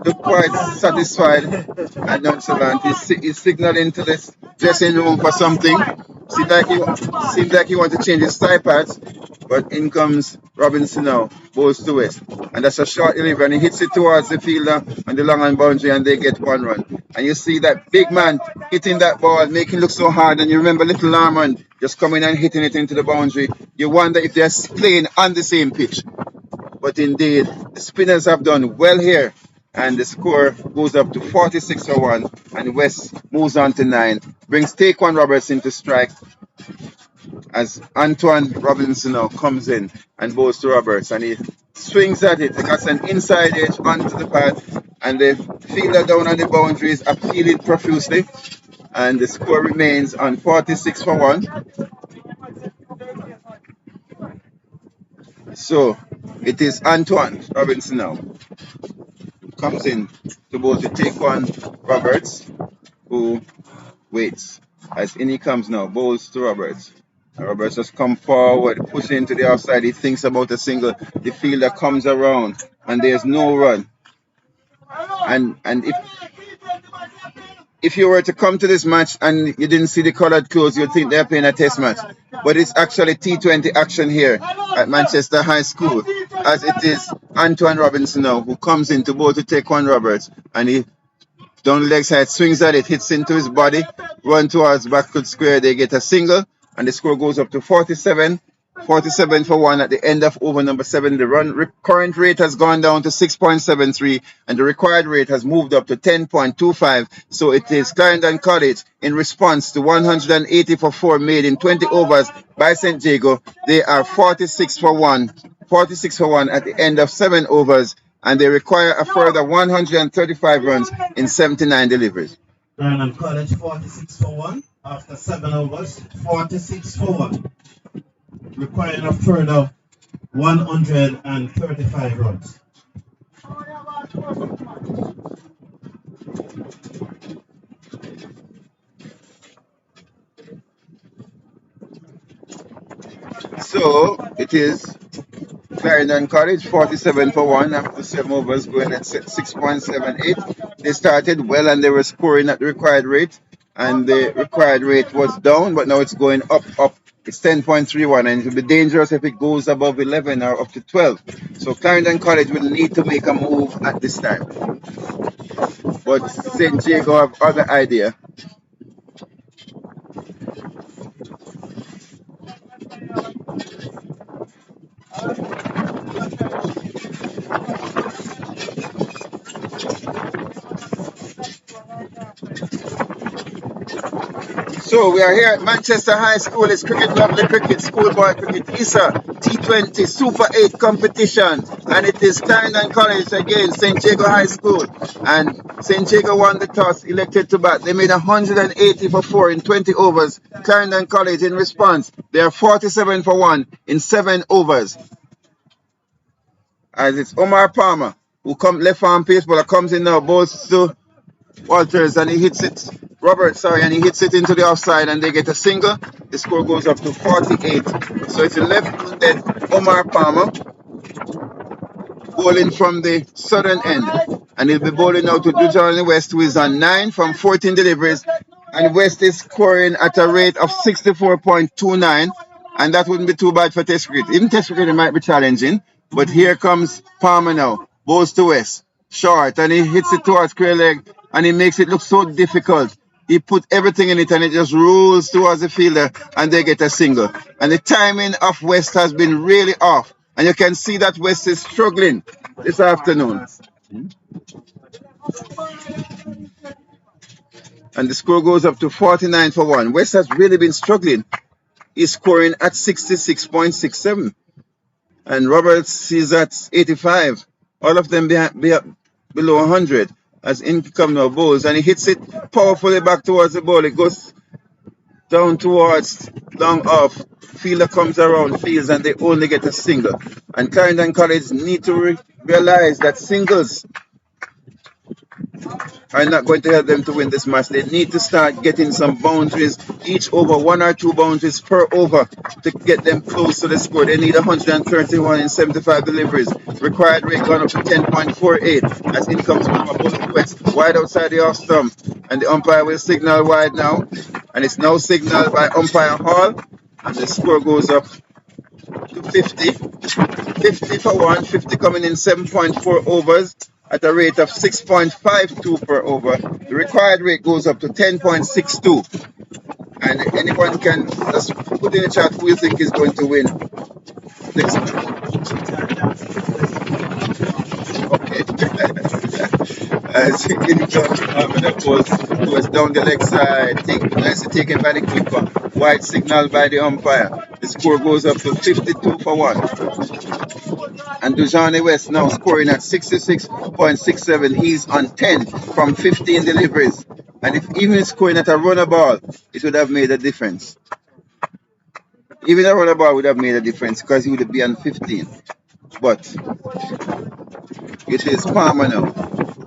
[SPEAKER 1] Look quite satisfied and nonchalant. He's signaling to this dressing room for something. Seems like he wants to change his thigh pads, but in comes Robinson now, bowls to West, and that's a short delivery, and he hits it towards the fielder on the long on boundary, and they get 1 run. And you see that big man hitting that ball, making it look so hard, and you remember little Larman just coming and hitting it into the boundary. You wonder if they're playing on the same pitch. But indeed, the spinners have done well here, and the score goes up to 46 for 1, and West moves on to 9, brings Taquan Robertson to strike as Antoine Robinson now comes in and bowls to Roberts, and he swings at it. He got an inside edge onto the pad, and the fielder down on the boundary is appealing profusely, and the score remains on 46 for 1. So it is Antoine Robinson now comes in to bowl to Taquan Roberts, who waits. As in he comes now, bowls to Roberts. Roberts just come forward, push into the offside. He thinks about a single. The fielder comes around, and there's no run. And if you were to come to this match and you didn't see the colored clothes, you'd think they're playing a test match. But it's actually T20 action here at Manchester High School, as it is Antoine Robinson now who comes in to bowl to Taquan Roberts, and he down the leg side swings at it, hits into his body, run towards backward square. They get a single, and the score goes up to 47 for 1 at the end of over number 7. The current rate has gone down to 6.73, and the required rate has moved up to 10.25. So it is Clarendon College in response to 180 for 4 made in 20 overs by St. Jago. They are 46 for 1 46 for 1 at the end of 7 overs, and they require a further 135 runs in 79 deliveries.
[SPEAKER 2] Clarendon College 46 for 1 after 7 overs, 46 for 1, requiring a further 135 runs.
[SPEAKER 1] So it is Clarendon College 47 for 1 after 7 overs, going at 6.78. They started well and they were scoring at the required rate, and the required rate was down, but now it's going up. It's 10.31, and it will be dangerous if it goes above 11 or up to 12. So Clarendon College will need to make a move at this time. But St. Jago have other idea. So we are here at Manchester High School. It's cricket, lovely cricket, schoolboy cricket, ISSA T20 Super 8 competition, and it is Clarendon College against St. Jago High School, and St. Jago won the toss, elected to bat. They made 180 for 4 in 20 overs. Clarendon College in response, they are 47 for 1 in 7 overs. As it's Omar Palmer, who left arm pace bowler, comes in now, bowls to Walters, and he hits it. And he hits it into the offside, and they get a single. The score goes up to 48. So it's a left-handed Omar Palmer bowling from the southern end, and he'll be bowling now to Dujani West, who is on 9 from 14 deliveries, and West is scoring at a rate of 64.29, and that wouldn't be too bad for Test cricket. Even Test cricket might be challenging, but here comes Palmer now, bowls to West, short, and he hits it towards square leg, and he makes it look so difficult. He put everything in it, and it just rolls towards the fielder, and they get a single. And the timing of West has been really off, and you can see that West is struggling this afternoon. And the score goes up to 49 for 1. West has really been struggling. He's scoring at 66.67, and Roberts is at 85. All of them below 100. As in come now bowls, and he hits it powerfully back towards the ball. It goes down towards long off. Fielder comes around, fields, and they only get a single. And Clarendon College need to realize that singles are not going to help them to win this match. They need to start getting some boundaries each over, 1 or 2 boundaries per over to get them close to the score. They need 131 in 75 deliveries. Required rate gone up to 10.48 as in comes from a bullet West, wide outside the off stump, and the umpire will signal wide now, and it's now signaled by umpire Hall, and the score goes up to 50. 50 for 1, 50 coming in 7.4 overs at a rate of 6.52 per over. The required rate goes up to 10.62. And anyone can just put in the chat who you think is going to win next Okay. As in comes was down the leg side, nicely taken by the keeper. Wide signal by the umpire. The score goes up to 52 for 1. And Dujani West now scoring at 66.67. He's on 10 from 15 deliveries. And if even scoring at a runner ball, it would have made a difference. Even a runner ball would have made a difference because he would be on 15. But it is Palmer now.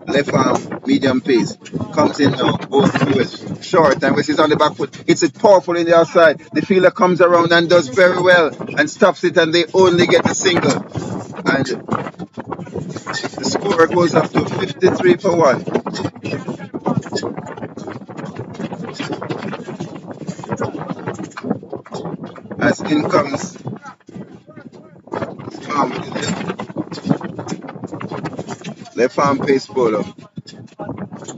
[SPEAKER 1] Left arm, medium pace. Comes in now, goes to West. Short, and West is on the back foot. Hits it powerful in the outside. The fielder comes around and does very well and stops it, and they only get a single. And the score goes up to 53 for 1. As in comes left arm pace bowler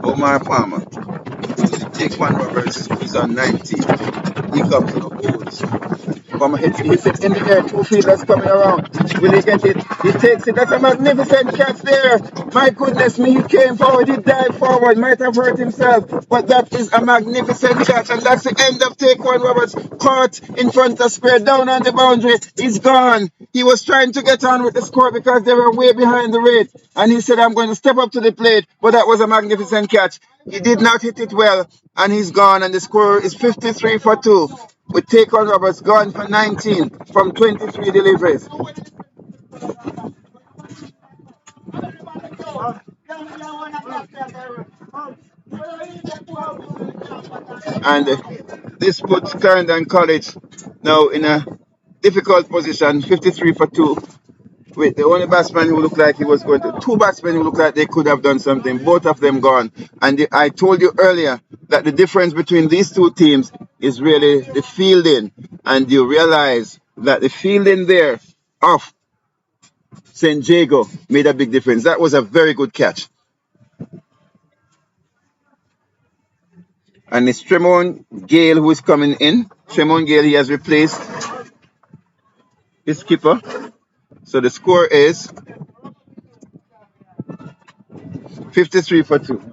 [SPEAKER 1] Omar Palmer. Take one Roberts, who's on 19. He comes on the bowls. From hits it in the air, two fielders coming around. Will he get it? He takes it. That's a magnificent catch there. My goodness me, he came forward, he dived forward, might have hurt himself. But that is a magnificent catch. And that's the end of take one. Roberts caught in front of square, down on the boundary. He's gone. He was trying to get on with the score because they were way behind the rate. And he said, I'm going to step up to the plate. But that was a magnificent catch. He did not hit it well. And he's gone. And the score is 53 for 2. With Take-On Roberts gone for 19 from 23 deliveries. And this puts Clarendon College now in a difficult position, 53 for 2. With the only batsman who looked like he was going to, two batsmen who looked like they could have done something, both of them gone. And I told you earlier that the difference between these two teams is really the fielding. And you realize that the fielding there of St. Jago made a big difference. That was a very good catch. And it's Tremont Gale who is coming in. Tremont Gale, he has replaced his skipper. So the score is 53 for 2.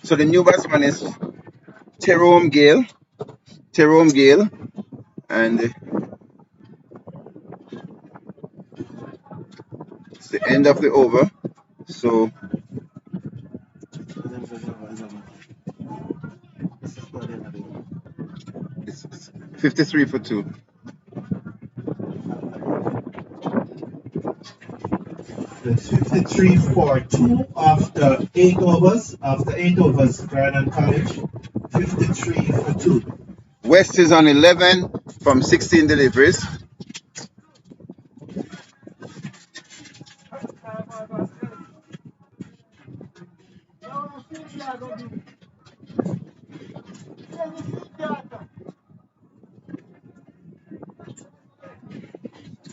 [SPEAKER 1] So the new batsman is Jerome Gale. And it's the end of the over. So it's 53 for 2.
[SPEAKER 2] It's 53 for 2 after 8 overs. After 8 overs, Clarendon College, 53 for 2.
[SPEAKER 1] West is on 11 from 16 deliveries.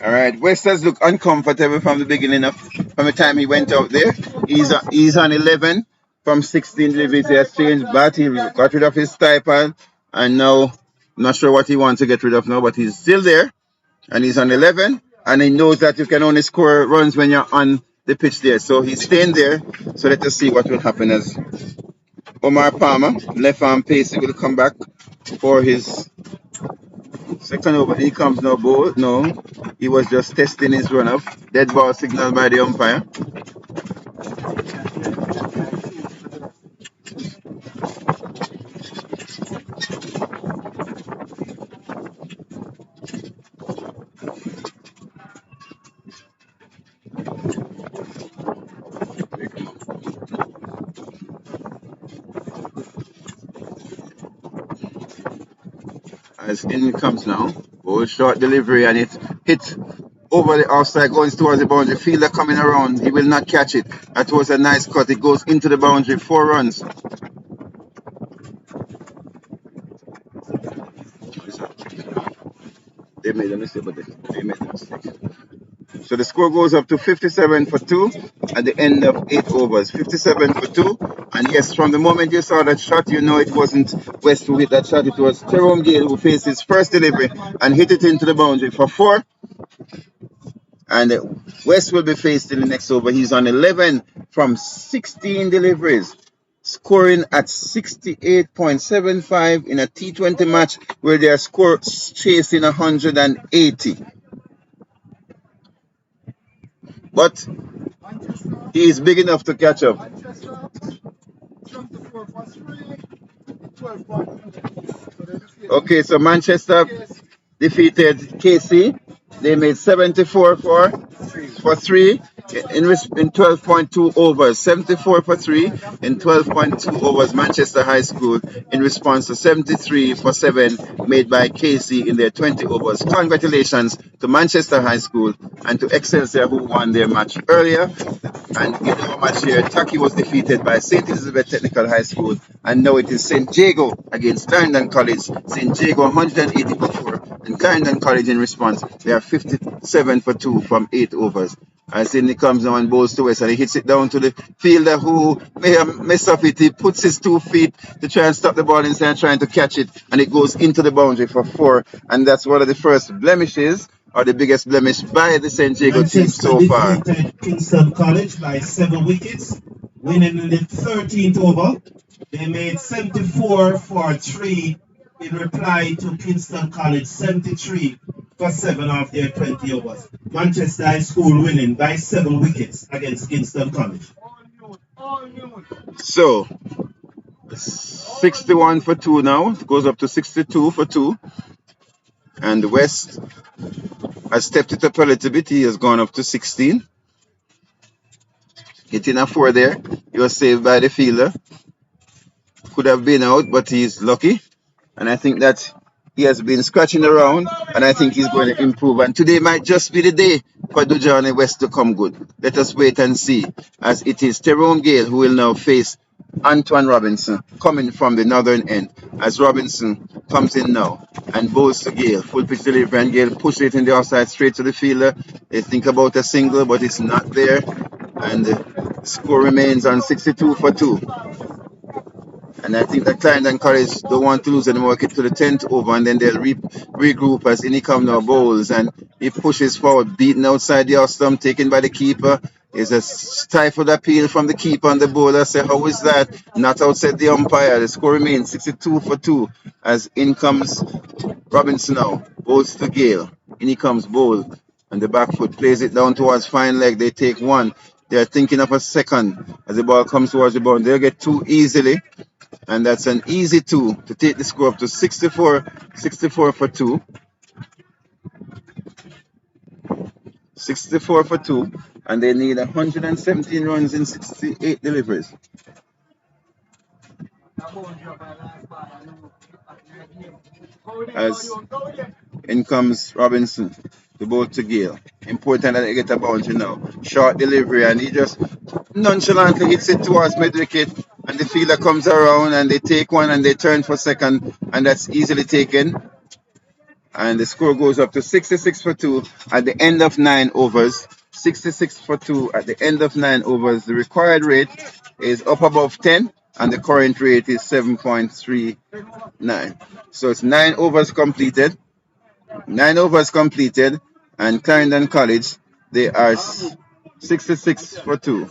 [SPEAKER 1] All right, West has looked uncomfortable from the beginning from the time he went out there. He's on 11 from 16 deliveries. He has changed bat. He got rid of his stipend, and now I'm not sure what he wants to get rid of now, but he's still there, and he's on 11, and he knows that you can only score runs when you're on the pitch there. So he's staying there. So let us see what will happen as Omar Palmer, left arm pacey, will come back for his second over. He comes now ball. No, he was just testing his run up. Dead ball signal by the umpire. As in it comes now, ball short delivery, and it hits over the offside, going towards the boundary. Fielder coming around, he will not catch it. That was a nice cut. It goes into the boundary. 4 runs. They made a mistake, but they made a mistake. So the score goes up to 57 for 2 at the end of 8 overs. 57 for 2. And yes, from the moment you saw that shot, you know it wasn't West who hit that shot. It was Jerome Gale who faced his first delivery and hit it into the boundary for 4. And West will be faced in the next over. He's on 11 from 16 deliveries, scoring at 68.75 in a T20 match where they are chasing 180. But he is big enough to catch up. Okay, so Manchester defeated KC. They made 74 for 3. in 12.2 overs, 74 for 3 in 12.2 overs, Manchester High School in response to 73 for 7 made by Casey in their 20 overs. Congratulations to Manchester High School and to Excelsior who won their match earlier. And in our match here, Taki was defeated by St. Elizabeth Technical High School, and now it is St. Jago against Clarendon College. St. Jago 180 for 4, and Clarendon College in response, they are 57 for 2 from 8 overs. As in he comes now and bowls to West, and he hits it down to the fielder who may have messed up it. He puts his 2 feet to try and stop the ball instead of trying to catch it, and it goes into the boundary for 4. And that's one of the first blemishes, or the biggest blemish by the St. Jago team so far.
[SPEAKER 2] Defeated Kingston College by 7 wickets, winning in the 13th over. They made 74 for 3 in reply to Kingston College 73 for 7 of their 20 overs. Manchester High School winning by 7 wickets against Kingston College.
[SPEAKER 1] So 61 for 2 now. It goes up to 62 for 2. And West has stepped it up a little bit. He has gone up to 16. Hitting a 4 there. He was saved by the fielder. Could have been out, but he's lucky. And I think that he has been scratching around, and I think he's going to improve. And today might just be the day for Dujani West to come good. Let us wait and see, as it is Tyrone Gale who will now face Antoine Robinson coming from the northern end. As Robinson comes in now and bowls to Gale, full pitch delivery, and Gale pushes it in the offside straight to the fielder. They think about a single, but it's not there, and the score remains on 62 for 2. And I think that Clarendon College don't want to lose any more wicket to the 10th over, and then they'll regroup as in he comes now bowls, and he pushes forward, beaten outside the off stump, taken by the keeper. Is a stifled appeal from the keeper and the bowler. Say, how is that? Not outside the umpire. The score remains 62 for 2 as in comes Robinson now. Bowls to Gale. In he comes Bowl, and the back foot plays it down towards fine leg. They take 1. They're thinking of a second as the ball comes towards the boundary. They'll get 2 easily. And that's an easy 2 to take the score up to 64 for 2. 64 for 2. And they need 117 runs in 68 deliveries. As in comes Robinson, the ball to Gale. Important that they get a boundary now. Short delivery, and he just nonchalantly hits it towards mid-wicket, and the fielder comes around and they take 1 and they turn for second, and that's easily taken. And the score goes up to 66 for 2 at the end of 9 overs. 66 for 2 at the end of 9 overs. The required rate is up above 10, and the current rate is 7.39. So it's 9 overs completed. 9 overs completed, and Clarendon College, they are 66 for 2.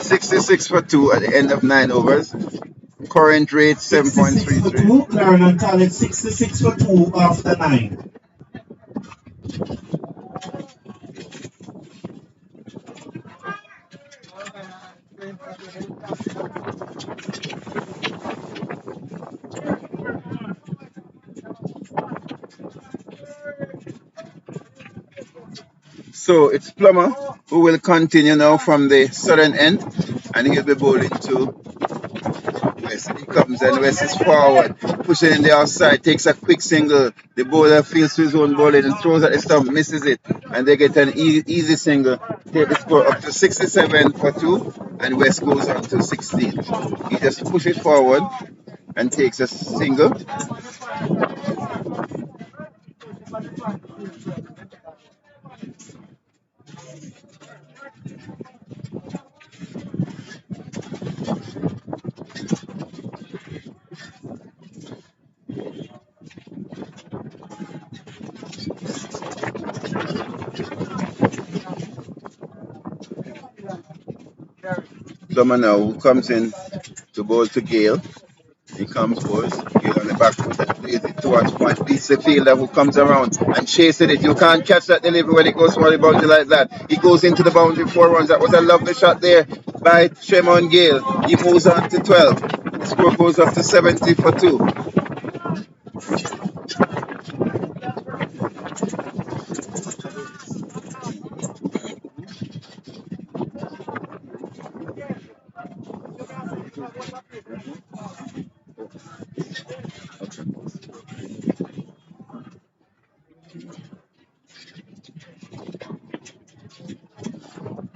[SPEAKER 1] $66 for 2 at the end of 9 overs. Current rate 7.33.
[SPEAKER 2] Clarendon College 66 for 2 after 9.
[SPEAKER 1] So it's Plummer who will continue now from the southern end, and he'll be bowling to West. He comes and West is forward, pushing in the outside, takes a quick single. The bowler feels his own bowling and throws at the stump, misses it, and they get an easy single. Take the score up to 67 for 2, and West goes on to 16. He just pushes forward and takes a single. Plummer now who comes in to bowl to Gale. He comes, bowls. Gale on the back foot. plays it towards point. Beats the fielder who comes around and chases it. You can't catch that delivery when it goes for the boundary like that. He goes into the boundary 4 runs. That was a lovely shot there by Tremont Gale. He moves on to 12. The score goes up to 70 for 2.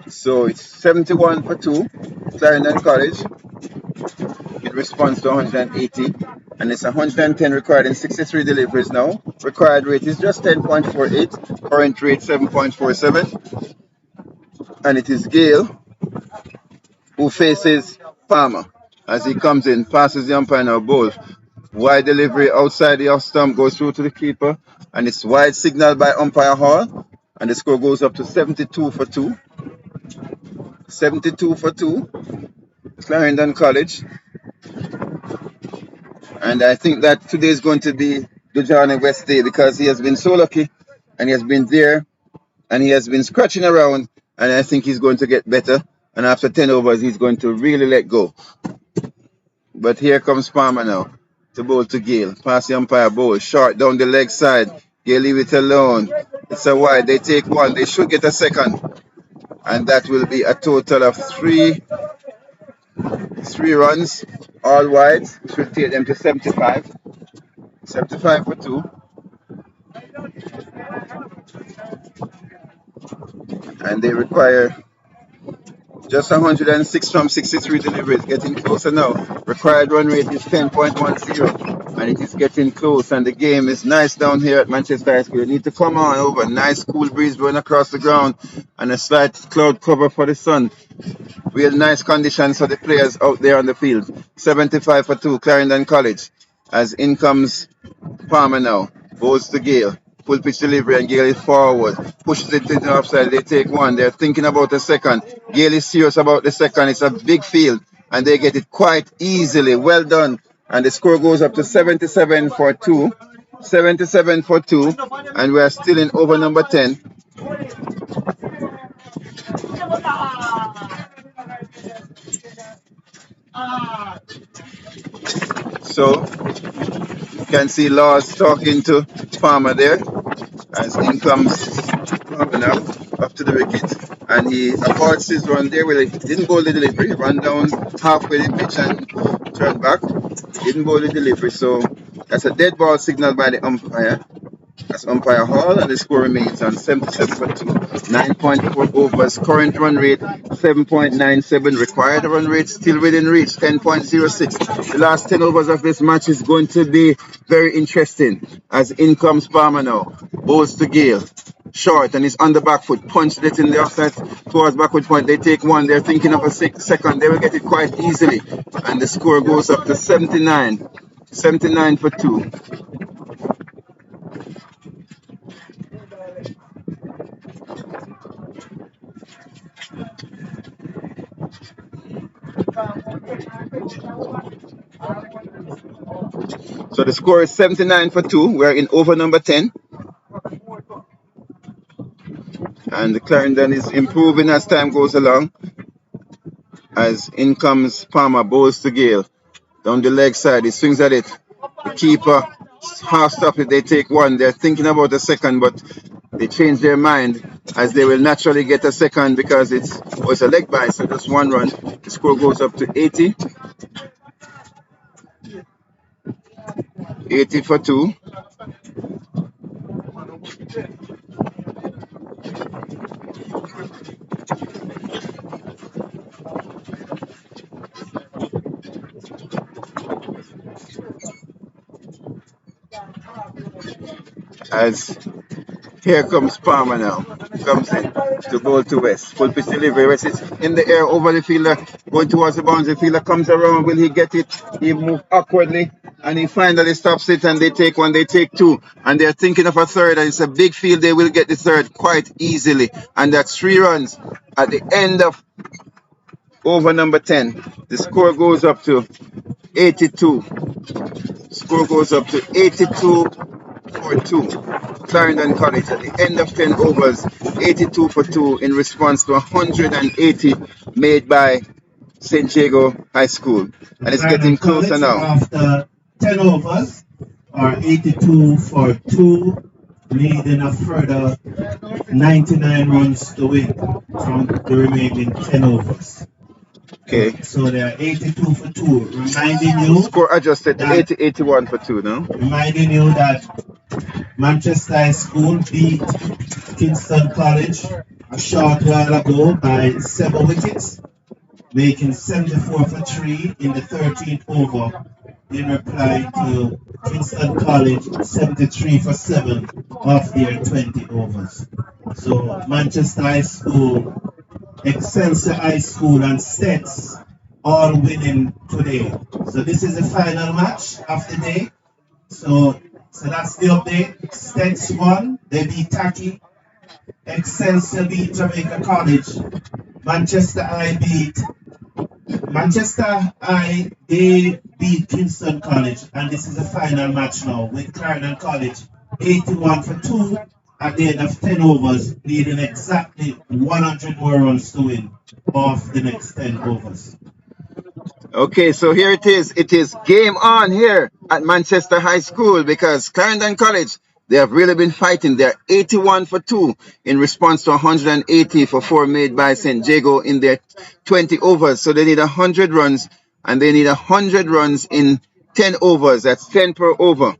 [SPEAKER 1] So it's 71 for 2. Clarendon College in response to 180. And it's 110 required in 63 deliveries now. Required rate is just 10.48. Current rate 7.47. And it is Gale who faces Palmer as he comes in, passes the umpire now, ball. Wide delivery outside the off stump, goes through to the keeper. And it's wide signal by umpire Hall. And the score goes up to 72 for 2. 72 for 2. Clarendon College. And I think that today is going to be Dujana West Day because he has been so lucky and he has been there and he has been scratching around and I think he's going to get better. And after 10 overs, he's going to really let go. But here comes Palmer now to bowl to Gale. Pass the umpire, bowl short down the leg side. Gale leave it alone. It's a wide. They take one. They should get a second. And that will be a total of three runs, all wide, which will take them to 75. 75 for 2. And they require just 106 from 63 deliveries, getting closer now. Required run rate is 10.10, and it is getting close. And the game is nice down here at Manchester High School. You need to come on over. Nice cool breeze blowing across the ground, and a slight cloud cover for the sun. Real nice conditions for the players out there on the field. 75 for 2, Clarendon College. As in comes Palmer now. Goes to Gale. Full pitch delivery and Gale is forward. Pushes it to the offside. They take one. They're thinking about the second. Gale is serious about the second. It's a big field and they get it quite easily. Well done. And the score goes up to 77 for 2. 77 for 2. And we are still in over number 10. So you can see Laws talking to Palmer there as in comes Palmer now up to the wicket and he aborts his run there. Well, he didn't bowl the delivery, ran down halfway the pitch and turned back. He didn't bowl the delivery, so that's a dead ball signal by the umpire. That's umpire Hall, and the score remains on 77 for 2. 9.4 overs. Current run rate 7.97. Required run rate still within reach 10.06. The last 10 overs of this match is going to be very interesting. As in comes Palmer now. Bowls to Gale. Short and he's on the back foot. Punched it in the offside towards backward point. They take one. They're thinking of a second. They will get it quite easily. And the score goes up to 79. 79 for 2. So the score is 79 for 2. We're in over number 10. And the Clarendon is improving as time goes along. As in comes Palmer, bowls to Gale. Down the leg side, he swings at it. The keeper half stop it, they take one. They're thinking about a second, but they change their mind as they will naturally get a second because it's a leg bye, so just one run. The score goes up to 80. 80 for 2. As here comes Palmer now. Comes in to bowl to West. Full pitch delivery. West is in the air over the fielder, going towards the boundary. The fielder comes around. Will he get it? He moves awkwardly and he finally stops it and they take one, they take two. And they're thinking of a third and it's a big field. They will get the third quite easily. And that's 3 runs at the end of over number 10. The score goes up to 82. score goes up to 82 for 2. Clarendon College at the end of 10 overs, 82 for 2 in response to 180 made by St. Jago High School. And it's getting
[SPEAKER 2] Clarendon
[SPEAKER 1] closer
[SPEAKER 2] College,
[SPEAKER 1] now.
[SPEAKER 2] after 10 overs, are 82 for 2, leading a further 99 runs to win from the remaining 10 overs.
[SPEAKER 1] Okay.
[SPEAKER 2] So they are 82 for 2, reminding you
[SPEAKER 1] Score adjusted to
[SPEAKER 2] that
[SPEAKER 1] 81 for 2 now.
[SPEAKER 2] Manchester High School beat Kingston College a short while ago by 7 wickets, making 74 for 3 in the 13th over in reply to Kingston College 73 for 7 of their 20 overs. So Manchester High School, Excelsior High School and Stets all winning today. So this is the final match of the day. So that's the update. Stets won, they beat Taki. Excelsior beat Jamaica College. They beat Kingston College, and this is the final match now with Clarendon College 81 for 2 at the end of 10 overs, needing exactly 100 more runs to win off the next 10 overs.
[SPEAKER 1] Okay, so here it is. It is game on here at Manchester High School because Clarendon College, they have really been fighting. They're 81 for 2 in response to 180 for 4 made by St. Jago in their 20 overs. So they need 100 runs, and they need 100 runs in 10 overs. That's 10 per over.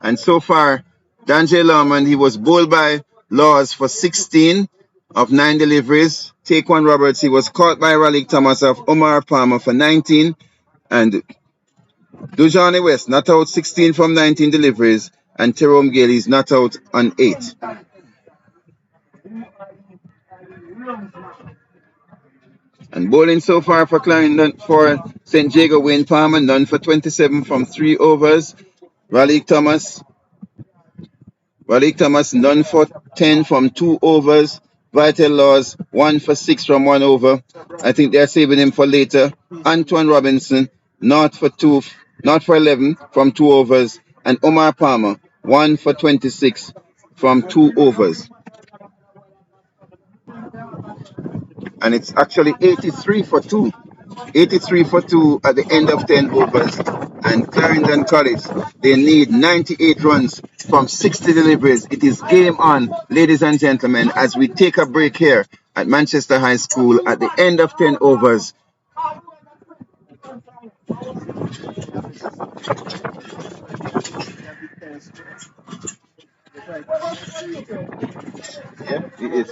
[SPEAKER 1] And so far, Danjay Lawman, he was bowled by Laws for 16 of 9 deliveries. Taquan Roberts, he was caught by Raleigh Thomas of Omar Palmer for 19. And Dujani West not out 16 from 19 deliveries. And Jerome Gale is not out on 8. And bowling so far for Clarendon, for St. Jago, Wayne Palmer, none for 27 from 3 overs. Raleigh Thomas, none for 10 from 2 overs. Vital Laws, 1 for 6 from 1 over. I think they're saving him for later. Antoine Robinson, not for 11 from 2 overs. And Omar Palmer, 1 for 26 from 2 overs. And it's actually 83 for 2. 83 for 2 at the end of 10 overs. And Clarendon College, they need 98 runs from 60 deliveries. It is game on, ladies and gentlemen, as we take a break here at Manchester High School at the end of 10 overs. Yeah, it is.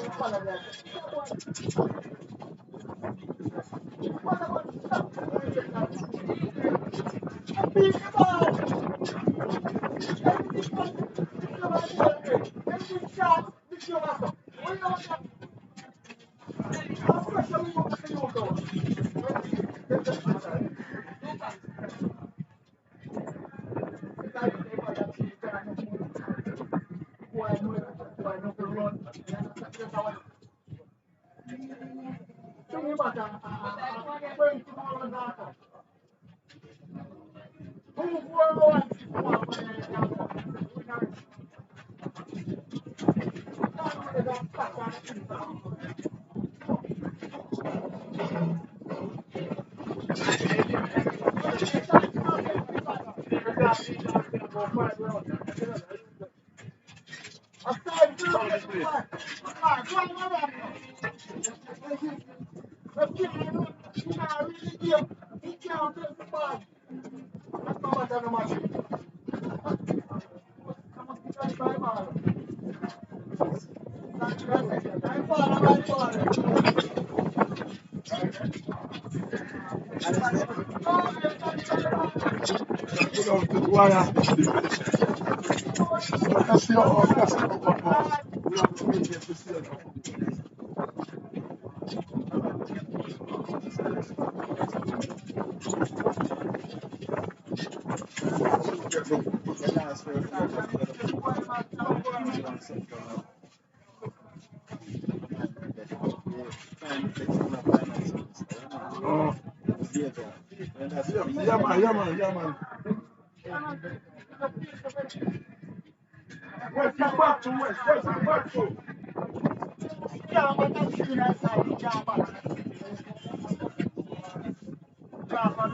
[SPEAKER 4] Yeah, man. West and back to west and back to. Yeah, but that's the inside. Yeah, but. Yeah, but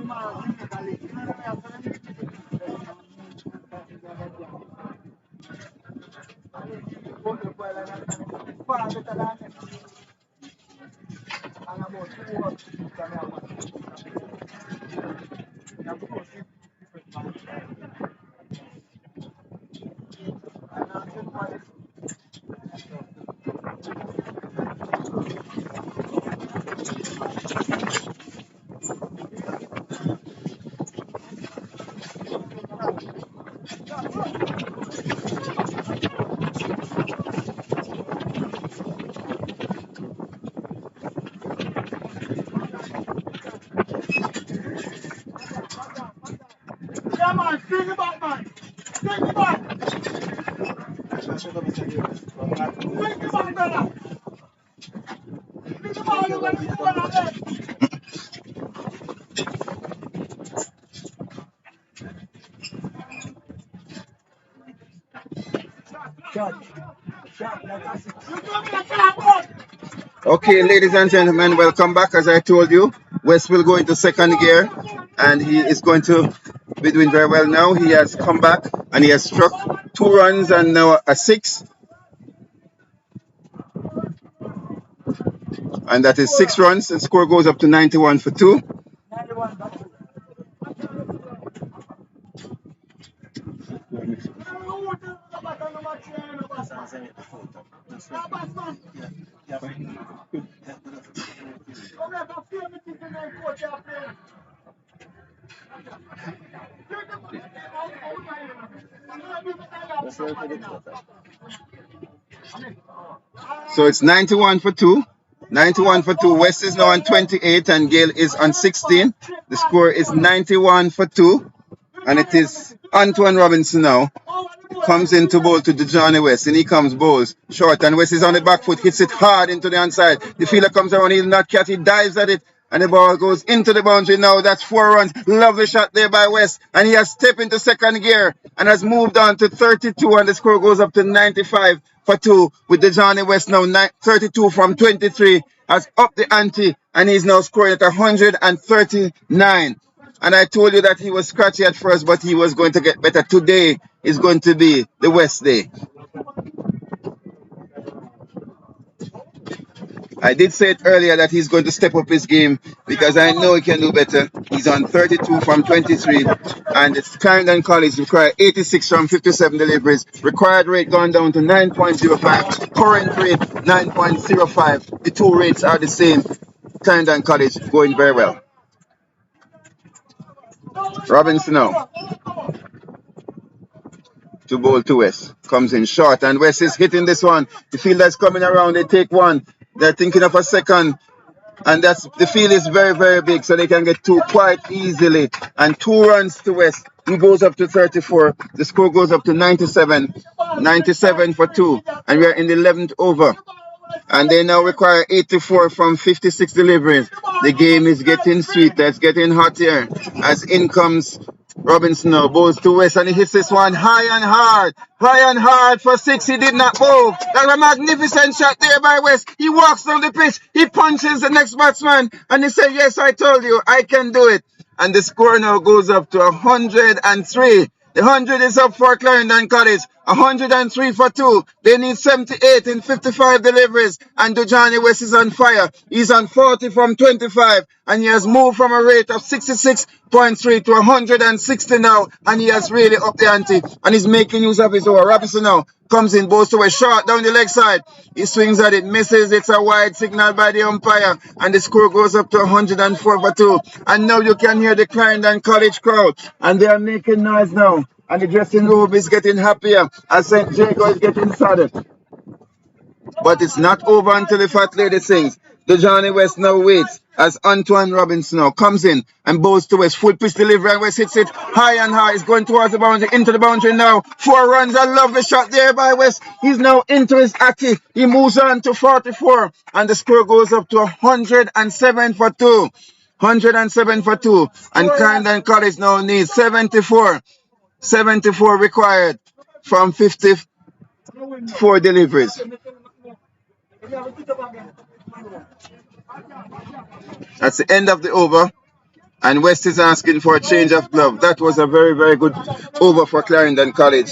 [SPEAKER 4] yeah, man, bring it back, man. Bring it back. Bring it back, brother. Bring it back, you gotta do one again.
[SPEAKER 1] Okay, ladies and gentlemen, welcome back. As I told you, West will go into second gear, and he is going to be doing very well now. He has come back and he has struck 2 runs and now a 6, and that is 6 runs. The score goes up to 91 for 2. So it's 91 for 2. 91 for 2. West is now on 28 and Gale is on 16. The score is 91 for 2. And it is Antoine Robinson now. Comes in to bowl to Johnny West, and he comes bowls short, and West is on the back foot, hits it hard into the onside. The fielder comes around, he'll not catch, he dives at it, and the ball goes into the boundary now. That's 4 runs. Lovely shot there by West, and he has stepped into second gear and has moved on to 32, and the score goes up to 95 for 2 with the Johnny West now 32 from 23, has upped the ante, and he's now scoring at 139. And I told you that he was scratchy at first, but he was going to get better. Today is going to be the West day. I did say it earlier that he's going to step up his game because I know he can do better. He's on 32 from 23, and it's Clarendon College require 86 from 57 deliveries. Required rate gone down to 9.05. Current rate 9.05. The 2 rates are the same. Clarendon College going very well. Robinson now to bowl to West. Comes in short, and West is hitting this one. The fielder's coming around, they take one. They're thinking of a second, and that's the field is very, very big, so they can get 2 quite easily. And 2 runs to West. He goes up to 34. The score goes up to 97. 97 for 2. And we're in the 11th over. And they now require 84 from 56 deliveries. The game is getting sweet. It's getting hot here. As in comes Robinson now, bowls to West, and he hits this one high and hard. High and hard for 6. He did not move. That's a magnificent shot there by West. He walks down the pitch. He punches the next batsman. And he said, yes, I told you, I can do it. And the score now goes up to 103. The 100 is up for Clarendon College. 103 for 2. They need 78 in 55 deliveries. And Johnny West is on fire. He's on 40 from 25. And he has moved from a rate of 66.3 to 160 now. And he has really upped the ante. And he's making use of his over. Robinson now comes in, goes to a short down the leg side. He swings at it, misses. It's a wide signal by the umpire. And the score goes up to 104 for 2. And now you can hear the Clarendon College crowd. And they are making noise now. And the dressing room is getting happier as St. Jago is getting sadder. But it's not over until the fat lady sings. The Johnny West now waits as Antoine Robinson now comes in and bowls to West. Full pitch delivery, and West hits it high and high. He's going towards the boundary, into the boundary now. 4 runs. I love the shot there by West. He's now into his ante. He moves on to 44, and the score goes up to 107 for 2. 107 for 2. And Clarendon College now needs 74. 74 required from 54 deliveries. That's the end of the over. And West is asking for a change of glove. That was a very, very good over for Clarendon College.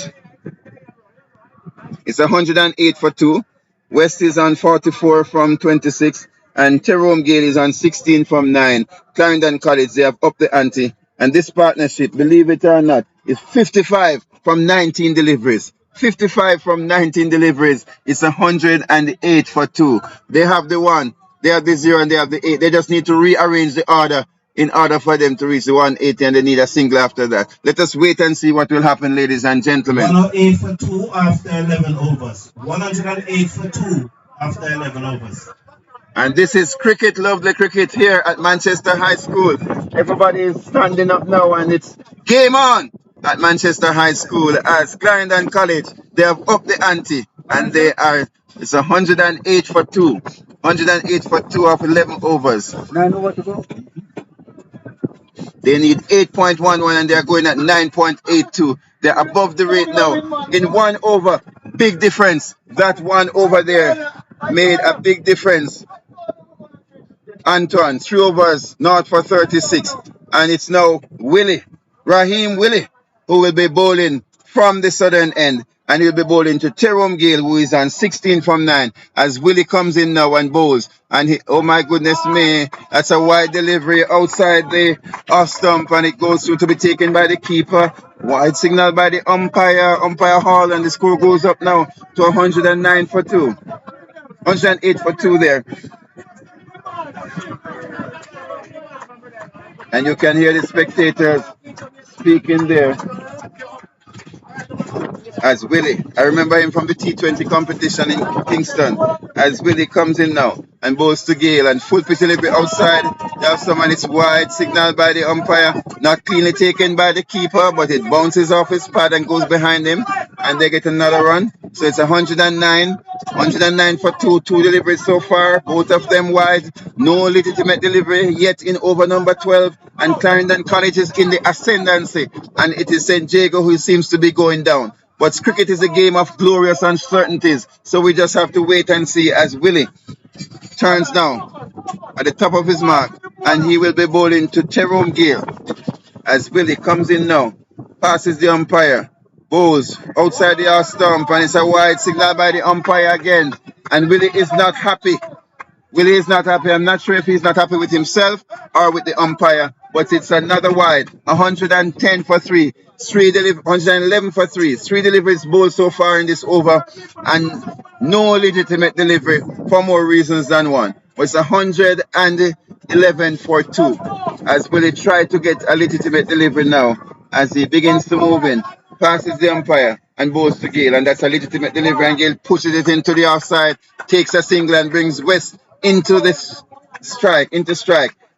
[SPEAKER 1] It's 108 for 2. West is on 44 from 26. And Jerome Gale is on 16 from 9. Clarendon College, they have upped the ante. And this partnership, believe it or not, is 55 from 19 deliveries. 55 from 19 deliveries. It's 108 for 2. They have the 1, they have the 0, and they have the 8. They just need to rearrange the order in order for them to reach the 180, and they need a single after that. Let us wait and see what will happen, ladies and gentlemen.
[SPEAKER 2] 108 for 2 after 11 overs. 108 for 2 after 11 overs.
[SPEAKER 1] And this is cricket, lovely cricket here at Manchester High School. Everybody is standing up now, and it's game on at Manchester High School as Clarendon College. They have upped the ante, and they are, it's 108 for 2. 108 for 2 of 11 overs. 9 over to go. They need 8.11 and they're going at 9.82. They're above the rate now. In 1 over, big difference. That 1 over there made a big difference. Antoine, 3 overs, not for 36. And it's now Raheem Willie, who will be bowling from the southern end. And he'll be bowling to Jerome Gale, who is on 16 from 9. As Willie comes in now and bowls. And he, oh my goodness me, that's a wide delivery outside the off stump. And it goes through to be taken by the keeper. Wide signal by the umpire Hall. And the score goes up now to 109 for 2. 108 for 2 there. And you can hear the spectators speaking there. As Willie, I remember him from the T20 competition in Kingston. As Willie comes in now and bowls to Gale and full pitch delivery outside. You have someone, it's wide, signaled by the umpire, not cleanly taken by the keeper, but it bounces off his pad and goes behind him, and they get another run. So it's 109 for 2 deliveries so far, both of them wide, no legitimate delivery yet in over number 12, and Clarendon College is in the ascendancy, and it is St. Jago who seems to be going down. But cricket is a game of glorious uncertainties, so we just have to wait and see as Willie turns now at the top of his mark, and he will be bowling to Jerome Gale. As Willie comes in now, passes the umpire, bowls outside the off stump, and it's a wide signal by the umpire again, and Willie is not happy. Willie is not happy. I'm not sure if he's not happy with himself or with the umpire, but it's another wide. 110 for 3. 111 for 3. 3 deliveries bowled so far in this over, and no legitimate delivery for more reasons than one. But it's 111 for 2. As Willie tried to get a legitimate delivery now, as he begins to move in, passes the umpire and bowls to Gale, and that's a legitimate delivery, and Gale pushes it into the offside, takes a single and brings West into this strike,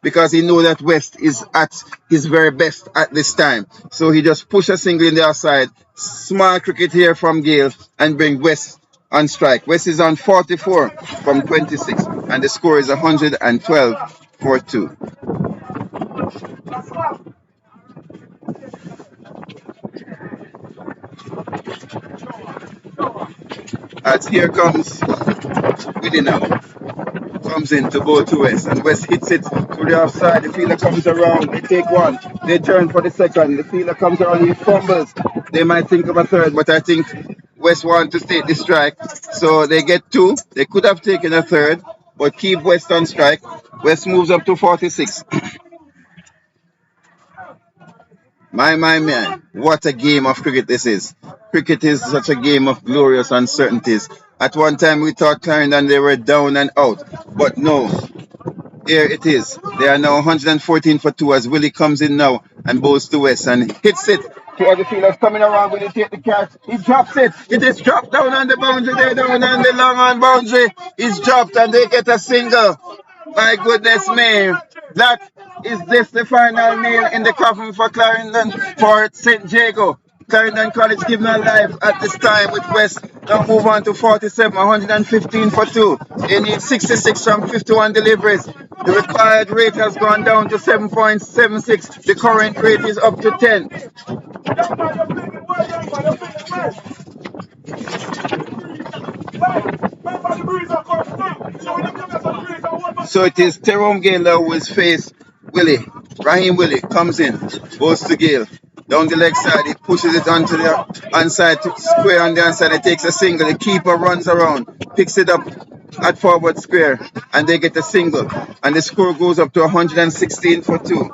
[SPEAKER 1] because he knows that West is at his very best at this time. So he just pushes a single in the offside. Small cricket here from Gale and bring West on strike. West is on 44 from 26 and the score is 112 for 2. As here comes Willie now. Comes in to bowl to West, and West hits it to the offside. The fielder comes around, they take one, they turn for the second. The fielder comes around, he fumbles. They might think of a third, but I think West want to take the strike, so they get 2. They could have taken a third, but keep West on strike. West moves up to 46. My man, what a game of cricket this is. Cricket is such a game of glorious uncertainties. At one time we thought Clarendon they were down and out, but no. Here it is. They are now 114 for 2 as Willie comes in now and bowls to West and hits it. 2 other fielders coming around. Willie take the catch. He drops it. It is dropped down on the boundary. They're down on the long on boundary. It's dropped and they get a single. My goodness me. That is this the final nail in the coffin for Clarendon, for St. Jago. Clarendon College giving a life at this time with West. Now move on to 47, 115 for 2. They need 66 from 51 deliveries. The required rate has gone down to 7.76. The current rate is up to 10. So it is Tyrone Gale who is face Willie. Raheem Willie comes in, goes to Gale. Down the leg side, he pushes it onto the onside square on the onside. He takes a single. The keeper runs around, picks it up at forward square, and they get a single. And the score goes up to 116 for 2.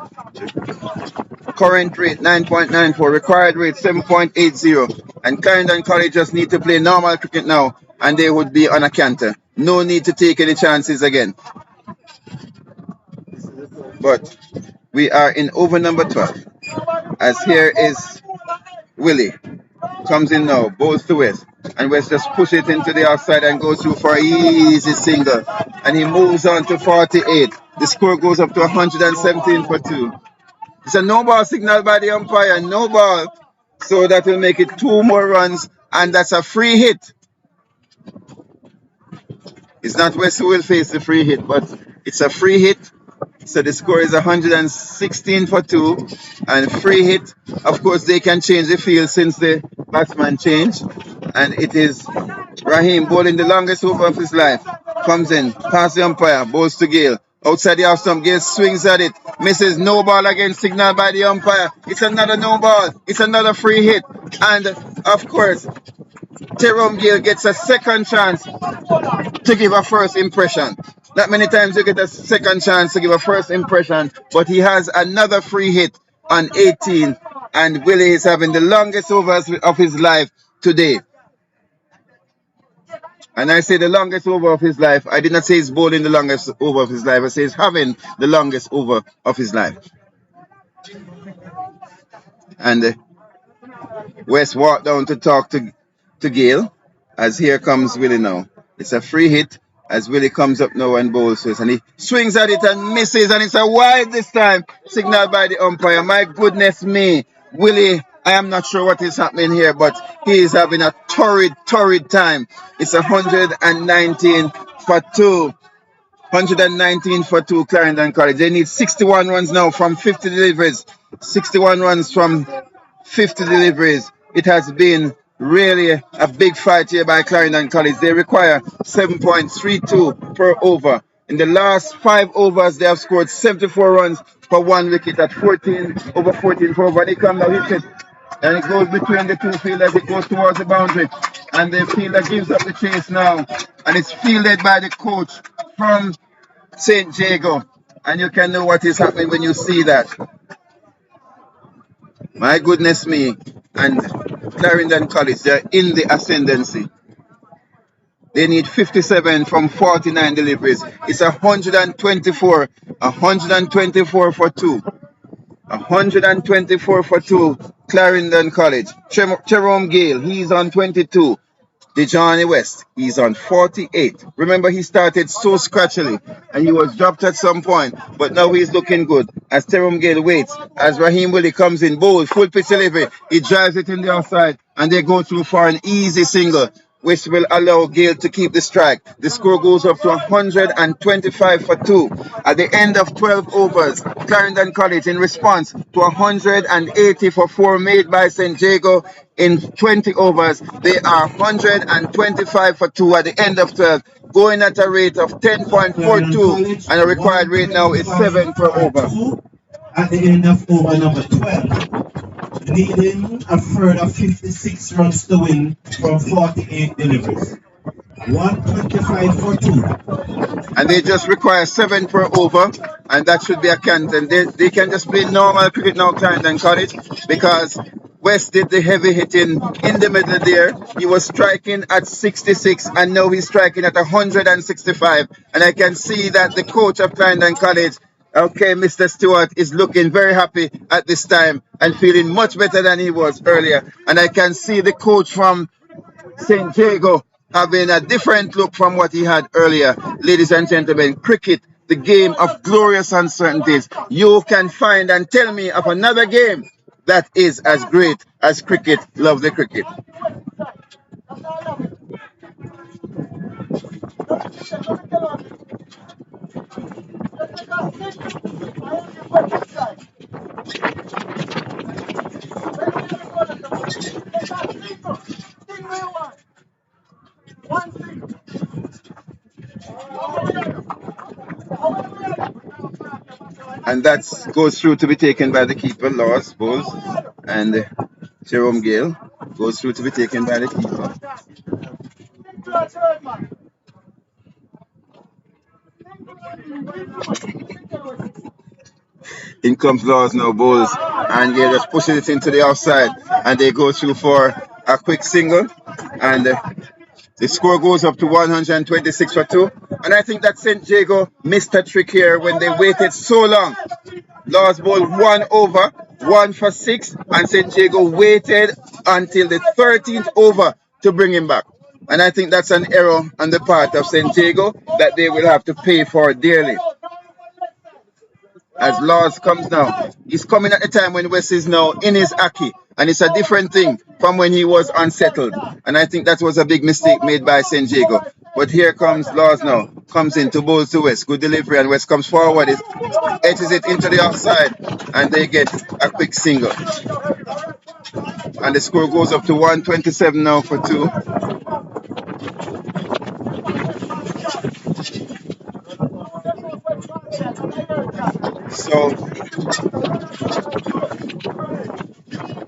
[SPEAKER 1] Current rate 9.94, required rate 7.80. And Clarendon College just need to play normal cricket now, and they would be on a canter. No need to take any chances again. But we are in over number 12. As here is Willie. Comes in now, bowls to West. And West just push it into the outside and goes through for an easy single. And he moves on to 48. The score goes up to 117 for 2. It's a no ball signal by the umpire, no ball. So that will make it 2 more runs, and that's a free hit. It's not West who will face the free hit, but it's a free hit. So the score is 116 for 2. And free hit, of course, they can change the field since the batsman changed. And it is Raheem bowling the longest over of his life. Comes in, past the umpire, bowls to Gale. Outside the off stump, Gale swings at it. Misses, no ball again, signal by the umpire. It's another no ball. It's another free hit. And, of course, Tyrone Gale gets a second chance to give a first impression. Not many times you get a second chance to give a first impression, but he has another free hit on 18, and Willie is having the longest overs of his life today. And I say the longest over of his life. I did not say he's bowling the longest over of his life. I say he's having the longest over of his life. And West walked down to talk to Gale, as here comes Willie now. It's a free hit as Willie comes up now and bowls first. And he swings at it and misses, and it's a wide this time, signaled by the umpire. My goodness me. Willie, I am not sure what is happening here, but he is having a torrid time. It's 119 for 2. 119 for 2, Clarendon College. They need 61 runs now from 50 deliveries. 61 runs from 50 deliveries. It has been really a big fight here by Clarendon College. They require 7.32 per over. In the last 5 overs, they have scored 74 runs for 1 wicket at 14 over 14 for over. They come now, hit it, and it goes between the 2 fielders. It goes towards the boundary, and the fielder gives up the chase now, and it's fielded by the coach from St. Jago. And you can know what is happening when you see that. My goodness me. And Clarendon College, they're in the ascendancy. They need 57 from 49 deliveries. It's 124. 124 for 2. 124 for 2. Clarendon College. Jerome Gale, he's on 22. Johnny West, he's on 48. Remember, he started so scratchily and he was dropped at some point, but now he's looking good. As Tyrone Gale waits, as Raheem Willie comes in, bold, full pitch delivery, he drives it in the outside, and they go through for an easy single, which will allow Gale to keep the strike. The score goes up to 125 for 2. At the end of 12 overs, Clarendon College, in response to 180 for 4 made by St. Jago in 20 overs, they are 125 for 2 at the end of 12, going at a rate of 10.42, and the required rate now is 7 per over.
[SPEAKER 2] At the end of over number 12, needing a further 56 runs to win from 48 deliveries. 125 for 2.
[SPEAKER 1] And they just require 7 per over, and that should be a count. And they can just play normal cricket now, Clarendon College, because West did the heavy hitting in the middle there. He was striking at 66, and now he's striking at 165. And I can see that the coach of Clarendon College, okay, Mr. Stewart, is looking very happy at this time and feeling much better than he was earlier. And I can see the coach from St. Jago having a different look from what he had earlier. Ladies and gentlemen, cricket, the game of glorious uncertainties. You can find and tell me of another game that is as great as cricket. Love the cricket. And that goes through to be taken by the keeper, Laws Bowles, and Jerome Gale goes through to be taken by the keeper. In comes Laws now, Bowles, and Gale just pushes it into the outside, and they go through for a quick single, and the score goes up to 126 for 2. And I think that St. Jago missed a trick here when they waited so long. Laws Bowl 1 over, 1 for 6, and St. Jago waited until the 13th over to bring him back. And I think that's an error on the part of St. Jago that they will have to pay for dearly. As Laws comes now, he's coming at the time when West is now in his Aki, and it's a different thing from when he was unsettled. And I think that was a big mistake made by St. Jago. But here comes Laws now, comes in to Bowles to West, good delivery, and West comes forward, it edges it into the offside, and they get a quick single. And the score goes up to 127 now for 2. So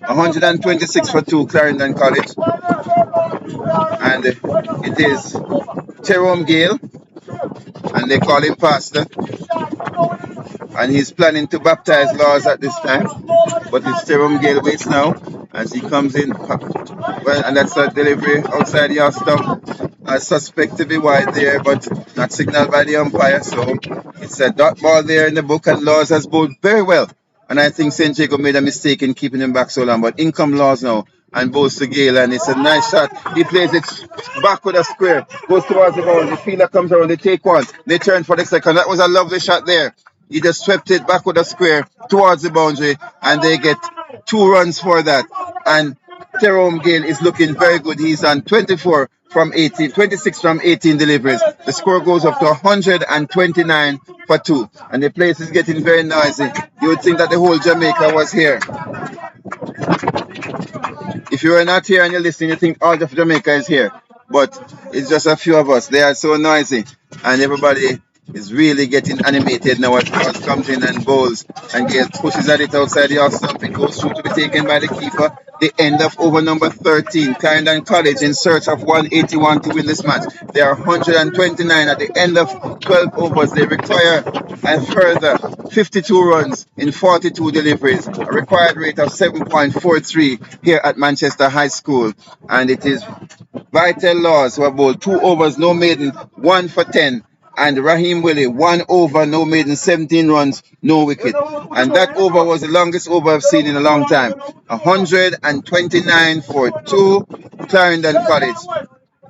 [SPEAKER 1] 126 for 2, Clarendon College, and it is Jerome Gale, and they call him Pastor, and he's planning to baptize Laws at this time, but it's Jerome Gale waits now as he comes in. Well, and that's a delivery outside the house stump. I suspect to be wide there, but not signaled by the umpire, so it's a dot ball there in the book, and Laws has bowled very well. And I think St. Jago made a mistake in keeping him back so long, but in come Laws now and bowls to Gale, and it's a nice shot. He plays it back with a square, goes towards the ball, the fielder comes around, they take one, they turn for the second. That was a lovely shot there. He just swept it back with a square towards the boundary, and they get 2 runs for that. And Jerome Gale is looking very good. He's on 26 from 18 deliveries. The score goes up to 129 for 2. And the place is getting very noisy. You would think that the whole Jamaica was here. If you are not here and you're listening, you think all of Jamaica is here. But it's just a few of us. They are so noisy. And everybody is really getting animated now as Laws comes in and bowls, and Gale pushes at it outside the off stump. It goes through to be taken by the keeper. The end of over number 13, Clarendon College in search of 181 to win this match. They are 129 at the end of 12 overs. They require a further 52 runs in 42 deliveries, a required rate of 7.43 here at Manchester High School. And it is Vital Laws who have bowled 2 overs, no maiden, 1 for 10. And Raheem Willie, 1 over, no maiden, 17 runs, no wicket. And that over was the longest over I've seen in a long time. 129 for 2, Clarendon College.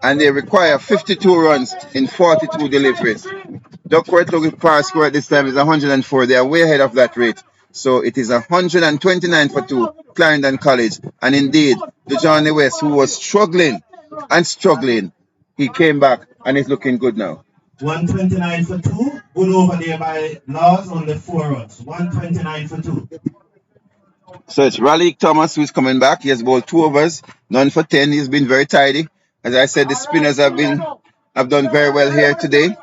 [SPEAKER 1] And they require 52 runs in 42 deliveries. Duckworth Logan Power score at this time is 104. They are way ahead of that rate. So it is 129 for 2, Clarendon College. And indeed, the Johnny West, who was struggling, he came back and is looking good now.
[SPEAKER 2] 129 for 2. Good over there by Laws, only 4 runs. 129 for 2.
[SPEAKER 1] So it's Raleigh Thomas who's coming back. He has bowled 2 overs, none for 10. He's been very tidy. As I said, the spinners have done very well here today.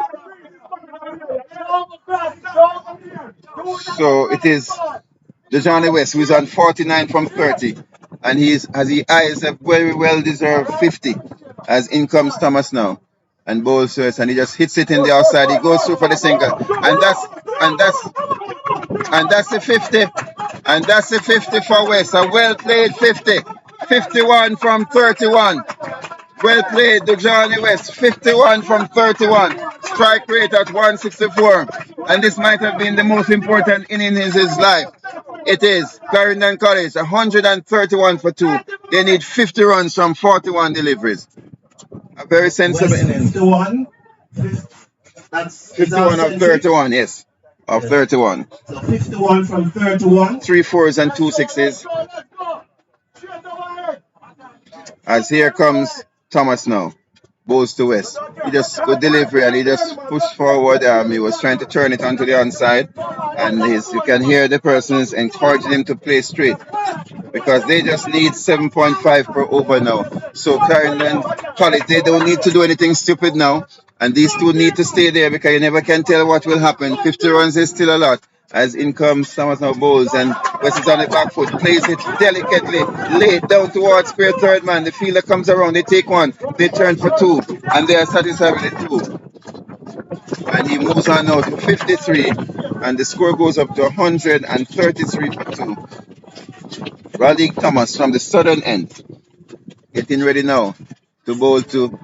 [SPEAKER 1] So it is the Johnny West who is on 49 from 30. And he eyes a very well deserved 50 as in comes Thomas now. And bowls first, and he just hits it in the outside. He goes through for the single, and that's the 50, and that's the 50 for West. A well played 50, 51 from 31. Well played, the Johnny West, 51 from 31. Strike rate at 164, and this might have been the most important inning in his life. It is Clarendon College, 131 for 2. They need 50 runs from 41 deliveries. A very sensible inning.
[SPEAKER 2] 51. That's
[SPEAKER 1] 51 of 31, yes. Of 31.
[SPEAKER 2] So 51 from 31.
[SPEAKER 1] 3 4s and 2 6s. As here comes Thomas now. Bowls to West. He just good delivery and he just pushed forward. He was trying to turn it onto the onside, and you can hear the persons encouraging him to play straight because they just need 7.5 per over now. So Clarendon College, they don't need to do anything stupid now, and these two need to stay there because you never can tell what will happen. 50 runs is still a lot. As in comes Thomas now bowls, and West is on the back foot, plays it delicately, late down towards square third man. The fielder comes around, they take one, they turn for two, and they are satisfied with the two. And he moves on now to 53, and the score goes up to 133 for two. Raleigh Thomas from the southern end, getting ready now to bowl to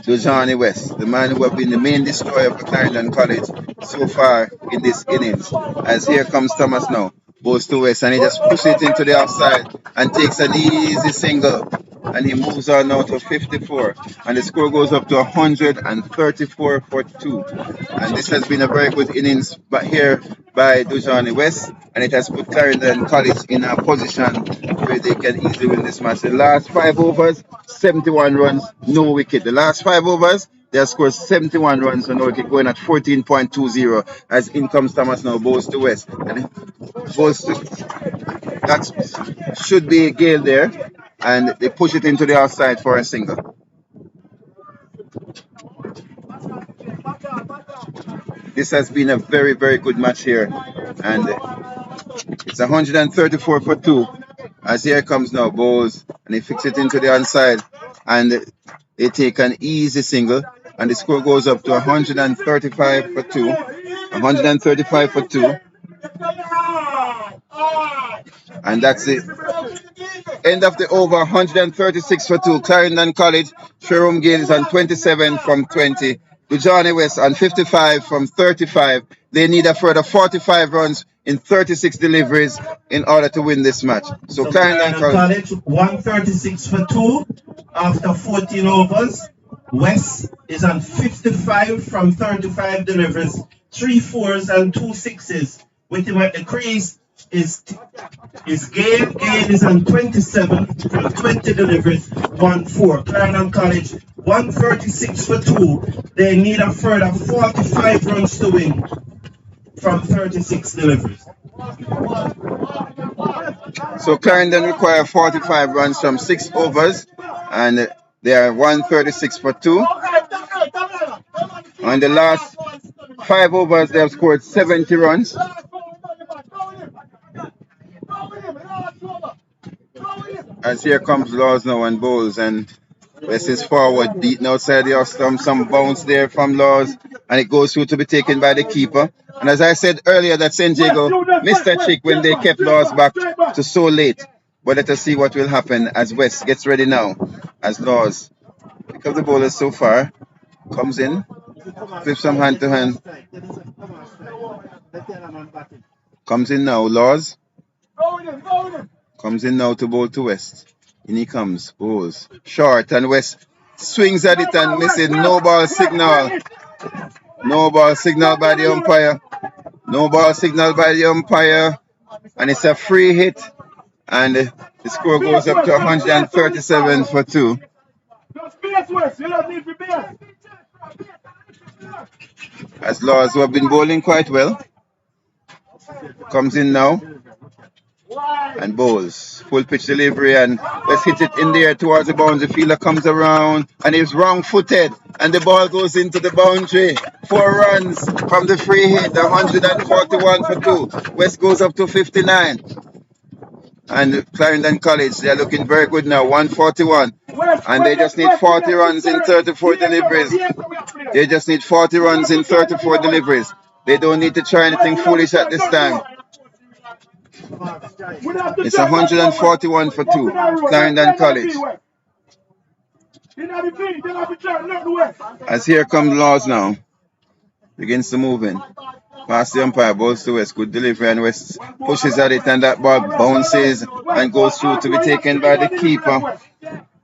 [SPEAKER 1] Johnny West, the man who have been the main destroyer for Clarendon College so far in this innings. As here comes Thomas now, bowls to West, and he just pushes it into the offside and takes an easy single. And he moves on now to 54, and the score goes up to 134 for two. And this has been a very good innings but here by Dujani West, and it has put Clarendon College in a position where they can easily win this match. The last 5 overs, 71 runs, no wicket. The last 5 overs, they have scored 71 runs and no wicket, going at 14.20 as in comes Thomas now, bowls to West. And bowls to, that should be Gale there, and they push it into the outside for a single. This has been a very, very good match here, and it's 134 for two. As here comes now, bowls, and they fix it into the onside, and they take an easy single, and the score goes up to 135 for two. 135 for two. And that's it. End of the over, 136 for two. Clarendon College, Sherwood Gale is on 27 from 20. Johnny West on 55 from 35. They need a further 45 runs in 36 deliveries in order to win this match. So Clarendon
[SPEAKER 2] College 136 for 2 after 14 overs. West is on 55 from 35 deliveries, 3 4s and 2 6s. With him at the crease is Gale. Gale is on 27 from 20 deliveries, 1 4. Clarendon College 136 for 2. They need a further 45 runs to win from 36 deliveries.
[SPEAKER 1] So Clarendon require 45 runs from 6 overs, and they are 136 for 2. On the last 5 overs, they have scored 70 runs. As here comes Laws now and bowls, and West is forward, beaten outside the off stump, some bounce there from Laws, and it goes through to be taken by the keeper. And as I said earlier, that St. Jago missed a trick when they kept Laws back to so late. But let us see what will happen as West gets ready now. As Laws, because the bowler so far comes in, flips some hand to hand. Comes in now, Laws. Comes in now to bowl to West. In he comes, bowls. Short, and West swings at it and misses. No ball signal. No ball signal by the umpire. No ball signal by the umpire. And it's a free hit. And the score goes up to 137 for 2. As Laws, who have been bowling quite well, comes in now and bowls. Full pitch delivery, and let's hit it in there towards the boundary. The fielder comes around and he's wrong footed, and the ball goes into the boundary. 4 runs from the free hit, 141 for 2. West goes up to 59. And Clarendon College, they are looking very good now, 141. And they just need 40 runs in 34 deliveries. They just need 40 runs in 34 deliveries. They don't need to try anything foolish at this time. It's 141 for 2. Clarendon College. As here comes Laws now. Begins to move in. Past the umpire, balls to West. Good delivery, and West pushes at it, and that ball bounces and goes through to be taken by the keeper.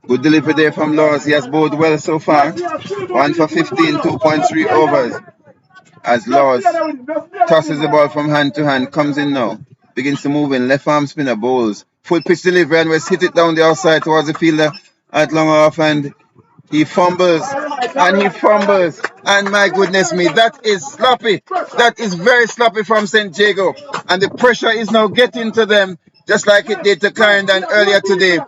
[SPEAKER 1] Good delivery there from Laws. He has bowled well so far. 1 for 15, 2.3 overs. As Laws tosses the ball from hand to hand, comes in now. Begins to move in. Left arm spinner, bowls. Full pitch delivery, and West hit it down the outside towards the fielder at long off, and He fumbles and he fumbles. And my goodness me, that is sloppy. That is very sloppy from St. Jago. And the pressure is now getting to them, just like it did to Clarendon earlier today.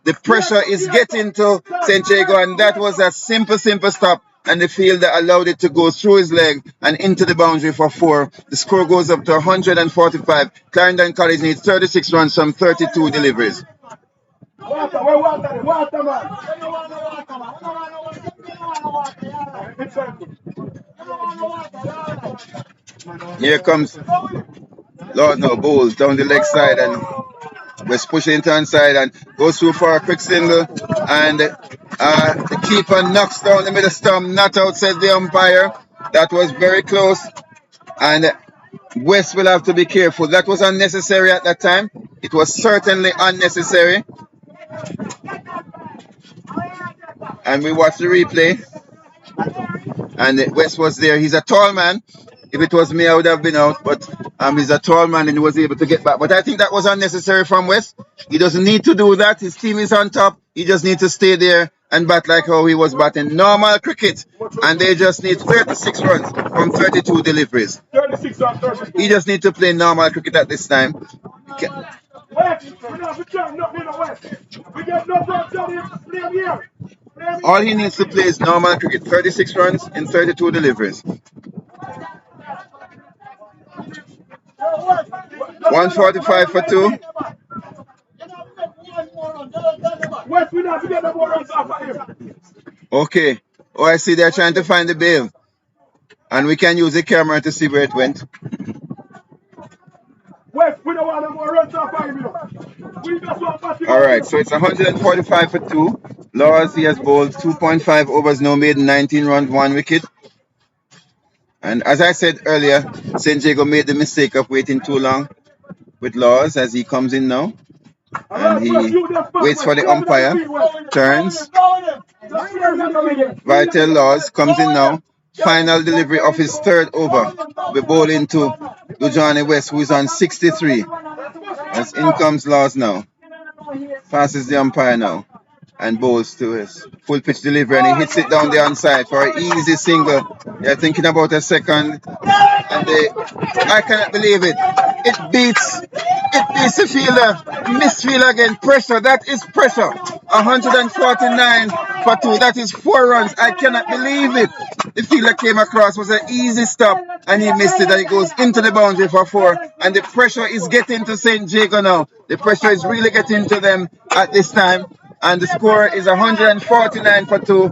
[SPEAKER 1] The pressure is getting to St. Jago, and that was a simple stop. And the fielder allowed it to go through his leg and into the boundary for 4. The score goes up to 145. Clarendon College needs 36 runs from 32 deliveries. Here comes Lord No bowls down the leg side, and West pushing into inside and goes through for a quick single, and the keeper knocks down the middle stump, not outside the umpire. That was very close, and West will have to be careful. That was unnecessary at that time. It was certainly unnecessary. And we watch the replay, and West was there. He's a tall man. If it was me, I would have been out, but he's a tall man and he was able to get back. But I think that was unnecessary from West. He doesn't need to do that. His team is on top. He just needs to stay there and bat like how he was batting normal cricket. And they just need 36 runs from 32 deliveries. 36 runs, 32. He just needs to play normal cricket at this time. All he needs to play is normal cricket. 36 runs in 32 deliveries. 145 for 2. Okay. Oh, I see they're trying to find the bail. And we can use the camera to see where it went. Alright, so it's 145 for 2. Laws, he has bowled 2.5 overs, no made, 19 runs, 1 wicket. And as I said earlier, St. Jago made the mistake of waiting too long with Laws as he comes in now. And he waits for the umpire, turns. Vital Laws comes in now. Final delivery of his 3rd over. We're bowling to Johnny West, who is on 63. As in comes Laws now. Passes the umpire now. And bowls to his full pitch delivery, and he hits it down the onside for an easy single. They're thinking about a second, and I cannot believe it. It beats the fielder. Misfield again. Pressure. That is pressure. 149 for 2. That is 4 runs. I cannot believe it. The fielder came across, was an easy stop, and he missed it, and it goes into the boundary for 4. And the pressure is getting to St. Jago now. The pressure is really getting to them at this time. And the score is 149 for 2.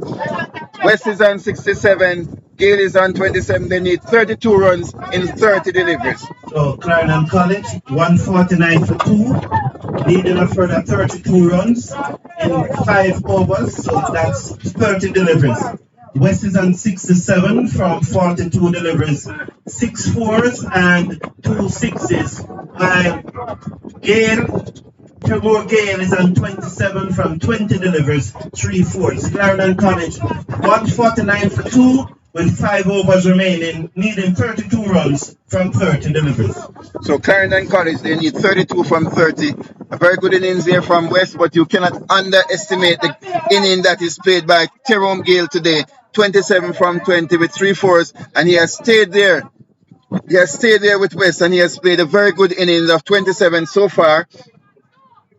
[SPEAKER 1] West is on 67. Gale is on 27. They need 32 runs in 30 deliveries.
[SPEAKER 2] So Clarendon College, 149 for 2. Needing a further 32 runs in 5 overs. So that's 30 deliveries. West is on 67 from 42 deliveries. 6 fours and 2 sixes. While Trevor Gale is on 27 from 20 deliveries, 3 fours. Clarendon College, 149 for 2 with 5 overs remaining, needing 32 runs from 30 deliveries.
[SPEAKER 1] So Clarendon College, they need 32 from 30. A very good innings there from West, but you cannot underestimate the inning that is played by Jerome Gale today. 27 from 20 with 3 fours, and he has stayed there. He has stayed there with West, and he has played a very good innings of 27 so far.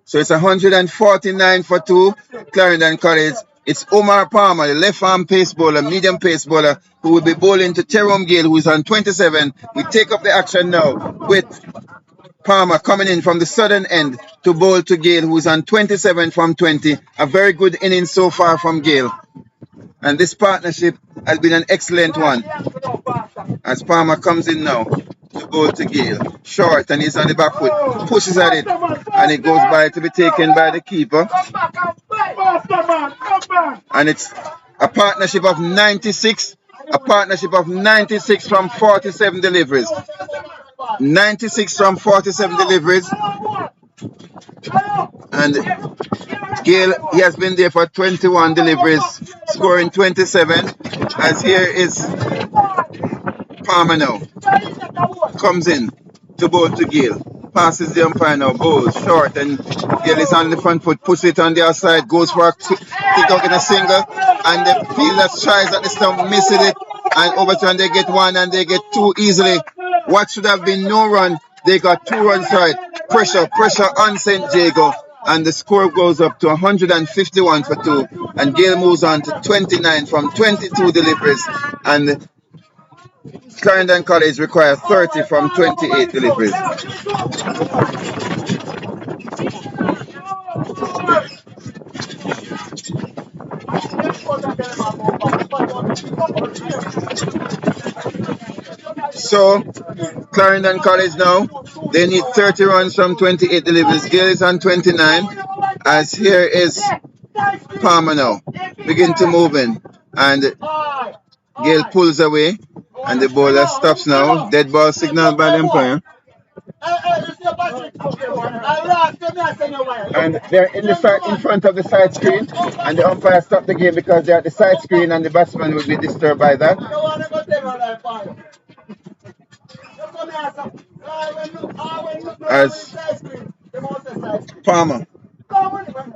[SPEAKER 1] So it's 149 for 2, Clarendon College. It's Omar Palmer, the left-arm pace bowler, medium pace bowler, who will be bowling to Jerome Gale, who is on 27. We take up the action now with Palmer coming in from the southern end to bowl to Gale, who is on 27 from 20. A very good inning so far from Gale. And this partnership has been an excellent one. As Palmer comes in now to bowl to Gale. Short, and he's on the back foot, pushes at it, and it goes by to be taken by the keeper. And it's a partnership of 96. A partnership of 96 from 47 deliveries. 96 from 47 deliveries. And Gale, he has been there for 21 deliveries, scoring 27. As here is Palmer now. Comes in to bowl to Gale. Passes the umpire now, bowls short, and Gale is on the front foot, puts it on the outside, goes for a kick out in a single, and the fielder tries at the stump, misses it, and overturn they get one and they get two easily. What should have been no run, they got 2 runs right. Pressure on St. Jago, and the score goes up to 151 for 2, and Gale moves on to 29 from 22 deliveries, and Clarendon College requires 30 from 28 deliveries. So Clarendon College now, they need 30 runs from 28 deliveries. Gale is on 29, as here is Palmer now. Begin to move in, and Gale pulls away, and the bowler stops now. Dead ball signal by the umpire. And they're in front of the side screen, and the umpire stopped the game because they're at the side screen and the batsman will be disturbed by that. As Palmer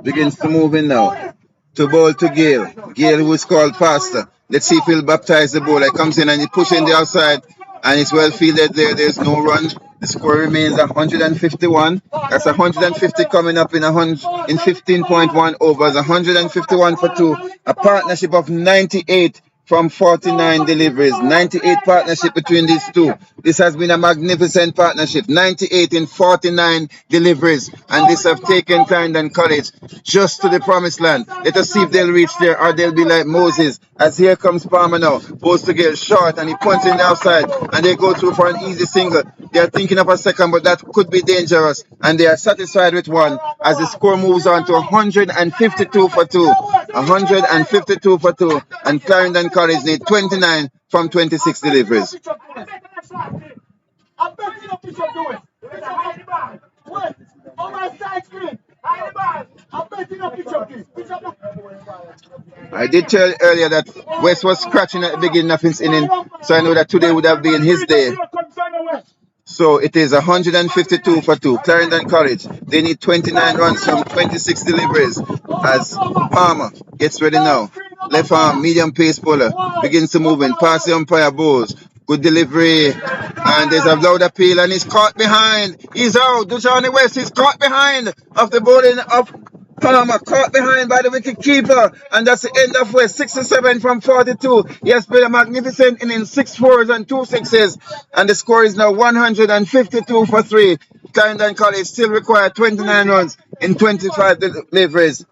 [SPEAKER 1] begins to move in now to bowl to Gale. Gale, who is called Pastor. Let's see if he'll baptize the bowler. He comes in and he pushes in the outside, and it's well fielded there. There's no run. The score remains 151. That's 150 coming up in 15.1 overs. 151 for 2. A partnership of 98 from 49 deliveries. 98 partnership between these two. This has been a magnificent partnership. 98 in 49 deliveries. And this have taken Clarendon College just to the promised land. Let us see if they'll reach there or they'll be like Moses. As here comes Palmer now. Goes to get short and he punts in the outside. And they go through for an easy single. They are thinking of a second, but that could be dangerous. And they are satisfied with one as the score moves on to 152 for 2. 152 for 2. And Clarendon College need 29 from 26 deliveries. I did tell earlier that West was scratching at the beginning of his inning, so I know that today would have been his day. So it is 152 for 2. Clarendon College, they need 29 runs from 26 deliveries as Palmer gets ready now. Left arm, medium pace bowler, begins to move in, past the umpire bowls. Good delivery, and there's a loud appeal, and he's caught behind. He's out. Dushani West is caught behind of the bowling of Palmer, caught behind by the wicket keeper, and that's the end of West. 67 from 42. He has played a magnificent inning, 6 fours and 2 sixes, and the score is now 152 for 3. Clarendon College still require 29 runs in 25 deliveries.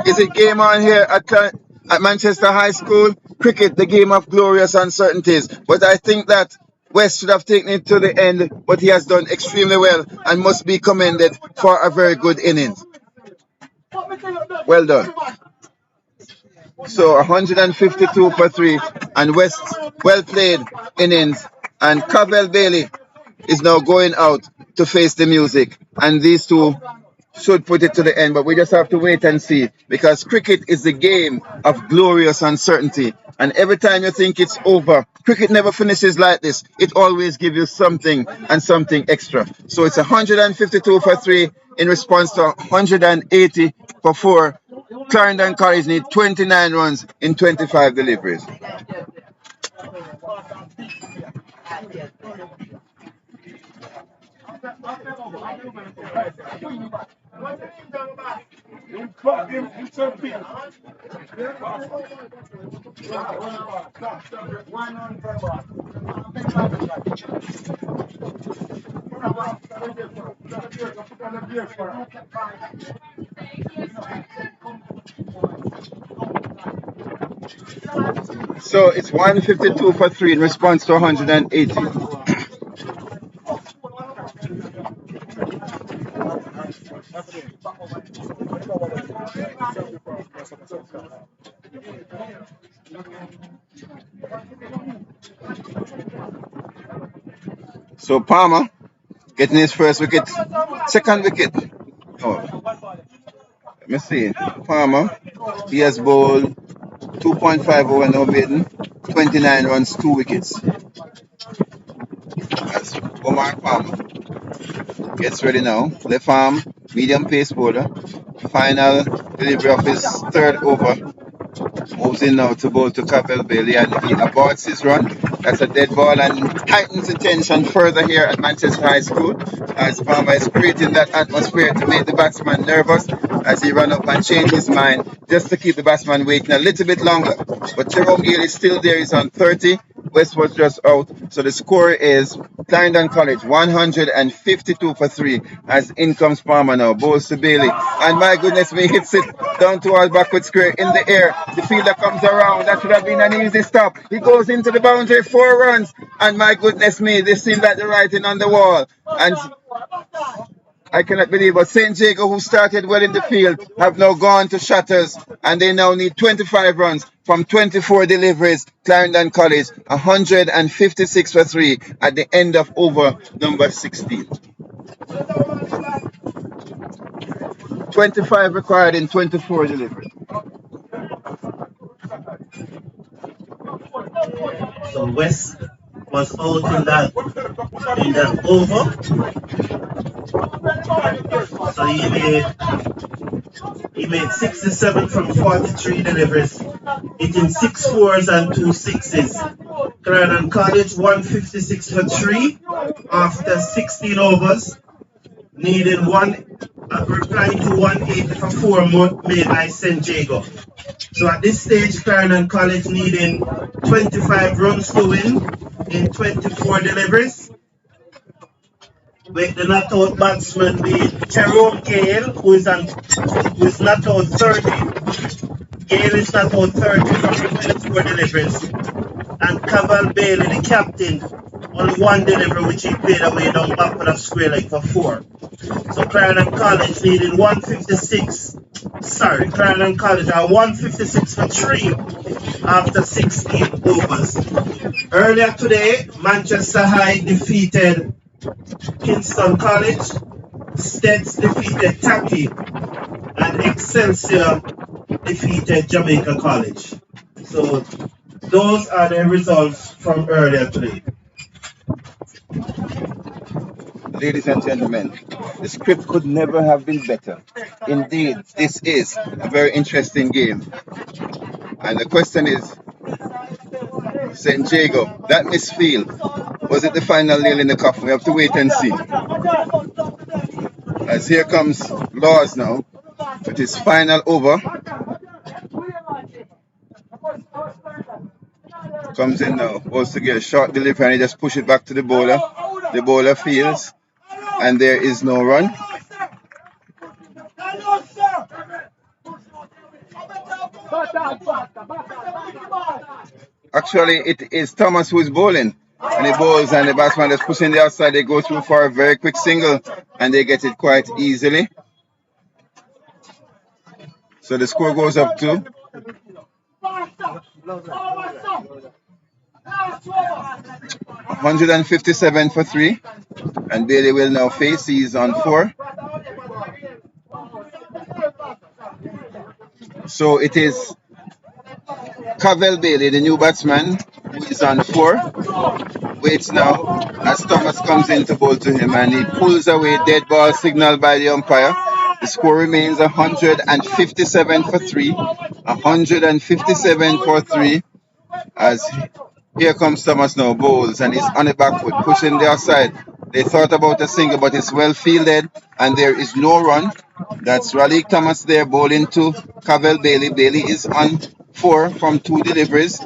[SPEAKER 1] Is it game on here at Manchester High School? Cricket, the game of glorious uncertainties. But I think that West should have taken it to the end, but he has done extremely well and must be commended for a very good innings. Well done. So 152 for 3, and West well played innings, and Cavell Bailey is now going out to face the music, and these two should put it to the end, but we just have to wait and see, because cricket is the game of glorious uncertainty, and every time you think it's over, cricket never finishes like this. It always gives you something and something extra. So it's 152 for 3 in response to 180 for 4. Clarendon College need 29 runs in 25 deliveries. So it's 152 for 3 in response to 180. So Palmer getting his first wicket, second wicket. Oh, let me see. Palmer, he has bowled 2.5 over no maiden, 29 runs, 2 wickets. That's Omar Palmer. Gets ready now. Left arm, medium pace bowler. Final delivery of his third over. Moves in now to bowl to Cavell Bailey, and he aborts his run. That's a dead ball and heightens the tension further here at Manchester High School as Palmer is creating that atmosphere to make the batsman nervous as he run up and change his mind just to keep the batsman waiting a little bit longer. But Jerome Gale is still there. He's on 30. West was just out. So the score is Clarendon College 152 for 3 as in comes Palmer now. Bowls to Bailey. And my goodness me, hits it down towards backward square in the air. The fielder comes around. That should have been an easy stop. He goes into the boundary, 4 runs. And my goodness me, this seems like the writing on the wall. And I cannot believe it. St. Jago, who started well in the field, have now gone to shutters, and they now need 25 runs from 24 deliveries. Clarendon College, 156 for 3 at the end of over number 16. 25 required in 24 deliveries.
[SPEAKER 2] So West was out in that over. So he made 67 from 43 deliveries, hitting 6 fours and 2 sixes. Clarendon College 156 for 3 after 16 overs, needing replying to 180 for 4 made by St. Jago. So at this stage, Clarendon College needing 25 runs to win in 24 deliveries. With the not out batsman being Jerome Gale, who is not out 30. Gale is not out 30 from 24 deliveries. And Cavell Bailey, the captain, on 1 delivery, which he played away down backward of square leg for 4. So Clarendon College needed 156. Clarendon College are 156 for 3 after 16 overs. Earlier today, Manchester High defeated Kingston College, Steds defeated Tacky, and Excelsior defeated Jamaica College. So those are the results from earlier today.
[SPEAKER 1] Ladies and gentlemen, the script could never have been better. Indeed, this is a very interesting game. And the question is, St. Jago, that misfield, was it the final nail in the coffin? We have to wait and see. As here comes Laws now, with his final over. Comes in now, wants to get a short delivery and he just push it back to the bowler. The bowler fields, and there is no run. Actually, it is Thomas who is bowling. And he bowls and the batsman is pushing the outside. They go through for a very quick single and they get it quite easily. So the score goes up to 157 for 3. And Bailey will now face. He's on 4. So it is Cavell Bailey, the new batsman, who is on 4. Waits now as Thomas comes in to bowl to him and he pulls away, dead ball signaled by the umpire. The score remains 157 for 3. 157 for 3 as here comes Thomas now, bowls and he's on the back foot, pushing the outside. They thought about a single, but it's well fielded and there is no run. That's Raleigh Thomas there bowling to Cavell Bailey. Bailey is on 4 from 2 deliveries.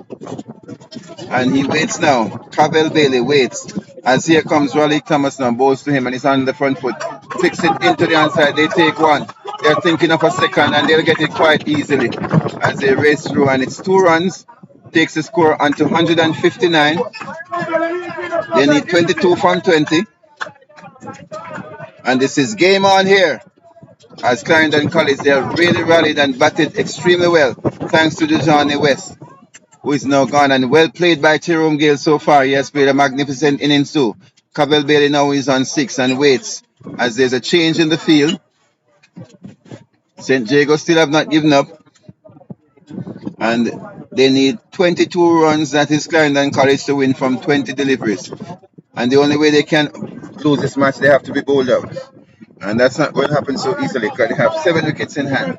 [SPEAKER 1] And he waits now. Cavell Bailey waits. As here comes Raleigh Thomas now, bowls to him and he's on the front foot. Flicks it into the outside. They take 1. They're thinking of a second and they'll get it quite easily as they race through. And it's 2 runs. Takes the score onto 159. They need 22 from 20. And this is game on here. As Clarendon College, they have really rallied and batted extremely well. Thanks to Johnny West, who is now gone. And well played by Jerome Gale so far. He has played a magnificent innings too. Cavell Bailey now is on 6 and waits as there's a change in the field. St. Jago still have not given up. And they need 22 runs, that is Clarendon College, to win from 20 deliveries. And the only way they can lose this match, they have to be bowled out. And that's not going to happen so easily because they have 7 wickets in hand.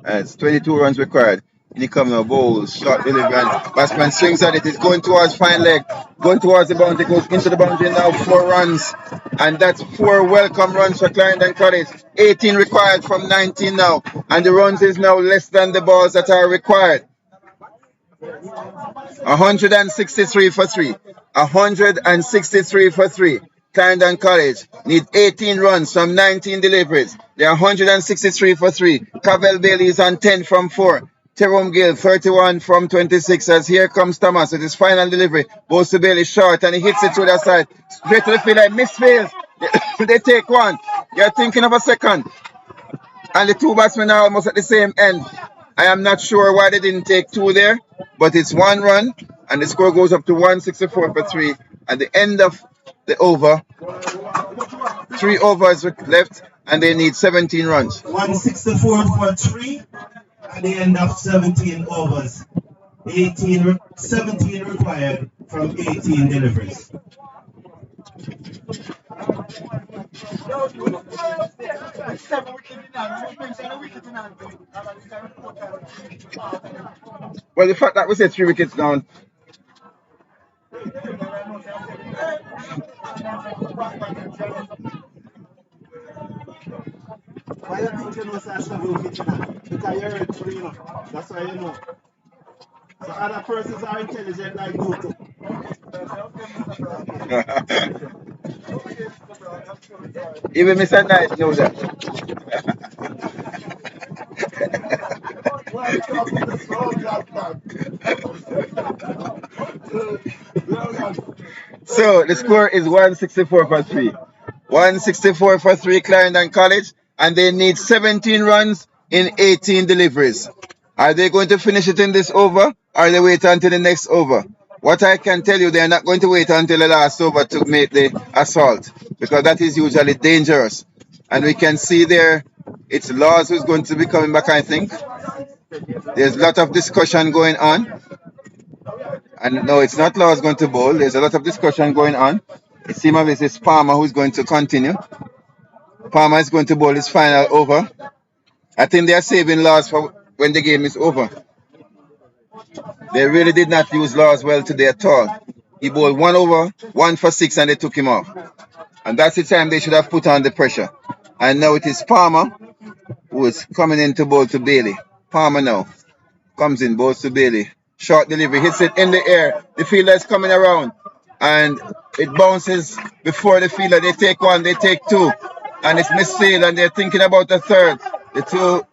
[SPEAKER 1] It's 22 runs required. In he come now, bowls, short delivery, and batsman swings at it. It's going towards fine leg, going towards the boundary, goes into the boundary now. 4 runs, and that's 4 welcome runs for Clarendon College. 18 required from 19 now, and the runs is now less than the balls that are required. 163 for 3. 163 for 3. Clarendon College need 18 runs from 19 deliveries. They are 163 for 3. Cavell Bailey is on 10 from 4. Jerome Gill 31 from 26 as here comes Thomas with his final delivery. Goes to Bailey short and he hits it to the side. Straight to the field and misfields. They take one. You're thinking of a second. And the 2 batsmen are almost at the same end. I am not sure why they didn't take 2 there, but it's 1 run and the score goes up to 164 for 3. At the end of the over, 3 overs left and they need 17 runs.
[SPEAKER 2] 164 for 3 at the end of 17 overs. 17 required from 18 deliveries.
[SPEAKER 1] Well, the fact that we said 3 wickets down.
[SPEAKER 2] Why do you think you know such a wicket now? Because you heard 3, you know. That's why you know. So other persons are intelligent like you too.
[SPEAKER 1] Even Mr. Knight knows that. So the score is 164 for 3. 164 for 3 Clarendon College, and they need 17 runs in 18 deliveries. Are they going to finish it in this over, or are they wait until the next over? What I can tell you, they are not going to wait until the last over to make the assault, because that is usually dangerous. And we can see there, it's Laws who's going to be coming back, I think. There's a lot of discussion going on. And no, it's not Laws going to bowl. There's a lot of discussion going on. It seems like it's Palmer who's going to continue. Palmer is going to bowl his final over. I think they are saving Laws for when the game is over. They really did not use Laws well today at all. He bowled 1 over, 1 for 6, and they took him off. And that's the time they should have put on the pressure. And now it is Palmer who is coming in to bowl to Bailey. Palmer now comes in, bowls to Bailey. Short delivery, hits it in the air. The fielder is coming around. And it bounces before the fielder. They take 1, they take 2. And it's misfield, and they're thinking about the 3rd. The 2.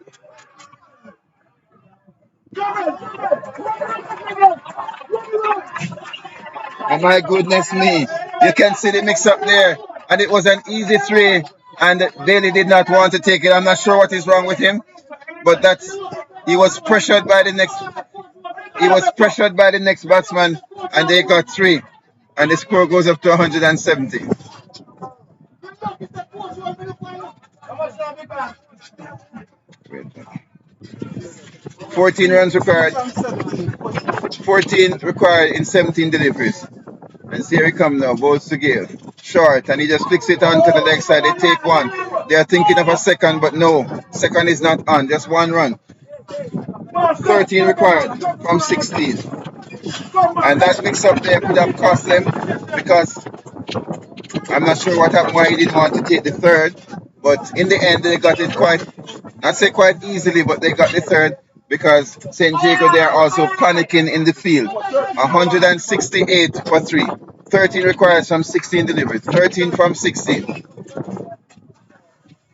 [SPEAKER 1] And my goodness me, you can see the mix up there. And it was an easy 3. And Bailey did not want to take it. I'm not sure what is wrong with him. But he was pressured by the next batsman, and they got 3. And the score goes up to 170. 14 runs required. 14 required in 17 deliveries. And here he comes now, bowls to Gale. Short, and he just flicks it onto the leg side. They take 1. They are thinking of a second, but no. Second is not on, just 1 run. 13 required from 16. And that mix up there could have cost them, because I'm not sure what happened, why he didn't want to take the 3rd. But in the end, they got it quite easily, but they got the 3rd, because St. Jago, they are also panicking in the field. 168 for 3. 13 required from 16 deliveries. 13 from 16.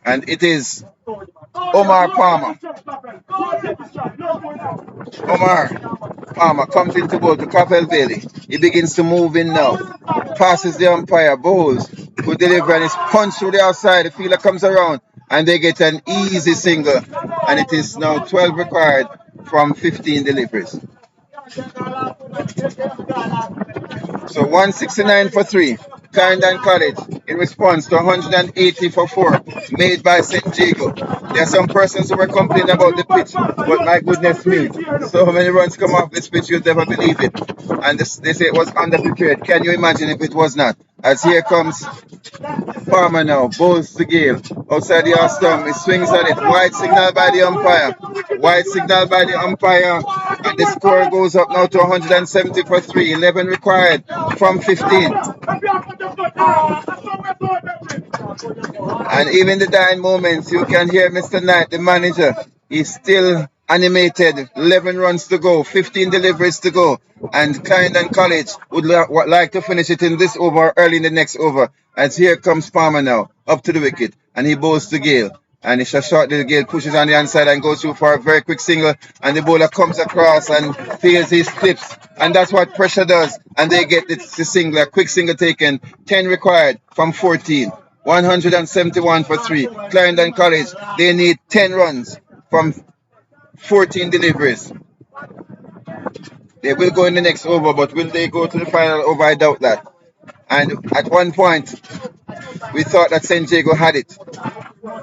[SPEAKER 1] And it is Omar Palmer. Omar Palmer comes into bowl to Cavell Bailey. He begins to move in now. Passes the umpire, bowls, good delivery, and is punched through the outside. The fielder comes around, and they get an easy single. And it is now 12 required from 15 deliveries. So 169 for 3. Clarendon College in response to 180 for 4 made by St. Jago. There are some persons who were complaining about the pitch, but my goodness me, so many runs come off this pitch, you'll never believe it. And they say it was underprepared. Can you imagine if it was not? As here comes Palmer now, bowls to Gale. Outside the off stump, he swings on it. Wide signal by the umpire. Wide signal by the umpire. And the score goes up now to 170 for 3. 11 required from 15. And even the dying moments, you can hear Mr. Knight, the manager. He's still animated. 11 runs to go, 15 deliveries to go. And Clarendon College would like to finish it in this over, early in the next over. As here comes Palmer now, up to the wicket. And he bowls to Gale. And it's a short little Gale, pushes on the inside and goes through for a very quick single. And the bowler comes across and feels his clips. And that's what pressure does. And they get the single, a quick single taken. 10 required from 14. 171 for 3. Clarendon College, they need 10 runs from 14 deliveries. They will go in the next over, but will they go to the final over? I doubt that. And at one point, we thought that St. Jago had it.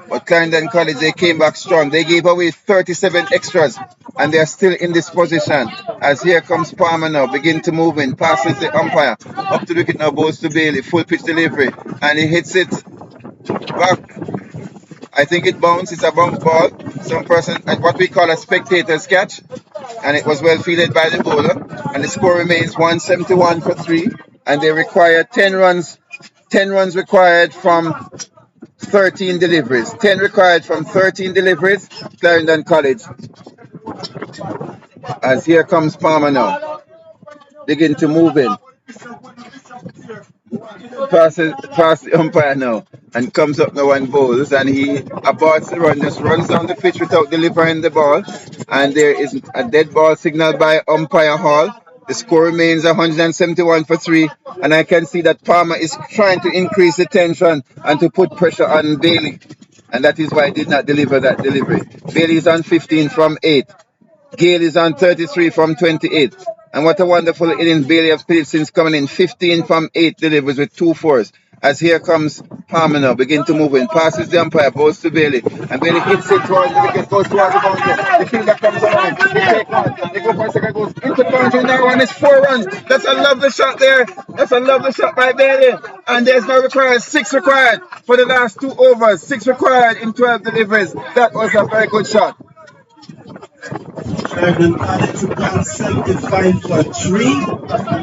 [SPEAKER 1] But Clarendon College, they came back strong. They gave away 37 extras, and they are still in this position. As here comes Palmer now, begin to move in, passes the umpire, up to the wicket now, bowls to Bailey, full pitch delivery, and he hits it back. I think it bounced, it's a bounce ball. Some person, what we call a spectator's catch, and it was well fielded by the bowler, and the score remains 171 for 3, and they require 10 runs. 10 runs required from 13 deliveries. 10 required from 13 deliveries. Clarendon College. As here comes Palmer now. Begin to move in. Pass the umpire now. And comes up now and bowls. And he aborts the run. Just runs down the pitch without delivering the ball. And there is a dead ball signaled by umpire Hall. The score remains 171 for 3, and I can see that Palmer is trying to increase the tension and to put pressure on Bailey, and that is why he did not deliver that delivery. Bailey is on 15 from 8. Gale is on 33 from 28. And what a wonderful innings Bailey has played since coming in. 15 from 8 delivers with 2 fours. As here comes Palmer now, begin to move in, passes the umpire, goes to Bailey, and Bailey hits it towards the wicket, goes towards the boundary. The fielder comes around, they take one, they go for a second, goes into the boundary now, and it's 4 runs. That's a lovely shot there. That's a lovely shot by Bailey. And there's no required, 6 required for the last 2 overs, 6 required in 12 deliveries. That was a very good shot.
[SPEAKER 2] Clarendon College to 175 for 3.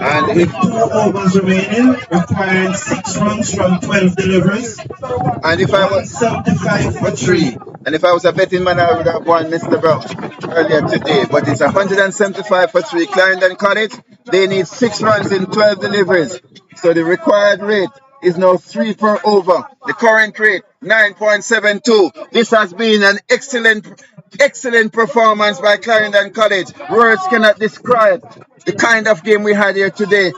[SPEAKER 1] And
[SPEAKER 2] with 2 overs remaining, requiring 6 runs from 12 deliveries.
[SPEAKER 1] And if I was
[SPEAKER 2] 75 for 3.
[SPEAKER 1] And if I was a betting man, I would have won Mr. Brown earlier today. But it's 175 for 3. Clarendon College, they need 6 runs in 12 deliveries. So the required rate is now 3 per over. The current rate, 9.72. This has been an excellent performance by Clarendon College. Words cannot describe the kind of game we had here today.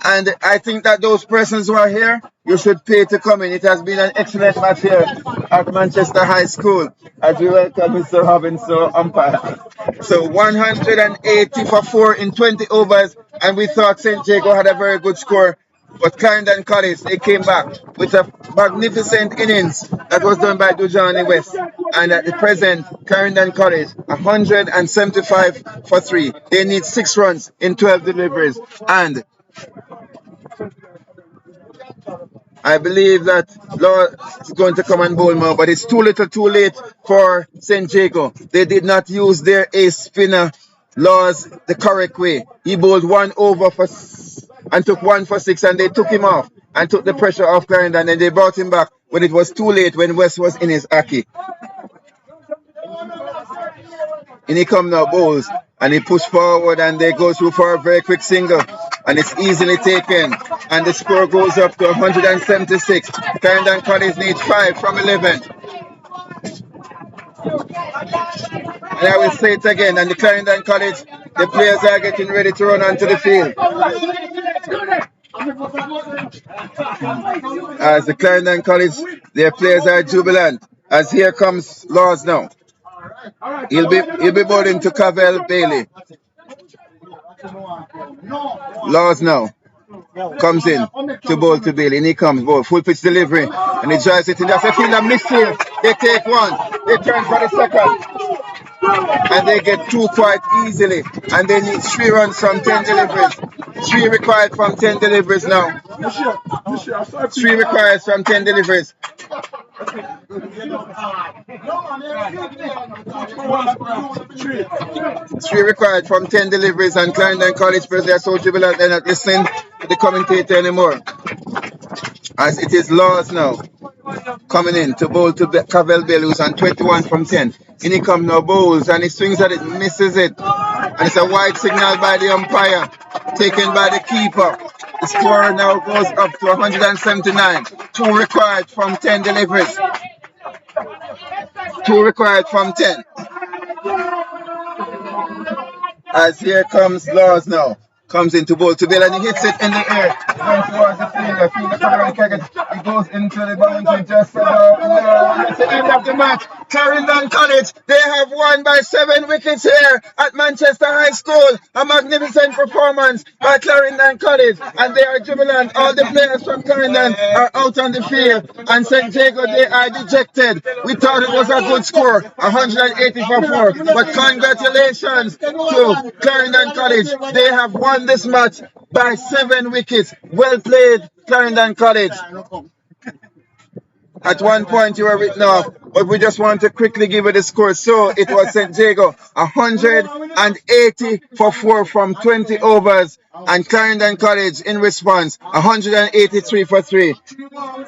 [SPEAKER 1] And I think that those persons who are here, you should pay to come in. It has been an excellent match here at Manchester High School as we welcome Mr. Robinson umpire. So 180 for 4 in 20 overs, and we thought St. Jago had a very good score. But Clarendon College, they came back with a magnificent innings that was done by Dujani West. And at the present, Clarendon College, 175 for 3. They need 6 runs in 12 deliveries. And I believe that Law is going to come and bowl more, but it's too little too late for St. Jago. They did not use their ace spinner, Laws, the correct way. He bowled 1 over for and took 1 for 6, and they took him off and took the pressure off Clarendon, and they brought him back when it was too late, when West was in his aki. And he come now, bowls, and he pushed forward, and they go through for a very quick single, and it's easily taken, and the score goes up to 176. Clarendon College needs 5 from 11. And I will say it again, and the Clarendon College, the players are getting ready to run onto the field. As the Clarendon College, their players are jubilant. As here comes Laws now. He'll be bowling to Cavell Bailey. Laws now comes in to bowl to Bailey, and he comes, bowl, full pitch delivery, and he drives it in. That's a fielder misfield. They take 1, they turn for the second, and they get 2 quite easily, and they need 3 runs from 10 deliveries. 3 required from 10 deliveries now.
[SPEAKER 4] This year, I started
[SPEAKER 1] 3 required from 10 deliveries. 3 required from 10 deliveries, and Clarendon College players, they are so jubilant they're not listening to the commentator anymore. As it is Laws now coming in to bowl to Cavell Bell, who's on 21 from 10. In he comes now, bowls, and he swings at it, misses it. And it's a wide signal by the umpire, taken by the keeper. The score now goes up to 179. 2 required from 10 deliveries. 2 required from 10. As here comes Laws now. Comes into bowl to Bill, and he hits it in the air. Going towards the fielder. Fielder covering catch it. He goes into the boundary just about now. It's the end of the match. Clarendon College, they have won by 7 wickets here at Manchester High School. A magnificent performance by Clarendon College, and they are jubilant. All the players from Clarendon are out on the field, and St. Jago, they are dejected. We thought it was a good score, 180 for 4. But congratulations to Clarendon College. They have won this match by 7 wickets. Well played, Clarendon College. At one point you were written off, but we just want to quickly give you the score. So it was St. Jago, 180 for 4 from 20 overs, and Clarendon College in response, 183 for 3.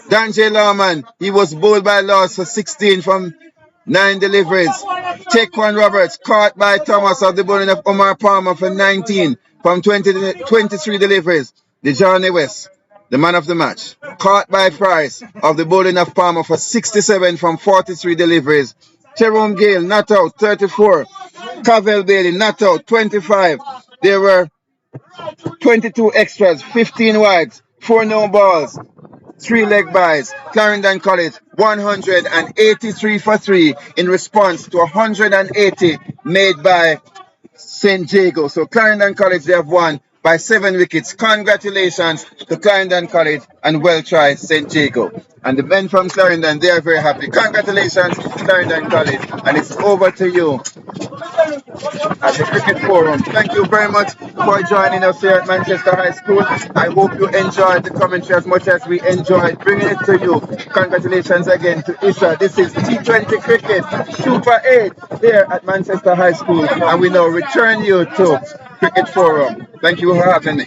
[SPEAKER 1] Dan J. Lawman, he was bowled by Laws for 16 from 9 deliveries. Taekwon Roberts, caught by Thomas of the bowling of Omar Palmer for 19 from 23 deliveries. The Johnny West, the man of the match, caught by Price of the bowling of Palmer for 67 from 43 deliveries. Jerome Gale, not out, 34. Cavell Bailey, not out, 25. There were 22 extras, 15 wides, 4 no balls, 3 leg byes. Clarendon College, 183 for 3 in response to 180 made by St. Jago. So Clarendon College, they have won by 7 wickets. Congratulations to Clarendon College, and well tried, St. Jago. And the men from Clarendon, they are very happy. Congratulations, Clarendon College. And it's over to you at the Cricket Forum. Thank you very much for joining us here at Manchester High School. I hope you enjoyed the commentary as much as we enjoyed bringing it to you. Congratulations again to ISSA. This is T20 Cricket Super 8 here at Manchester High School. And we now return you to Cricket Forum. Thank you for having me.